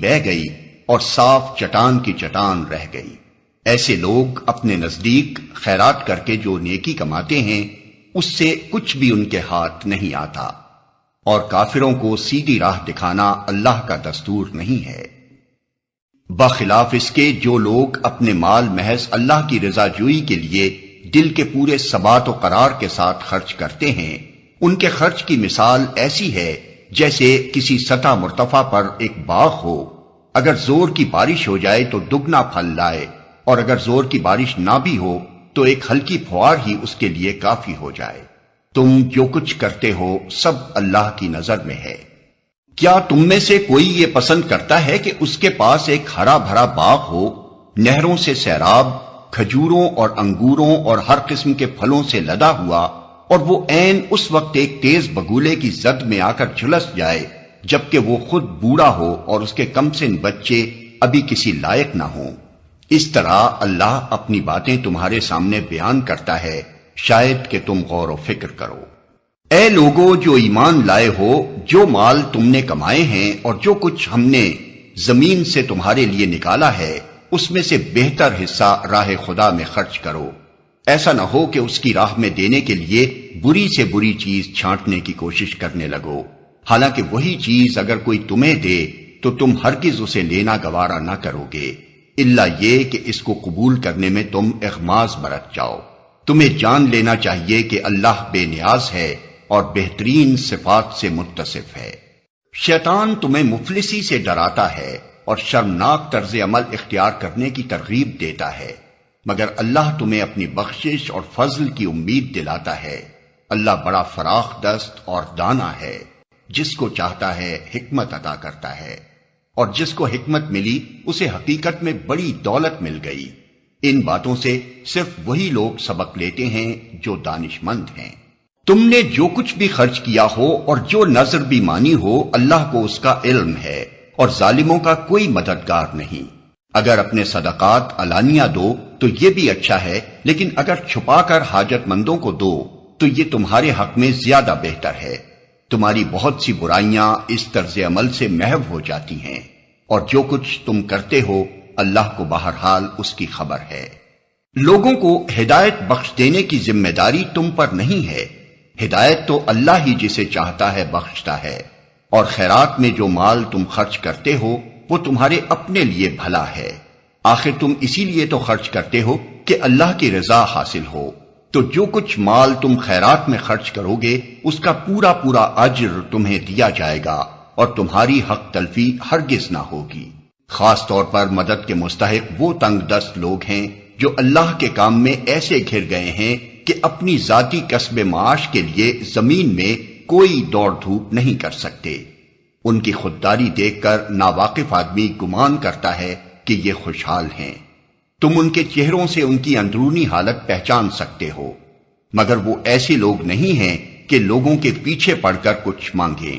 Speaker 2: بہہ گئی اور صاف چٹان کی چٹان رہ گئی۔ ایسے لوگ اپنے نزدیک خیرات کر کے جو نیکی کماتے ہیں اس سے کچھ بھی ان کے ہاتھ نہیں آتا، اور کافروں کو سیدھی راہ دکھانا اللہ کا دستور نہیں ہے۔ بخلاف اس کے جو لوگ اپنے مال محض اللہ کی رضا جوئی کے لیے دل کے پورے ثبات و قرار کے ساتھ خرچ کرتے ہیں، ان کے خرچ کی مثال ایسی ہے جیسے کسی سطح مرتفع پر ایک باغ ہو، اگر زور کی بارش ہو جائے تو دگنا پھل لائے، اور اگر زور کی بارش نہ بھی ہو تو ایک ہلکی پھوار ہی اس کے لیے کافی ہو جائے۔ تم جو کچھ کرتے ہو سب اللہ کی نظر میں ہے۔ کیا تم میں سے کوئی یہ پسند کرتا ہے کہ اس کے پاس ایک ہرا بھرا باغ ہو، نہروں سے سیراب، کھجوروں اور انگوروں اور ہر قسم کے پھلوں سے لدا ہوا، اور وہ عین اس وقت ایک تیز بگولے کی زد میں آ کر جھلس جائے جبکہ وہ خود بوڑھا ہو اور اس کے کم سن بچے ابھی کسی لائق نہ ہوں؟ اس طرح اللہ اپنی باتیں تمہارے سامنے بیان کرتا ہے، شاید کہ تم غور و فکر کرو۔ اے لوگو جو ایمان لائے ہو، جو مال تم نے کمائے ہیں اور جو کچھ ہم نے زمین سے تمہارے لیے نکالا ہے، اس میں سے بہتر حصہ راہ خدا میں خرچ کرو۔ ایسا نہ ہو کہ اس کی راہ میں دینے کے لیے بری سے بری چیز چھانٹنے کی کوشش کرنے لگو، حالانکہ وہی چیز اگر کوئی تمہیں دے تو تم ہرگز اسے لینا گوارا نہ کرو گے، الا یہ کہ اس کو قبول کرنے میں تم اغماض برت جاؤ۔ تمہیں جان لینا چاہیے کہ اللہ بے نیاز ہے اور بہترین صفات سے متصف ہے۔ شیطان تمہیں مفلسی سے ڈراتا ہے اور شرمناک طرز عمل اختیار کرنے کی ترغیب دیتا ہے، مگر اللہ تمہیں اپنی بخشش اور فضل کی امید دلاتا ہے۔ اللہ بڑا فراخ دست اور دانا ہے، جس کو چاہتا ہے حکمت عطا کرتا ہے، اور جس کو حکمت ملی اسے حقیقت میں بڑی دولت مل گئی۔ ان باتوں سے صرف وہی لوگ سبق لیتے ہیں جو دانش مند ہیں۔ تم نے جو کچھ بھی خرچ کیا ہو اور جو نذر بھی مانی ہو، اللہ کو اس کا علم ہے اور ظالموں کا کوئی مددگار نہیں۔ اگر اپنے صدقات علانیہ دو تو یہ بھی اچھا ہے، لیکن اگر چھپا کر حاجت مندوں کو دو تو یہ تمہارے حق میں زیادہ بہتر ہے۔ تمہاری بہت سی برائیاں اس طرز عمل سے محو ہو جاتی ہیں، اور جو کچھ تم کرتے ہو اللہ کو بہرحال اس کی خبر ہے۔ لوگوں کو ہدایت بخش دینے کی ذمہ داری تم پر نہیں ہے، ہدایت تو اللہ ہی جسے چاہتا ہے بخشتا ہے، اور خیرات میں جو مال تم خرچ کرتے ہو وہ تمہارے اپنے لیے بھلا ہے۔ آخر تم اسی لیے تو خرچ کرتے ہو کہ اللہ کی رضا حاصل ہو، تو جو کچھ مال تم خیرات میں خرچ کرو گے اس کا پورا پورا اجر تمہیں دیا جائے گا، اور تمہاری حق تلفی ہرگز نہ ہوگی۔ خاص طور پر مدد کے مستحق وہ تنگ دست لوگ ہیں جو اللہ کے کام میں ایسے گھر گئے ہیں کہ اپنی ذاتی کسب معاش کے لیے زمین میں کوئی دوڑ دھوپ نہیں کر سکتے۔ ان کی خودداری دیکھ کر ناواقف آدمی گمان کرتا ہے کہ یہ خوشحال ہیں۔ تم ان کے چہروں سے ان کی اندرونی حالت پہچان سکتے ہو، مگر وہ ایسے لوگ نہیں ہیں کہ لوگوں کے پیچھے پڑ کر کچھ مانگیں۔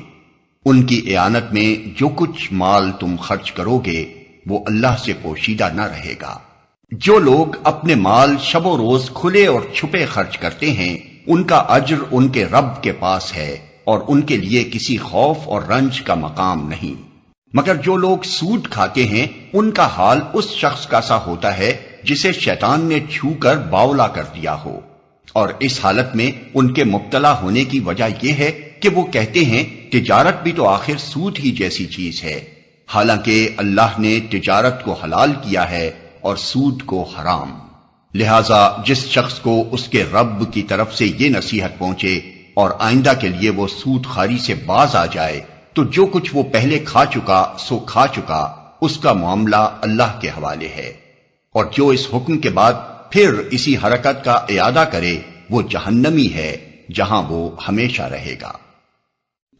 Speaker 2: ان کی اعانت میں جو کچھ مال تم خرچ کرو گے وہ اللہ سے پوشیدہ نہ رہے گا۔ جو لوگ اپنے مال شب و روز کھلے اور چھپے خرچ کرتے ہیں ان کا اجر ان کے رب کے پاس ہے، اور ان کے لیے کسی خوف اور رنج کا مقام نہیں۔ مگر جو لوگ سود کھاتے ہیں ان کا حال اس شخص کا سا ہوتا ہے جسے شیطان نے چھو کر باولا کر دیا ہو، اور اس حالت میں ان کے مبتلا ہونے کی وجہ یہ ہے کہ وہ کہتے ہیں تجارت بھی تو آخر سود ہی جیسی چیز ہے، حالانکہ اللہ نے تجارت کو حلال کیا ہے اور سود کو حرام۔ لہذا جس شخص کو اس کے رب کی طرف سے یہ نصیحت پہنچے اور آئندہ کے لیے وہ سود خواری سے باز آ جائے تو جو کچھ وہ پہلے کھا چکا سو کھا چکا، اس کا معاملہ اللہ کے حوالے ہے، اور جو اس حکم کے بعد پھر اسی حرکت کا اعادہ کرے وہ جہنمی ہے جہاں وہ ہمیشہ رہے گا۔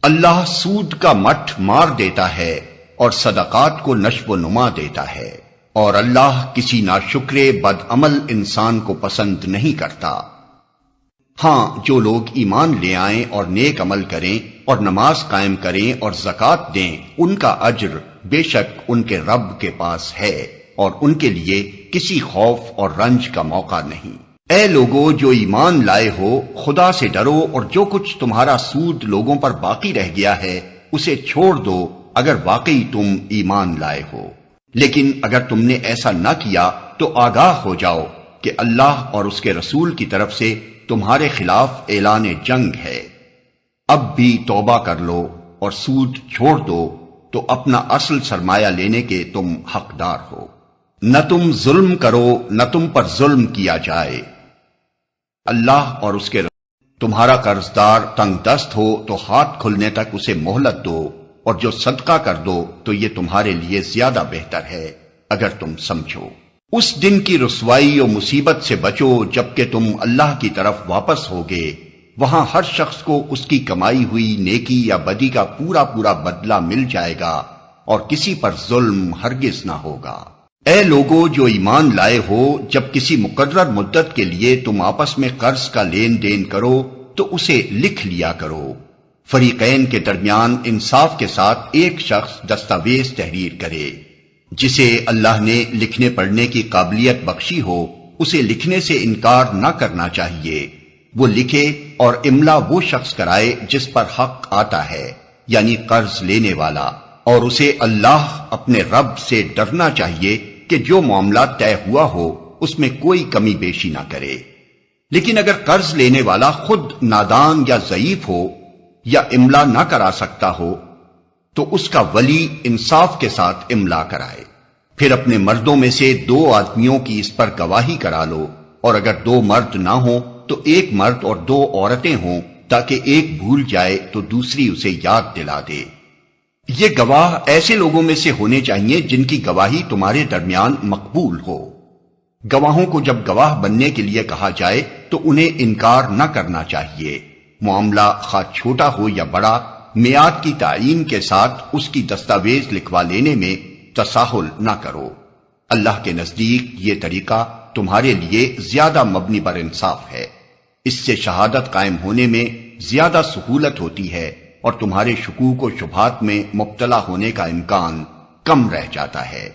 Speaker 2: اللہ سود کا مٹھ مار دیتا ہے اور صدقات کو نشو و نما دیتا ہے، اور اللہ کسی ناشکرے بد عمل انسان کو پسند نہیں کرتا۔ ہاں، جو لوگ ایمان لے آئیں اور نیک عمل کریں اور نماز قائم کریں اور زکوٰۃ دیں ان کا اجر بے شک ان کے رب کے پاس ہے، اور ان کے لیے کسی خوف اور رنج کا موقع نہیں۔ اے لوگو جو ایمان لائے ہو، خدا سے ڈرو اور جو کچھ تمہارا سود لوگوں پر باقی رہ گیا ہے اسے چھوڑ دو اگر واقعی تم ایمان لائے ہو۔ لیکن اگر تم نے ایسا نہ کیا تو آگاہ ہو جاؤ کہ اللہ اور اس کے رسول کی طرف سے تمہارے خلاف اعلان جنگ ہے۔ اب بھی توبہ کر لو اور سود چھوڑ دو تو اپنا اصل سرمایہ لینے کے تم حقدار ہو۔ نہ تم ظلم کرو نہ تم پر ظلم کیا جائے۔ اللہ اور اس کے تمہارا قرض دار تنگ دست ہو تو ہاتھ کھلنے تک اسے مہلت دو، اور جو صدقہ کر دو تو یہ تمہارے لیے زیادہ بہتر ہے اگر تم سمجھو۔ اس دن کی رسوائی و مصیبت سے بچو جبکہ تم اللہ کی طرف واپس ہوگے، وہاں ہر شخص کو اس کی کمائی ہوئی نیکی یا بدی کا پورا پورا بدلہ مل جائے گا، اور کسی پر ظلم ہرگز نہ ہوگا۔ اے لوگو جو ایمان لائے ہو، جب کسی مقرر مدت کے لیے تم آپس میں قرض کا لین دین کرو تو اسے لکھ لیا کرو۔ فریقین کے درمیان انصاف کے ساتھ ایک شخص دستاویز تحریر کرے۔ جسے اللہ نے لکھنے پڑھنے کی قابلیت بخشی ہو اسے لکھنے سے انکار نہ کرنا چاہیے۔ وہ لکھے اور املا وہ شخص کرائے جس پر حق آتا ہے، یعنی قرض لینے والا، اور اسے اللہ اپنے رب سے ڈرنا چاہیے کہ جو معاملہ طے ہوا ہو اس میں کوئی کمی بیشی نہ کرے۔ لیکن اگر قرض لینے والا خود نادان یا ضعیف ہو یا املا نہ کرا سکتا ہو تو اس کا ولی انصاف کے ساتھ املا کرائے، پھر اپنے مردوں میں سے 2 آدمیوں کی اس پر گواہی کرا لو، اور اگر 2 مرد نہ ہوں تو 1 مرد اور 2 عورتیں ہوں، تاکہ ایک بھول جائے تو دوسری اسے یاد دلا دے۔ یہ گواہ ایسے لوگوں میں سے ہونے چاہیے جن کی گواہی تمہارے درمیان مقبول ہو۔ گواہوں کو جب گواہ بننے کے لیے کہا جائے تو انہیں انکار نہ کرنا چاہیے۔ معاملہ خواہ چھوٹا ہو یا بڑا، میعاد کی تعیین کے ساتھ اس کی دستاویز لکھوا لینے میں تساہل نہ کرو۔ اللہ کے نزدیک یہ طریقہ تمہارے لیے زیادہ مبنی بر انصاف ہے۔ اس سے شہادت قائم ہونے میں زیادہ سہولت ہوتی ہے اور تمہارے شکوک و شبہات میں مبتلا ہونے کا امکان کم رہ جاتا ہے۔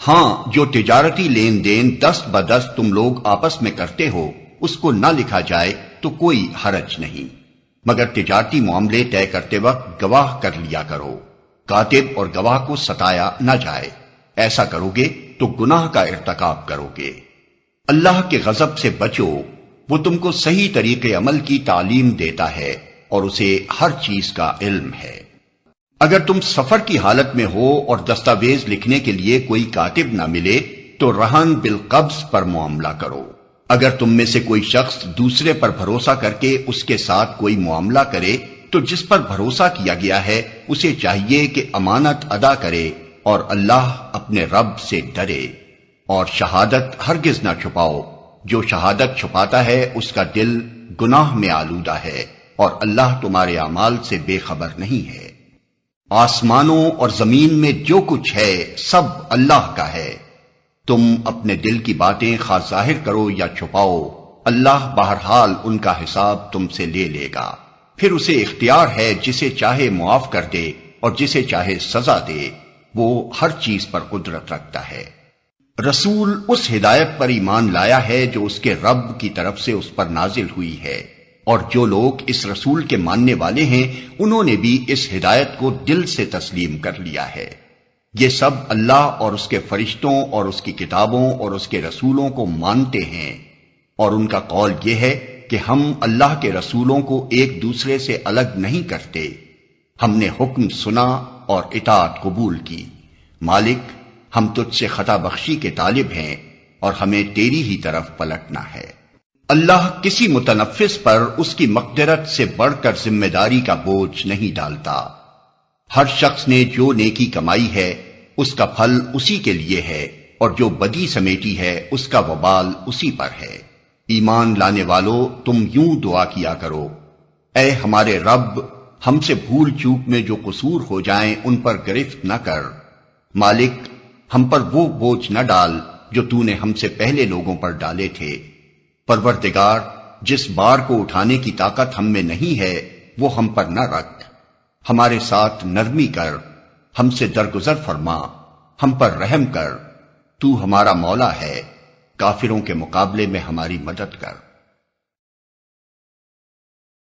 Speaker 2: ہاں، جو تجارتی لین دین دست بدست تم لوگ آپس میں کرتے ہو اس کو نہ لکھا جائے تو کوئی حرج نہیں، مگر تجارتی معاملے طے کرتے وقت گواہ کر لیا کرو۔ کاتب اور گواہ کو ستایا نہ جائے، ایسا کرو گے تو گناہ کا ارتکاب کرو گے۔ اللہ کے غضب سے بچو، وہ تم کو صحیح طریقے عمل کی تعلیم دیتا ہے اور اسے ہر چیز کا علم ہے۔ اگر تم سفر کی حالت میں ہو اور دستاویز لکھنے کے لیے کوئی کاتب نہ ملے تو رہن بالقبض پر معاملہ کرو۔ اگر تم میں سے کوئی شخص دوسرے پر بھروسہ کر کے اس کے ساتھ کوئی معاملہ کرے تو جس پر بھروسہ کیا گیا ہے اسے چاہیے کہ امانت ادا کرے اور اللہ اپنے رب سے ڈرے، اور شہادت ہرگز نہ چھپاؤ۔ جو شہادت چھپاتا ہے اس کا دل گناہ میں آلودہ ہے، اور اللہ تمہارے اعمال سے بے خبر نہیں ہے۔ آسمانوں اور زمین میں جو کچھ ہے سب اللہ کا ہے۔ تم اپنے دل کی باتیں خواہ ظاہر کرو یا چھپاؤ، اللہ بہرحال ان کا حساب تم سے لے لے گا۔ پھر اسے اختیار ہے جسے چاہے معاف کر دے اور جسے چاہے سزا دے، وہ ہر چیز پر قدرت رکھتا ہے۔ رسول اس ہدایت پر ایمان لایا ہے جو اس کے رب کی طرف سے اس پر نازل ہوئی ہے، اور جو لوگ اس رسول کے ماننے والے ہیں انہوں نے بھی اس ہدایت کو دل سے تسلیم کر لیا ہے۔ یہ سب اللہ اور اس کے فرشتوں اور اس کی کتابوں اور اس کے رسولوں کو مانتے ہیں، اور ان کا قول یہ ہے کہ ہم اللہ کے رسولوں کو ایک دوسرے سے الگ نہیں کرتے۔ ہم نے حکم سنا اور اطاعت قبول کی۔ مالک، ہم تجھ سے خطا بخشی کے طالب ہیں اور ہمیں تیری ہی طرف پلٹنا ہے۔ اللہ کسی متنفس پر اس کی مقدرت سے بڑھ کر ذمہ داری کا بوجھ نہیں ڈالتا۔ ہر شخص نے جو نیکی کمائی ہے اس کا پھل اسی کے لیے ہے، اور جو بدی سمیٹی ہے اس کا وبال اسی پر ہے۔ ایمان لانے والو، تم یوں دعا کیا کرو: اے ہمارے رب، ہم سے بھول چوک میں جو قصور ہو جائیں ان پر گرفت نہ کر۔ مالک، ہم پر وہ بوجھ نہ ڈال جو تو نے ہم سے پہلے لوگوں پر ڈالے تھے۔ پروردگار، جس بار کو اٹھانے کی طاقت ہم میں نہیں ہے وہ ہم پر نہ رکھ۔ ہمارے ساتھ نرمی کر، ہم سے درگزر فرما، ہم پر رحم کر۔ تو ہمارا مولا ہے، کافروں کے مقابلے میں ہماری مدد کر۔